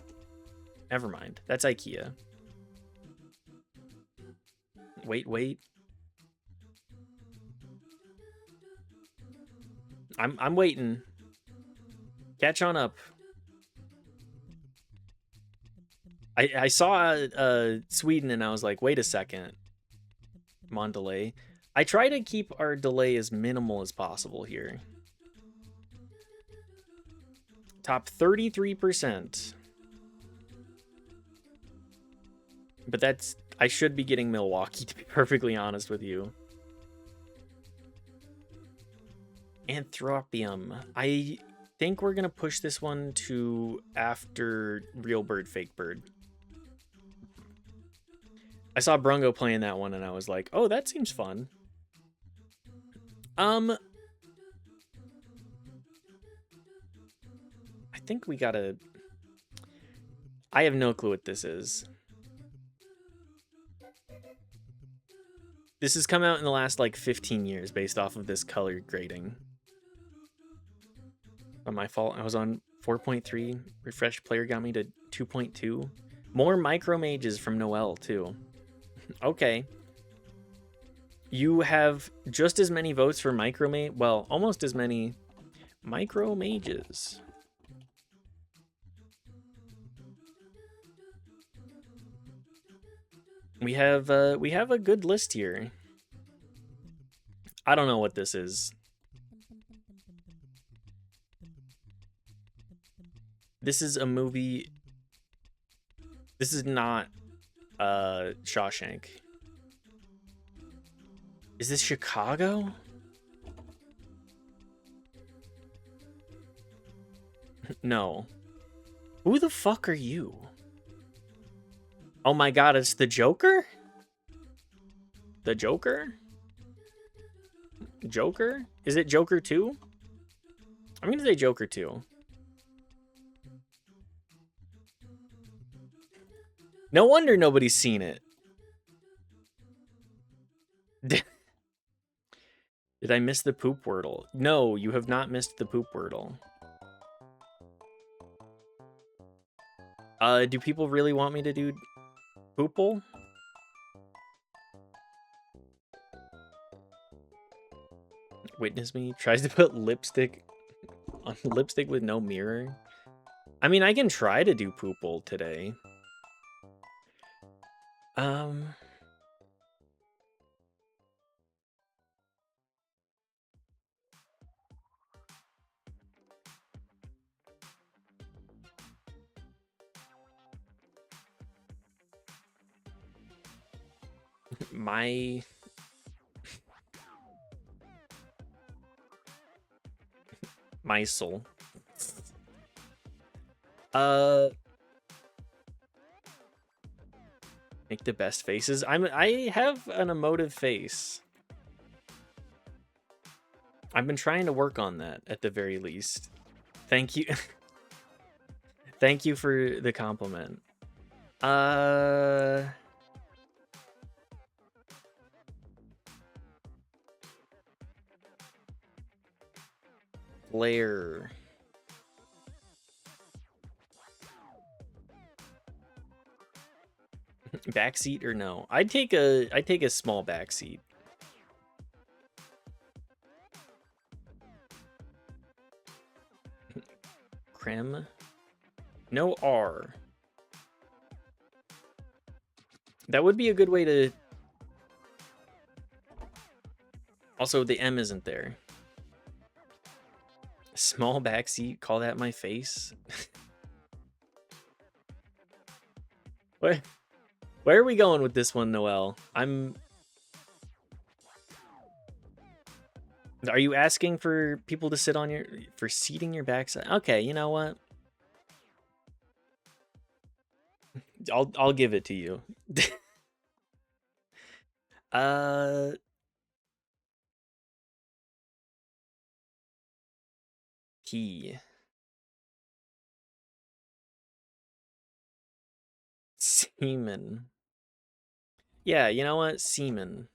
Never mind. That's IKEA. Wait. I'm waiting. Catch on up. I saw Sweden and I was like, wait a second. I'm on delay. I try to keep our delay as minimal as possible here. Top 33%. But that's... I should be getting Milwaukee, to be perfectly honest with you. Anthropium. I think we're going to push this one to after Real Bird, Fake Bird. I saw Brungo playing that one and I was like, oh, that seems fun. I think we gotta... I have no clue what this is. This has come out in the last, like, 15 years based off of this color grading. Not my fault. I was on 4.3. Refreshed player got me to 2.2. More micro mages from Noel, too. Okay. You have just as many votes for micro mage. Well, almost as many micro mages. We have a good list here. I don't know what this is. This is a movie. This is not Shawshank. Is this Chicago? No. Who the fuck are you? Oh my god, it's the Joker? The Joker? Joker? Is it Joker 2? I'm gonna say Joker 2. No wonder nobody's seen it. Did I miss the poop wordle? No, you have not missed the poop wordle. Do people really want me to do Poople? Witness me tries to put lipstick on lipstick with no mirror. I mean, I can try to do Poople today. My soul. Make the best faces. I have an emotive face. I've been trying to work on that at the very least. Thank you. Thank you for the compliment. Blair. Backseat or no? I'd take a small backseat. Creme. No R. That would be a good way to... Also, the M isn't there. Small backseat, call that my face? Where are we going with this one, Noel? Are you asking for people to sit on your for seating your backside? Okay, you know what? I'll give it to you. uh Key. Seaman. Yeah, you know what? Seaman.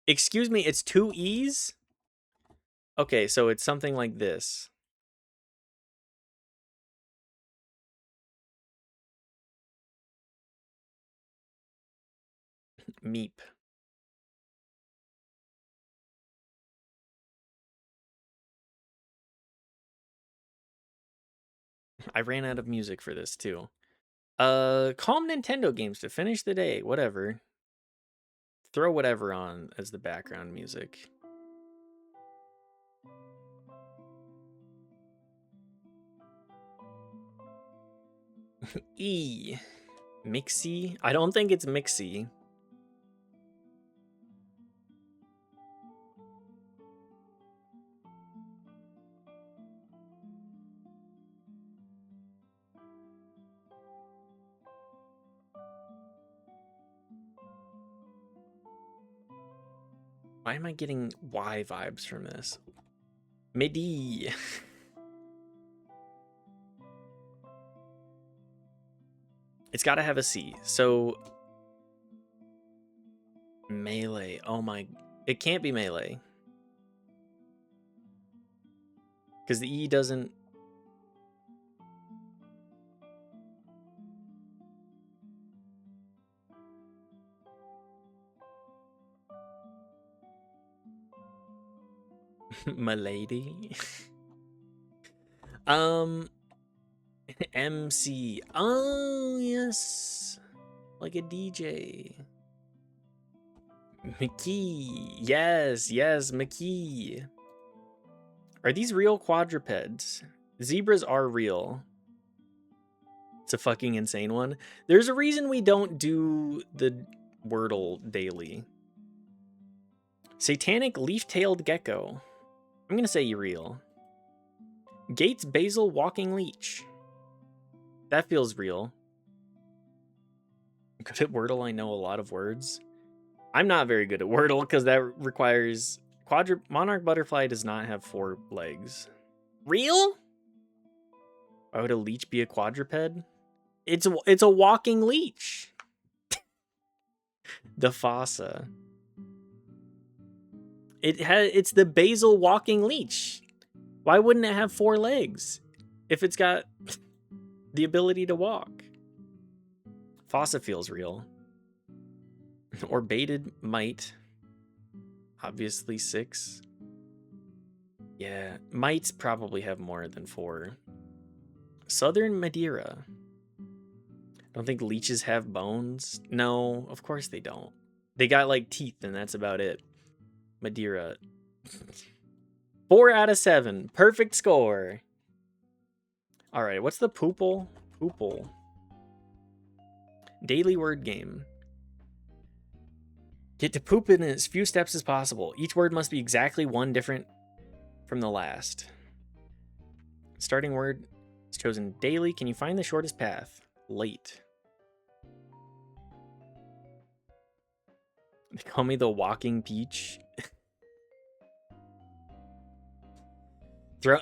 Excuse me, it's 2 E's? Okay, so it's something like this. Meep. I ran out of music for this too. Calm Nintendo games to finish the day. Whatever. Throw whatever on as the background music. E. Mixie? I don't think it's Mixie. Why am I getting Y vibes from this? MIDI. It's got to have a C. So melee. Oh my. It can't be melee. Because the E doesn't. Milady. MC. Oh, yes. Like a DJ. McKee. Yes, yes, McKee. Are these real quadrupeds? Zebras are real. It's a fucking insane one. There's a reason we don't do the Wordle daily. Satanic leaf-tailed gecko. I'm gonna say real. Gates basil walking leech. That feels real. Good at Wordle, I know a lot of words. I'm not very good at Wordle because that requires... Monarch butterfly does not have 4 legs. Real? Why would a leech be a quadruped? It's a walking leech. The fossa. It's the basil walking leech. Why wouldn't it have 4 legs if it's got the ability to walk? Fossa feels real. Or baited mite. Obviously 6. Yeah, mites probably have more than 4. Southern Madeira. Don't think leeches have bones. No, of course they don't. They got like teeth and that's about it. Madeira. 4 out of 7. Perfect score. All right, what's the poople? Poople. Daily word game. Get to poop in as few steps as possible. Each word must be exactly one different from the last. Starting word is chosen daily. Can you find the shortest path? Late. They call me the walking peach. Throw.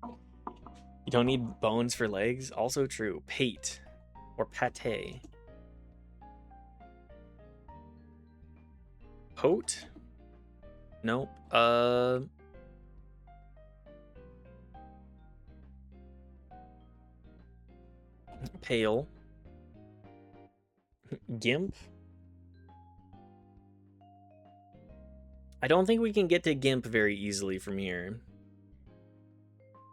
You don't need bones for legs. Also true. Pate or pate. Pote? Nope. Pale. Gimp? I don't think we can get to Gimp very easily from here.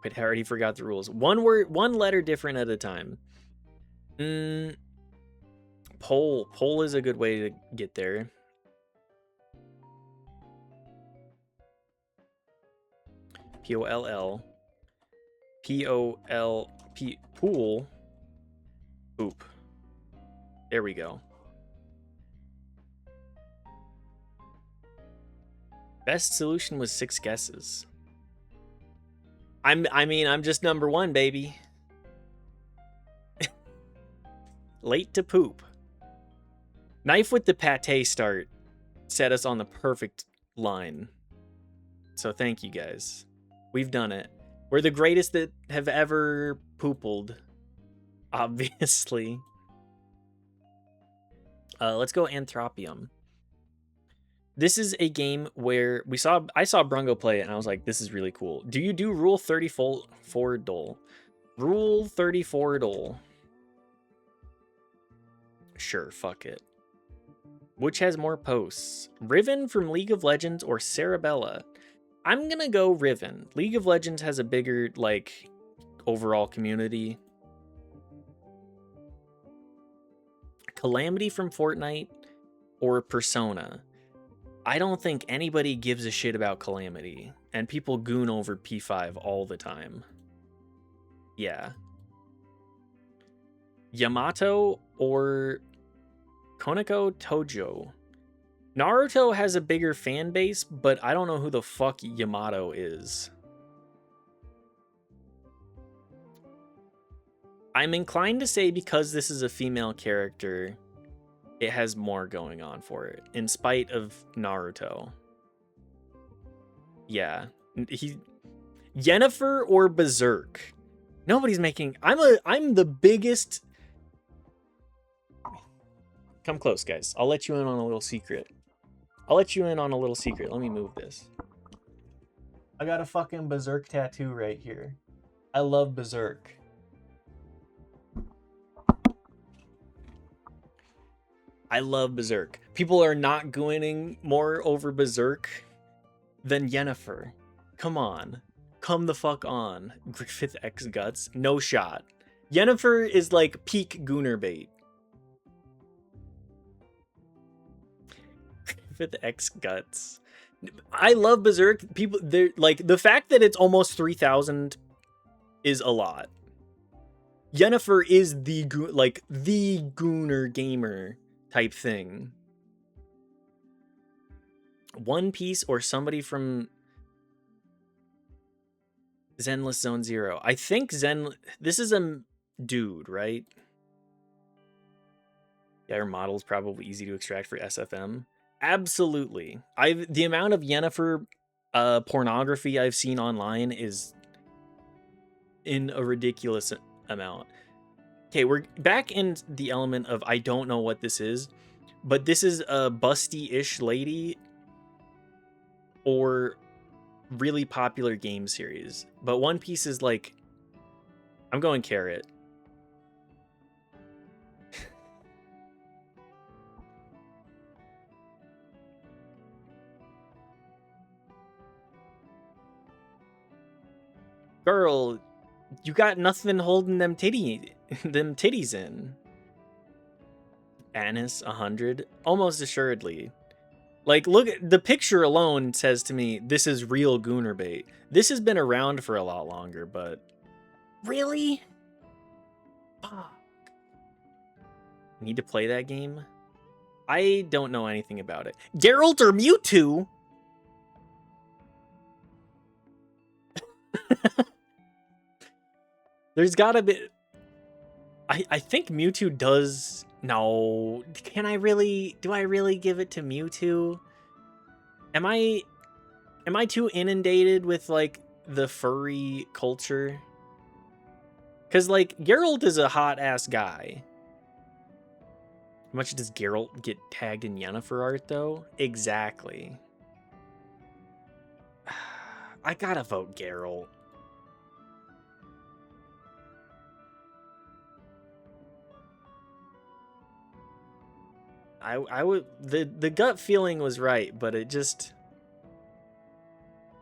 Wait, I already forgot the rules. One word, one letter different at a time. Pole. Pole is a good way to get there. P-O-L-L. P-O-L-P. Pool. Poop. There we go. Best solution was 6 guesses. I'm just number 1, baby. Late to poop. Knife with the pate start set us on the perfect line. So thank you guys. We've done it. We're the greatest that have ever poopled. Obviously. Let's go Anthropium. This is a game where I saw Brungo play it and I was like, this is really cool. Do you do Rule 34 Dole? Rule 34 Dole. Sure, fuck it. Which has more posts? Riven from League of Legends or Cerebella? I'm gonna go Riven. League of Legends has a bigger, like, overall community. Calamity from Fortnite or Persona? I don't think anybody gives a shit about Calamity, and people goon over P5 all the time. Yeah. Yamato or Koneko Tojo? Naruto has a bigger fan base, but I don't know who the fuck Yamato is. I'm inclined to say because this is a female character, it has more going on for it, in spite of Naruto. Yeah. Yennefer or Berserk? Nobody's making... I'm the biggest... Come close, guys. I'll let you in on a little secret. Let me move this. I got a fucking Berserk tattoo right here. I love Berserk. I love Berserk. People are not gooning more over Berserk than Yennefer. Come on. Come the fuck on. Griffith X Guts. No shot. Yennefer is like peak gooner bait. Griffith X Guts. I love Berserk. People, they're like, the fact that it's almost 3,000 is a lot. Yennefer is the gooner gamer type thing. One Piece or somebody from Zenless Zone Zero. I think this is a dude, right? Yeah, her model's probably easy to extract for SFM. Absolutely. The amount of Yennefer pornography I've seen online is in a ridiculous amount. Okay, we're back in the element of I don't know what this is, but this is a busty-ish lady or really popular game series. But One Piece is like, I'm going Carrot. Girl, you got nothing holding them titties in. Annis 100, almost assuredly. Like, look, the picture alone says to me, this is real gooner bait. This has been around for a lot longer, but really? Fuck. Need to play that game? I don't know anything about it. Geralt or Mewtwo? There's gotta be... I think Mewtwo does... No. Can I really... Do I really give it to Mewtwo? Am I too inundated with, like, the furry culture? Because, like, Geralt is a hot-ass guy. How much does Geralt get tagged in Yennefer art, though? Exactly. I gotta vote Geralt. I would... The gut feeling was right, but it just...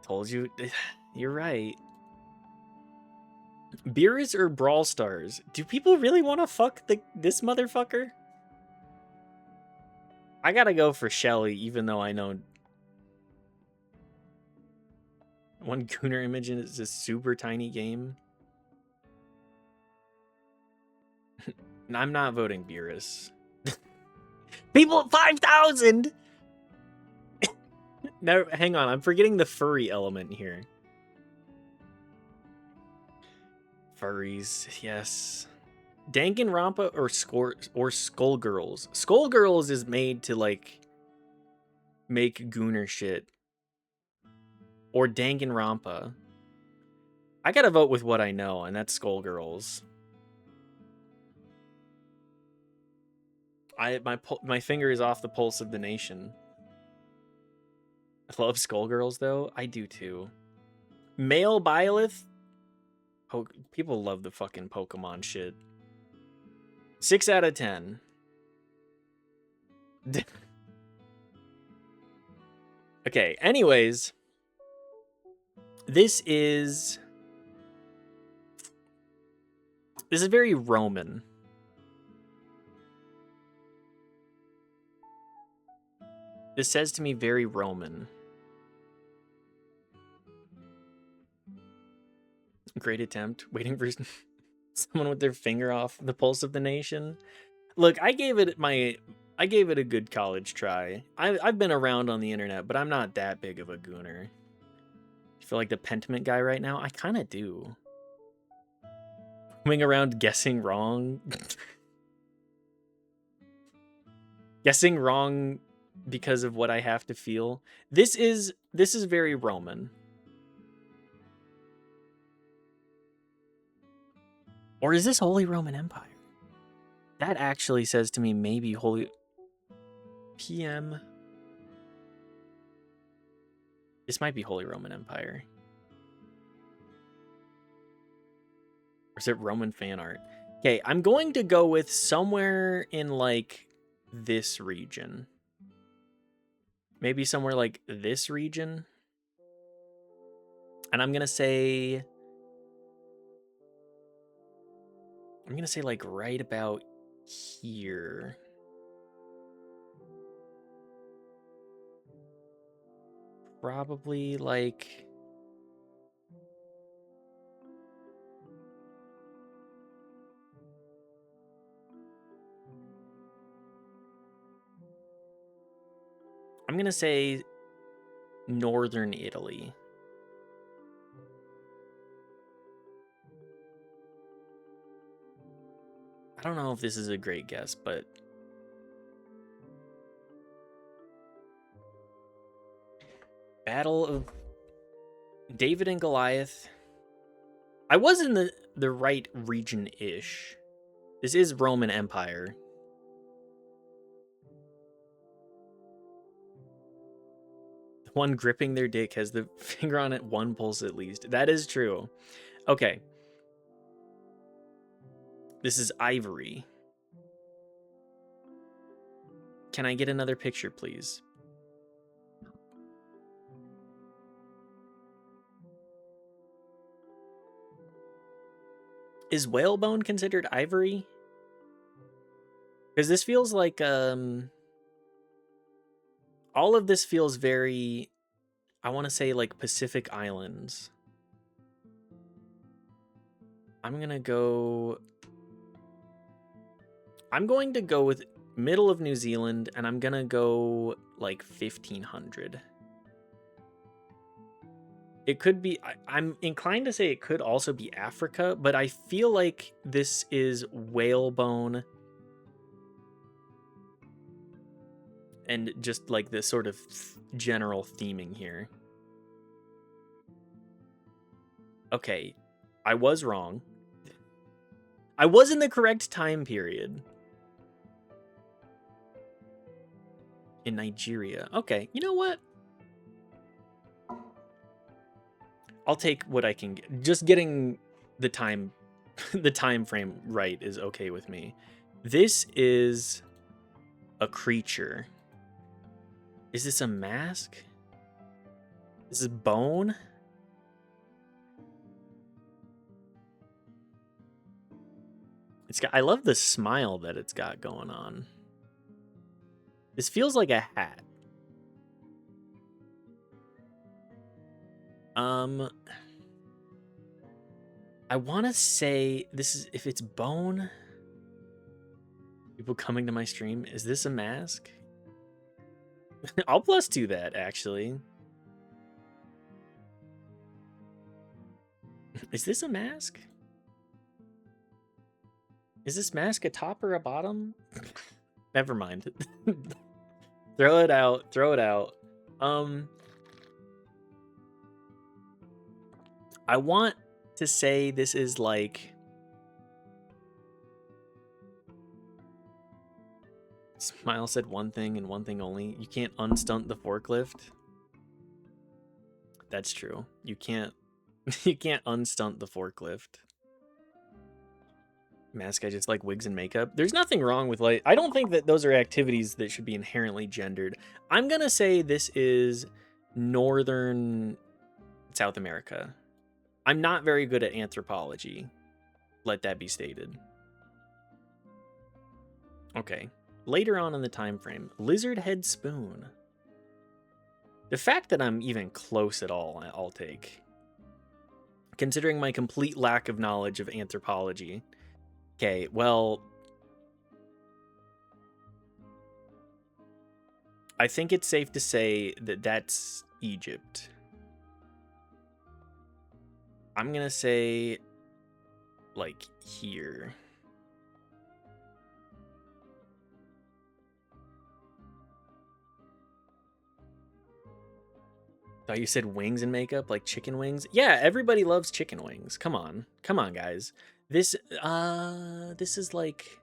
Told you... You're right. Beerus or Brawl Stars? Do people really want to fuck this motherfucker? I gotta go for Shelly, even though I know... One Gooner image is a super tiny game. I'm not voting Beerus. People at 5,000! Now, hang on. I'm forgetting the furry element here. Furries, yes. Danganronpa or Skullgirls. Skullgirls is made to, like, make gooner shit. Or Danganronpa. I gotta vote with what I know, and that's Skullgirls. My finger is off the pulse of the nation. I love Skullgirls, though. I do, too. Male Byleth? People love the fucking Pokemon shit. 6 out of 10. Okay, anyways. This is very Roman. This says to me very Roman. Great attempt. Waiting for someone with their finger off the pulse of the nation. Look, I gave it a good college try. I've been around on the internet, but I'm not that big of a gooner. You feel like the Pentiment guy right now? I kind of do. Coming around guessing wrong. Guessing wrong because of what I have to feel. This is very Roman. Or is this Holy Roman Empire? That actually says to me maybe Holy PM. This might be Holy Roman Empire. Or is it Roman fan art? Okay, I'm going to go with somewhere in, like, this region. Maybe somewhere like this region. And I'm going to say like right about here. Probably like I'm going to say northern Italy. I don't know if this is a great guess, but Battle of David and Goliath. I was in the right region-ish. This is Roman Empire. The one gripping their dick has the finger on it one pulse at least. That is true. Okay. This is Ivory. Can I get another picture, please? Is whalebone considered ivory? Because this feels like all of this feels very, I want to say like Pacific Islands. I'm going to go with middle of New Zealand, and I'm going to go like 1500. It could be, I'm inclined to say it could also be Africa, but I feel like this is whalebone. And just like this sort of general theming here. Okay, I was wrong. I was in the correct time period. In Nigeria. Okay, you know what? I'll take what I can get. Just getting the time frame right is okay with me. This is a creature. Is this a mask? This is bone? I love the smile that it's got going on. This feels like a hat. I want to say this is, if it's bone, people coming to my stream, is this a mask? I'll +2 that, actually. Is this a mask? Is this mask a top or a bottom? Never mind. Throw it out. Throw it out. I want to say this is like... Smile said one thing and one thing only. You can't unstunt the forklift. That's true. You can't unstunt the forklift. Mask, I just like wigs and makeup. There's nothing wrong with like... I don't think that those are activities that should be inherently gendered. I'm gonna say this is Northern South America. I'm not very good at anthropology. Let that be stated. Okay. Later on in the time frame, lizard head spoon. The fact that I'm even close at all, I'll take. Considering my complete lack of knowledge of anthropology. Okay, well, I think it's safe to say that that's Egypt. I'm gonna say, like, here. Thought you said wings and makeup, like chicken wings? Yeah, everybody loves chicken wings. Come on. Come on, guys. This is like...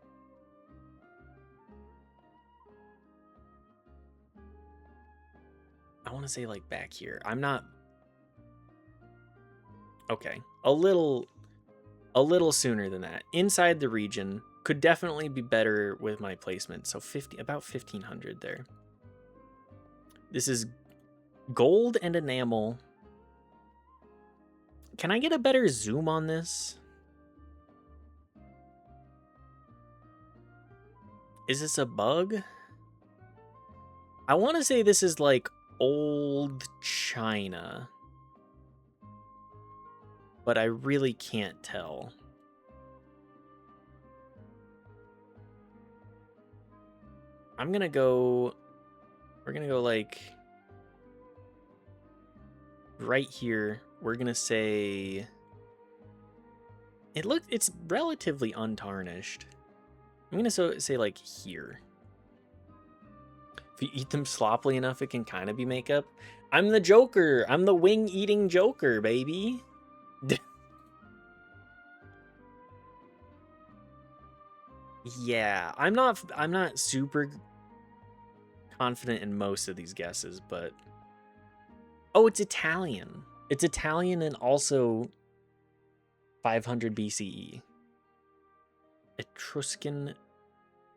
I want to say like back here. I'm not... Okay. A little sooner than that. Inside the region. Could definitely be better with my placement. So about 1500 there. This is gold and enamel. Can I get a better zoom on this? Is this a bug? I want to say this is like old China. But I really can't tell. We're gonna go like right here. We're gonna say it's relatively untarnished. I'm gonna say like here. If you eat them sloppily enough, it can kind of be makeup. I'm the Joker. I'm the wing-eating Joker, baby. Yeah, I'm not super confident in most of these guesses, but oh, it's Italian. It's Italian and also 500 BCE. Etruscan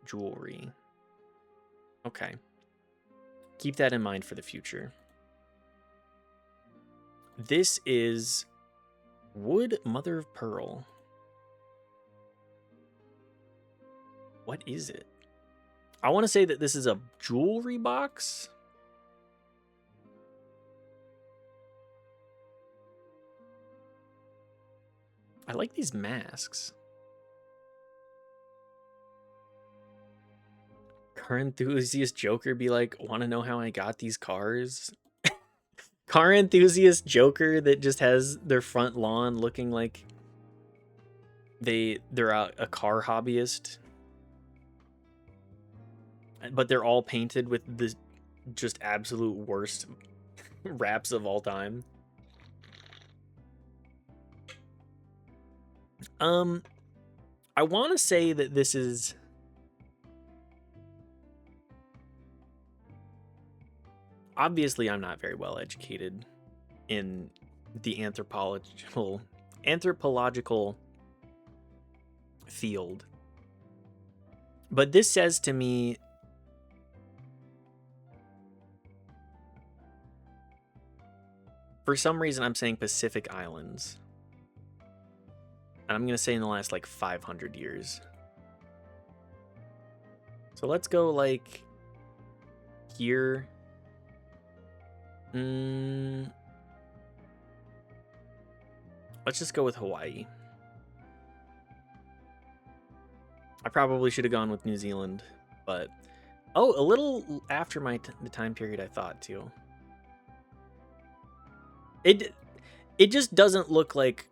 jewelry. Okay. Keep that in mind for the future. This is wood mother of pearl. What is it? I want to say that this is a jewelry box. I like these masks. Car enthusiast Joker be like, want to know how I got these cars? Car enthusiast Joker that just has their front lawn looking like they're a car hobbyist. But they're all painted with the just absolute worst wraps of all time. I want to say that this is... Obviously, I'm not very well educated in the anthropological field. But this says to me... For some reason, I'm saying Pacific Islands. And I'm going to say in the last, like, 500 years. So let's go, like, here. Let's just go with Hawaii. I probably should have gone with New Zealand, but... Oh, a little after the time period I thought, too. It just doesn't look like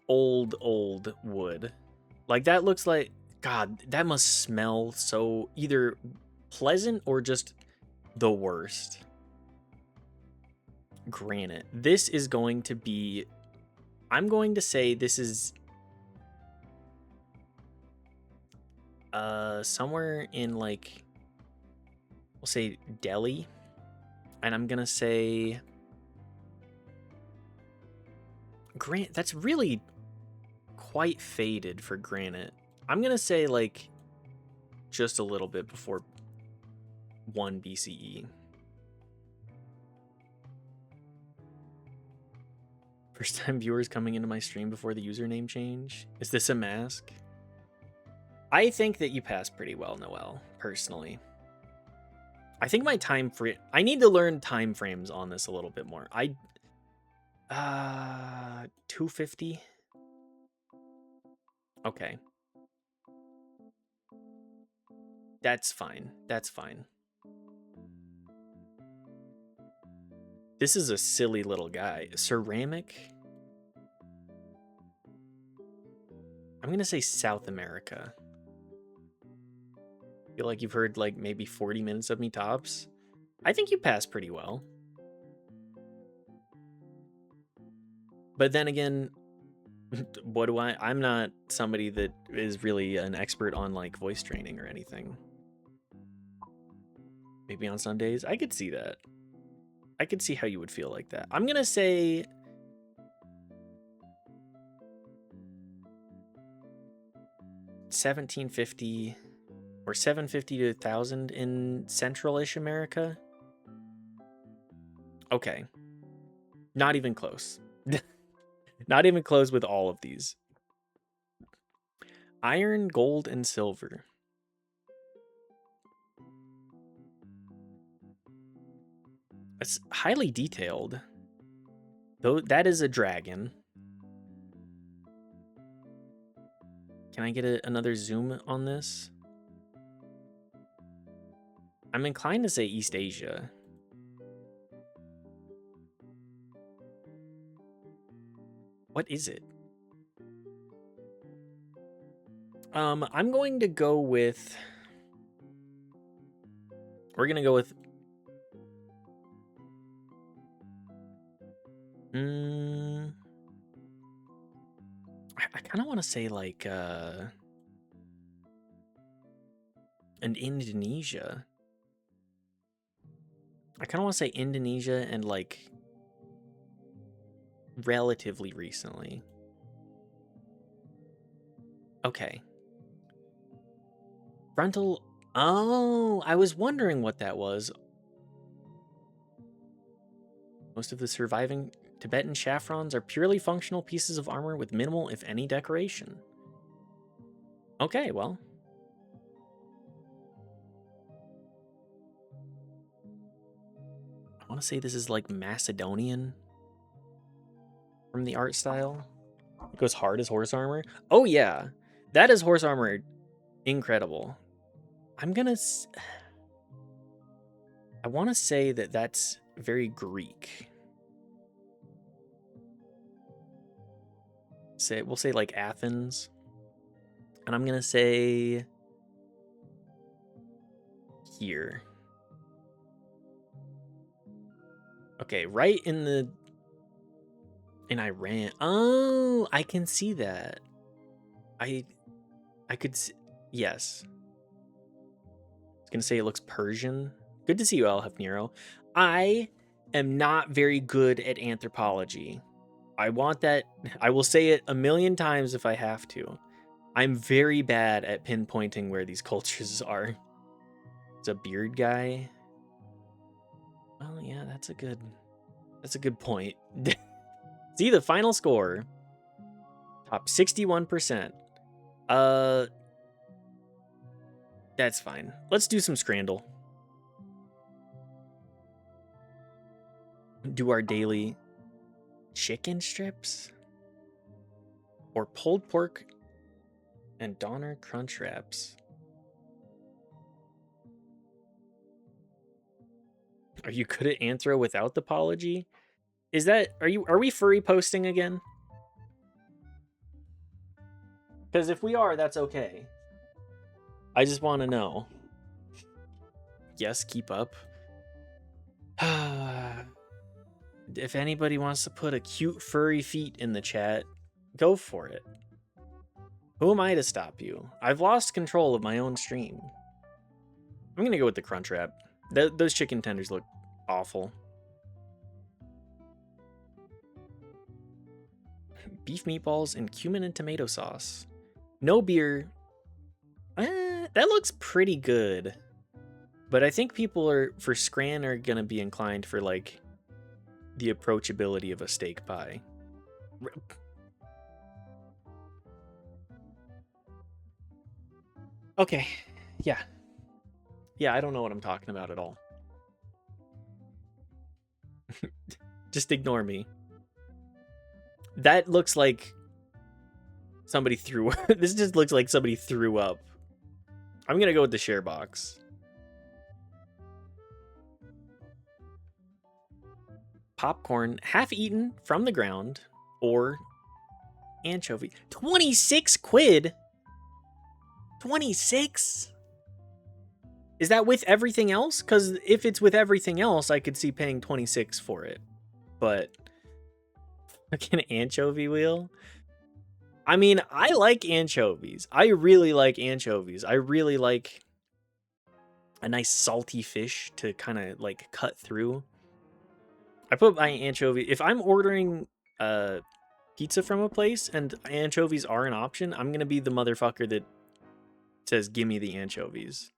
old wood. Like, that looks like, God, that must smell so either pleasant or just the worst. Granite. This is going to be, I'm going to say this is somewhere in, like, we'll say Delhi. And I'm gonna say granite. That's really quite faded for granite. I'm gonna say, like, just a little bit before 1 BCE. First time viewers coming into my stream before the username change. Is this a mask? I think that you passed pretty well, Noel, personally. I think my time frame, I need to learn time frames on this a little bit more. 250. Okay. That's fine. That's fine. This is a silly little guy. Ceramic? I'm going to say South America. I feel like you've heard, like, maybe 40 minutes of me tops. I think you passed pretty well. But then again, what do I'm not somebody that is really an expert on, like, voice training or anything. Maybe on some days. I could see that. I could see how you would feel like that. I'm going to say 1750 or 750 to 1000 in Central-ish America. Okay. Not even close. Not even close with all of these. Iron, gold, and silver. It's highly detailed. Though that is a dragon. Can I get another zoom on this? I'm inclined to say East Asia. What is it? I'm going to go with... We're going to go with... I kind of want to say, like, an Indonesia. I kind of want to say Indonesia and, like, relatively recently. Okay. Frontal... Oh, I was wondering what that was. Most of the surviving Tibetan chafrons are purely functional pieces of armor with minimal, if any, decoration. Okay, well. I want to say this is like Macedonian from the art style. It goes hard as horse armor. Oh yeah, that is horse armor. Incredible. I'm gonna... I want to say that that's very Greek. We'll say like Athens. And I'm gonna say here. Okay, right in Iran. Oh, I can see that. I could see, yes. I was gonna say it looks Persian. Good to see you, Elhef Nero. I am not very good at anthropology. I want that. I will say it a million times if I have to. I'm very bad at pinpointing where these cultures are. It's a beard guy. Well, yeah, that's a good point. See the final score. Top 61%. That's fine. Let's do some Scrandle. Do our daily chicken strips or pulled pork and Donner crunch wraps. Are you good at anthro without the apology? Is that, are we furry posting again? Because if we are, that's okay. I just want to know. Yes, keep up. If anybody wants to put a cute furry feet in the chat, go for it. Who am I to stop you? I've lost control of my own stream. I'm gonna go with the Crunchwrap. Those chicken tenders look awful. Beef meatballs and cumin and tomato sauce. No beer. That looks pretty good. But I think people for Scran are gonna be inclined for like the approachability of a steak pie. Okay, yeah. Yeah, I don't know what I'm talking about at all. Just ignore me. That looks like somebody threw... This just looks like somebody threw up. I'm gonna go with the share box. Popcorn, half eaten from the ground, or anchovy. 26 quid? 26? Is that with everything else? Because if it's with everything else, I could see paying 26 for it. But like an anchovy wheel? I mean, I like anchovies. I really like anchovies. I really like a nice salty fish to kind of like cut through. I put my anchovy... If I'm ordering pizza from a place and anchovies are an option, I'm going to be the motherfucker that says, give me the anchovies.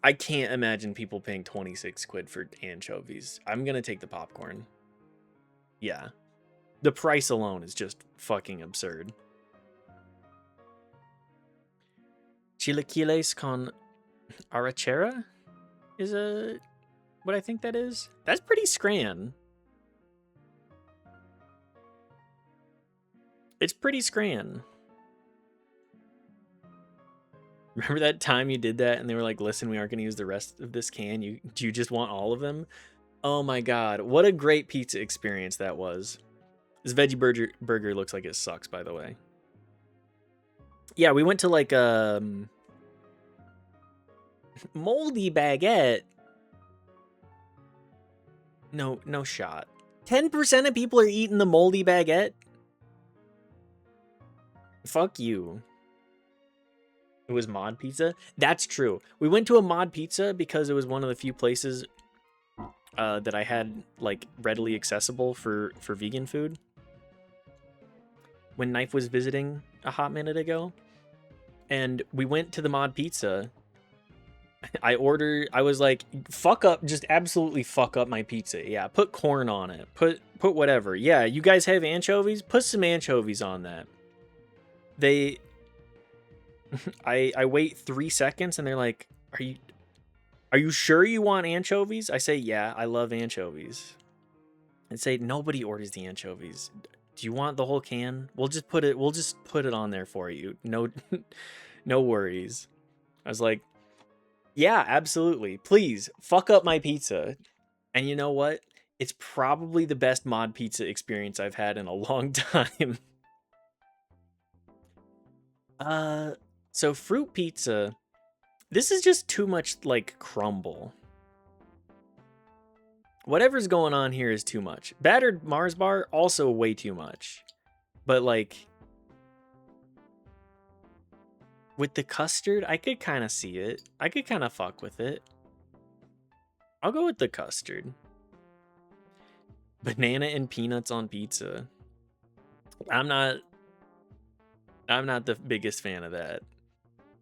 I can't imagine people paying 26 quid for anchovies. I'm going to take the popcorn. Yeah. The price alone is just fucking absurd. Chilaquiles con arrachera is what I think that is. That's pretty Scran. It's pretty Scran. Remember that time you did that and they were like, listen, we aren't going to use the rest of this can. Do you just want all of them? Oh my God. What a great pizza experience that was. This veggie burger looks like it sucks, by the way. Yeah, we went to like moldy baguette. No shot. 10% of people are eating the moldy baguette? Fuck you. It was Mod Pizza? That's true. We went to a Mod Pizza because it was one of the few places that I had like readily accessible for vegan food. When Knife was visiting a hot minute ago. And we went to the Mod Pizza. I was like, fuck up, just absolutely fuck up my pizza. Yeah, put corn on it. Put whatever. Yeah, you guys have anchovies? Put some anchovies on that. I wait 3 seconds and they're like, are you sure you want anchovies? I say, yeah, I love anchovies. And say, nobody orders the anchovies. Do you want the whole can? We'll just put it on there for you. No, no worries. I was like, yeah, absolutely. Please fuck up my pizza. And you know what? It's probably the best Mod Pizza experience I've had in a long time. So fruit pizza, this is just too much like crumble. Whatever's going on here is too much. Battered Mars bar, also way too much. But like, with the custard, I could kind of see it. I could kind of fuck with it. I'll go with the custard. Banana and peanuts on pizza. I'm not the biggest fan of that.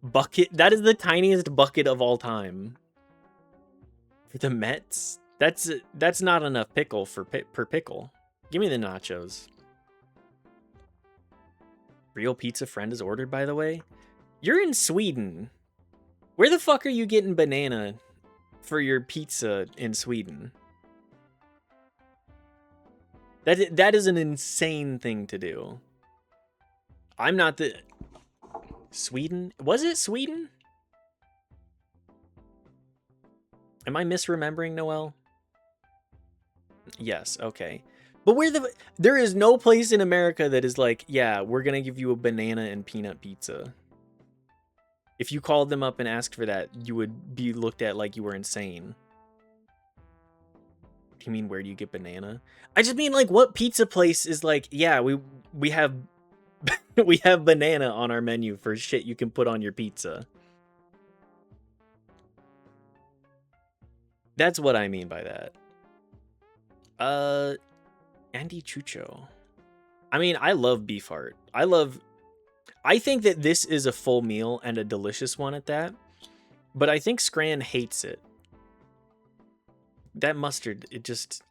Bucket, that is the tiniest bucket of all time. For the Mets, that's not enough pickle per pickle. Give me the nachos. Real pizza friend is ordered, by the way. You're in Sweden. Where the fuck are you getting banana for your pizza in Sweden? That is an insane thing to do. I'm not the... Sweden? Was it Sweden? Am I misremembering, Noel? Yes, okay. But there is no place in America that is like, yeah, we're gonna give you a banana and peanut pizza. If you called them up and asked for that, you would be looked at like you were insane. Do you mean where do you get banana? I just mean like what pizza place is like, yeah, we have we have banana on our menu for shit you can put on your pizza. That's what I mean by that. Andy Chucho. I mean, I love beef heart. I think that this is a full meal and a delicious one at that. But I think Scran hates it. That mustard, it just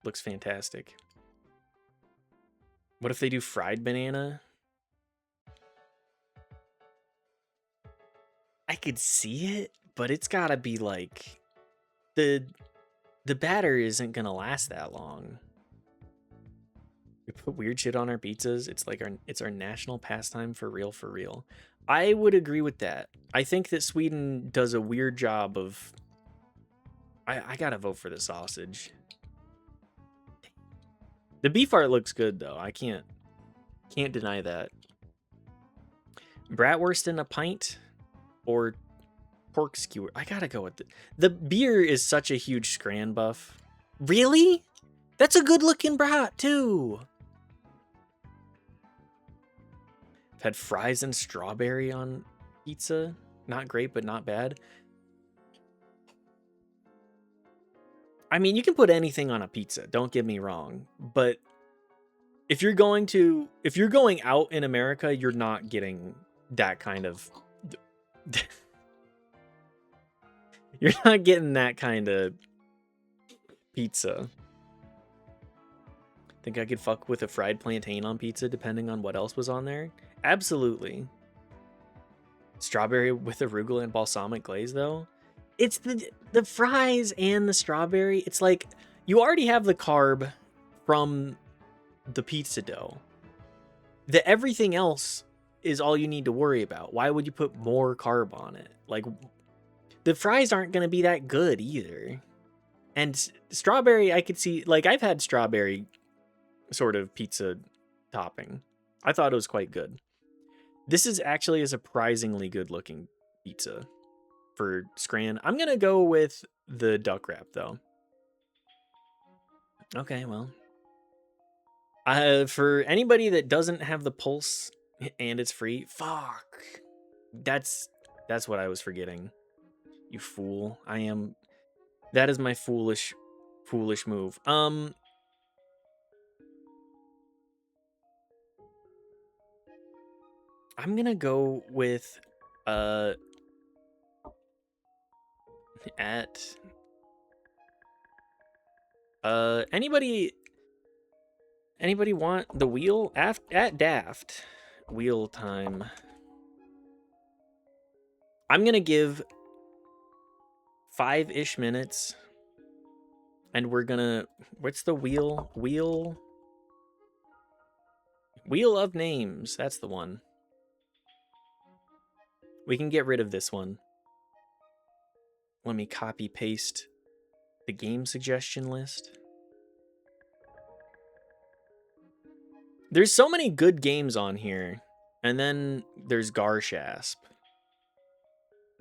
looks fantastic. What if they do fried banana? I could see it, but it's gotta be like the batter isn't gonna last that long. We put weird shit on our pizzas. It's like it's our national pastime for real, for real. I would agree with that. I think that Sweden does a weird job of. I gotta vote for the sausage. The beef art looks good though. I can't deny that. Bratwurst in a pint or pork skewer. I gotta go with the beer is such a huge Scran buff. Really? That's a good looking brat too. I've had fries and strawberry on pizza. Not great, but not bad. I mean, you can put anything on a pizza, don't get me wrong, but if you're going out in America, you're not getting that kind of you're not getting that kind of pizza. Think I could fuck with a fried plantain on pizza depending on what else was on there? Absolutely. Strawberry with arugula and balsamic glaze though? It's the fries and the strawberry. It's like you already have the carb from the pizza dough. Everything else is all you need to worry about. Why would you put more carb on it? Like the fries aren't going to be that good either. And strawberry, I could see, like I've had strawberry sort of pizza topping. I thought it was quite good. This is actually a surprisingly good looking pizza for Scran. I'm going to go with the duck wrap though. Okay, well. For anybody that doesn't have the pulse and it's free, fuck. That's what I was forgetting. You fool. That is my foolish move. I'm gonna go with anybody want the wheel at Daft wheel time? I'm gonna give 5-ish minutes and we're gonna, what's the wheel of names? That's the one. We can get rid of this one. Let me copy paste the game suggestion list. There's so many good games on here, and then there's Garshasp.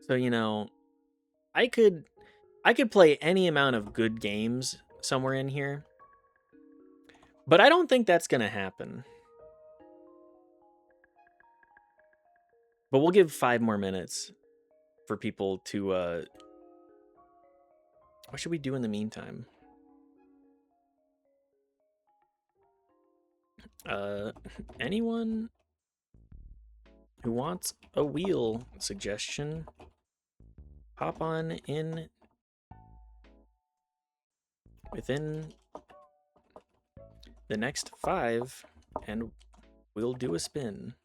So, you know, I could play any amount of good games somewhere in here, but I don't think that's gonna happen. But we'll give 5 more minutes for people to what should we do in the meantime? Anyone who wants a wheel suggestion, hop on in within the next 5 and we'll do a spin.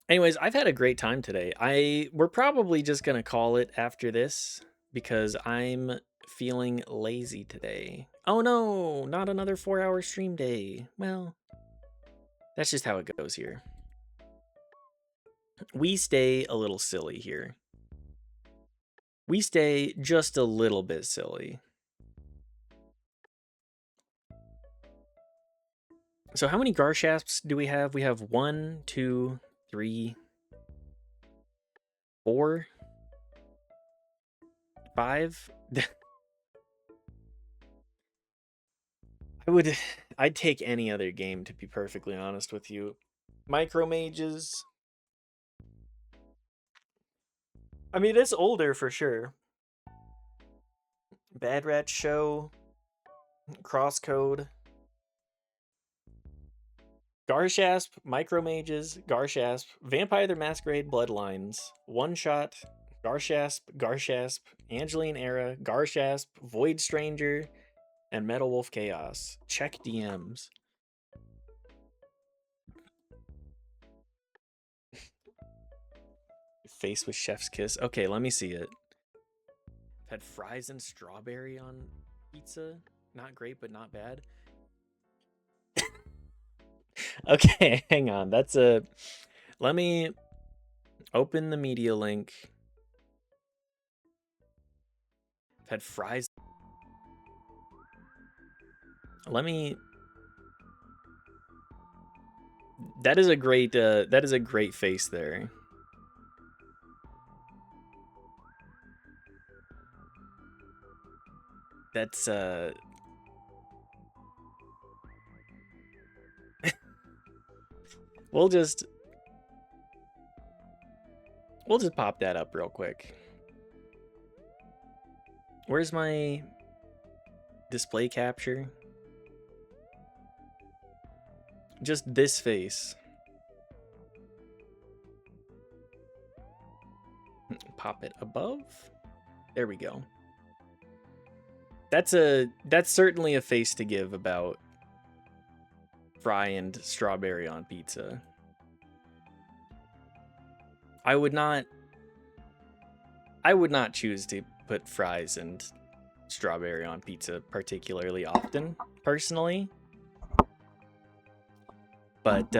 Anyways, I've had a great time today. We're probably just gonna call it after this because I'm feeling lazy today. Oh no, not another 4-hour stream day. Well, that's just how it goes here. We stay a little silly here. we stay just a little bit silly. So how many Garshasps do we have? We have 1, 2, 3, 4, 5. I'd take any other game, to be perfectly honest with you. Micro Mages. I mean, it's older for sure. Bad Rat Show, Crosscode, Garshasp, Micro Mages, Garshasp, Vampire the Masquerade Bloodlines, One Shot, Garshasp, Angeline Era, Garshasp, Void Stranger, and Metal Wolf Chaos. Check DMs. Face with Chef's Kiss. Okay, let me see it. I've had fries and strawberry on pizza. Not great, but not bad. Okay, hang on. That's a... Let me open the media link. I've had fries. Let me... That is a great face there. That's we'll just pop that up real quick. Where's my display capture? Just this face. Pop it above. There we go. That's certainly a face to give about fry and strawberry on pizza. I would not choose to put fries and strawberry on pizza particularly often, personally. But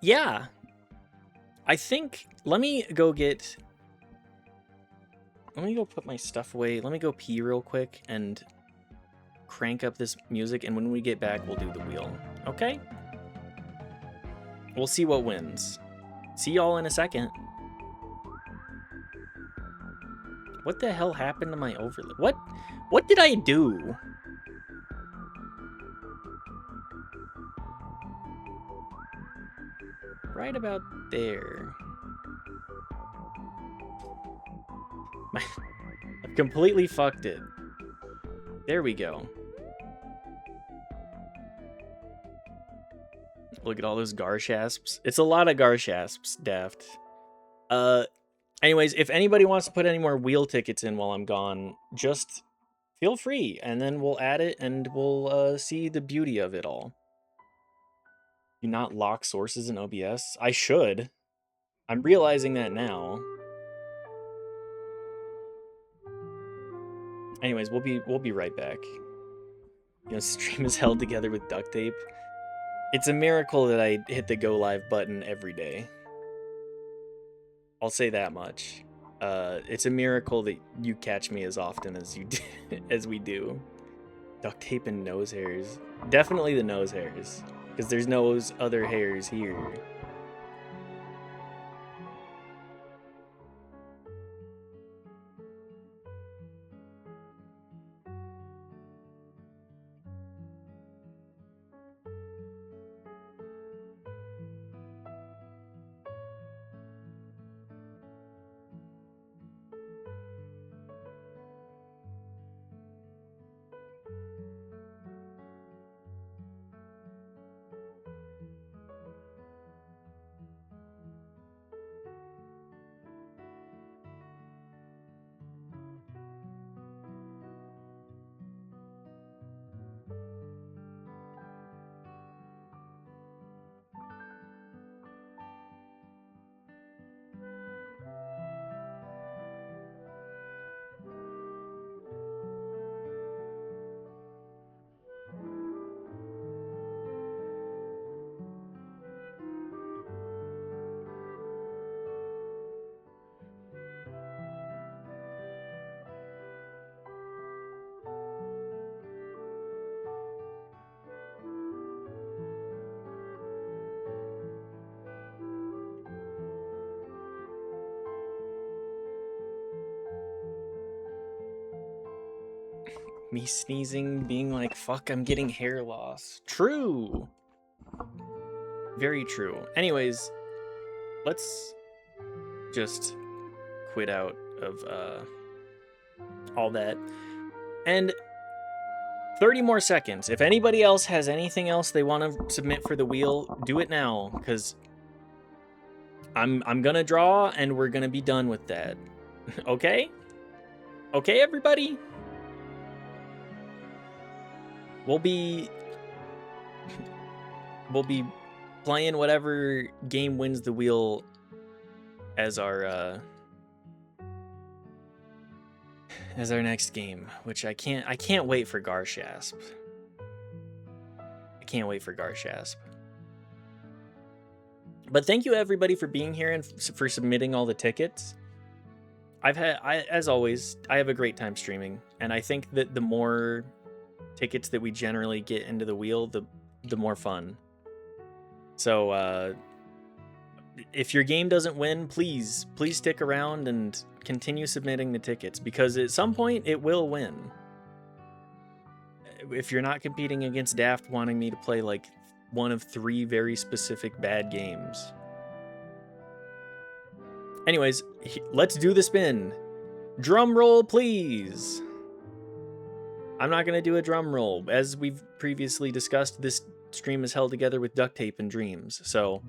yeah. I think let me go put my stuff away. Let me go pee real quick and crank up this music, and when we get back, we'll do the wheel. Okay? We'll see what wins. See y'all in a second. What the hell happened to my overlay? What did I do? Right about there. I've completely fucked it. There we go. Look at all those Garshasps. It's a lot of Garshasps, Daft. Anyways, if anybody wants to put any more wheel tickets in while I'm gone, just feel free, and then we'll add it, and we'll see the beauty of it all. Do not lock sources in OBS? I should. I'm realizing that now. Anyways, we'll be right back. You know, stream is held together with duct tape. It's a miracle that I hit the go live button every day. I'll say that much. It's a miracle that you catch me as often as you do, as we do. Duct tape and nose hairs. Definitely the nose hairs, because there's no other hairs here. Me sneezing, being like, fuck, I'm getting hair loss. True. Very true. Anyways, let's just quit out of all that. And 30 more seconds. If anybody else has anything else they want to submit for the wheel, do it now, because I'm gonna draw and we're gonna be done with that. Okay? Okay, everybody? We'll be playing whatever game wins the wheel as our next game, which I can't wait for Garshasp. I can't wait for Garshasp. But thank you everybody for being here and for submitting all the tickets. As always, I have a great time streaming, and I think that the more tickets that we generally get into the wheel, the more fun. So if your game doesn't win, please stick around and continue submitting the tickets, because at some point it will win. If you're not competing against Daft wanting me to play like one of 3 very specific bad games. Anyways, let's do the spin. Drum roll, please. I'm not going to do a drum roll. As we've previously discussed, this stream is held together with duct tape and dreams. So,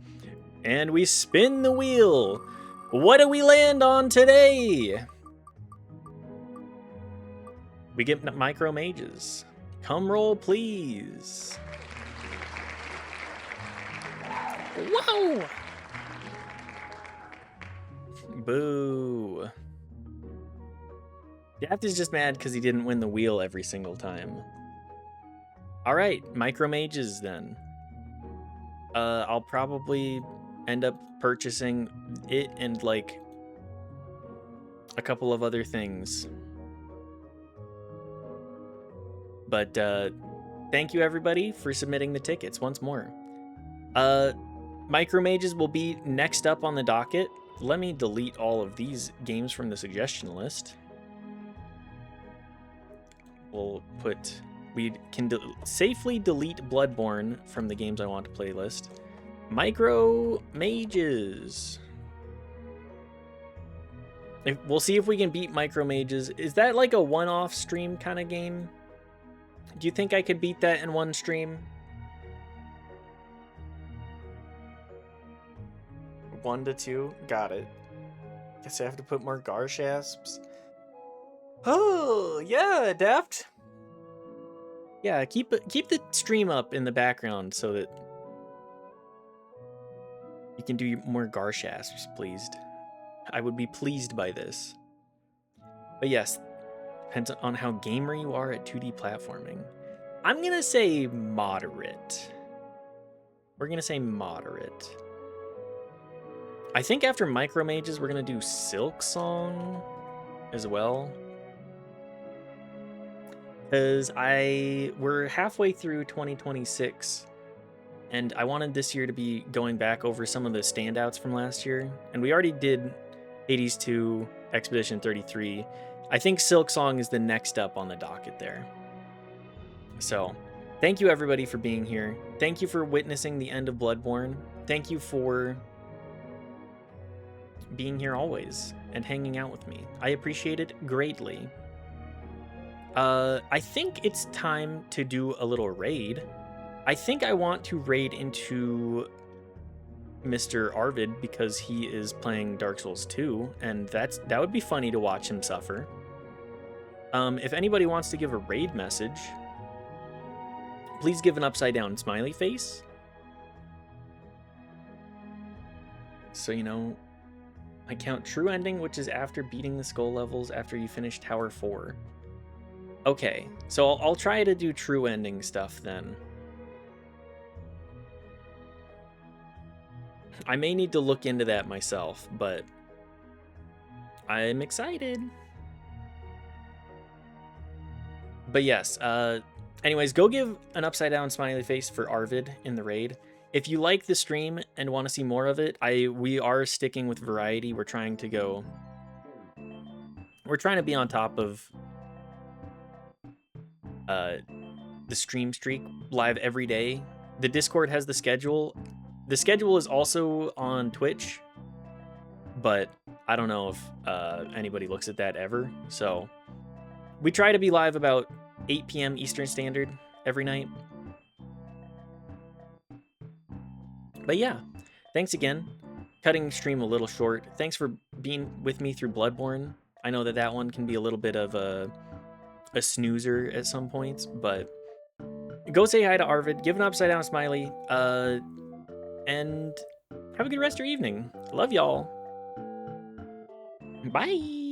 and we spin the wheel. What do we land on today? We get micro mages. Come roll, please. Wow! Boo. Daft is just mad because he didn't win the wheel every single time. Alright, micro mages then. I'll probably end up purchasing it and like a couple of other things. But thank you everybody for submitting the tickets once more. Micro mages will be next up on the docket. Let me delete all of these games from the suggestion list. We can safely delete Bloodborne from the games I want to play list. Micro mages. We'll see if we can beat micro mages. Is that like a one-off stream kind of game? Do you think I could beat that in one stream? 1 to 2? Got it. Guess I have to put more Garshasps. Oh, yeah, Daft. Yeah, keep the stream up in the background so that you can do more Garshasps, pleased. I would be pleased by this. But yes, depends on how gamer you are at 2D platforming. I'm gonna say moderate. We're gonna say moderate. I think after Micro Mages, we're gonna do Silk Song as well. Because we're halfway through 2026, and I wanted this year to be going back over some of the standouts from last year. And we already did Hades 2, Expedition 33. I think Silk Song is the next up on the docket there. So, thank you everybody for being here. Thank you for witnessing the end of Bloodborne. Thank you for being here always and hanging out with me. I appreciate it greatly. I think it's time to do a little raid. I think I want to raid into Mr. Arvid because he is playing Dark Souls 2, and that would be funny to watch him suffer. If anybody wants to give a raid message, please give an upside down smiley face. So, you know, I count true ending, which is after beating the skull levels after you finish Tower 4. Okay, so I'll try to do true ending stuff then. I may need to look into that myself, but I'm excited. But yes, anyways, go give an upside down smiley face for Arvid in the raid. If you like the stream and want to see more of it, we are sticking with variety. We're trying to be on top of the stream streak live every day. The Discord has the schedule. The schedule is also on Twitch, but I don't know if anybody looks at that ever. So we try to be live about 8 p.m. Eastern Standard every night. But yeah, thanks again. Cutting stream a little short. Thanks for being with me through Bloodborne. I know that one can be a little bit of a snoozer at some points, but go say hi to Arvid, give an upside down smiley, and have a good rest of your evening. Love y'all. Bye.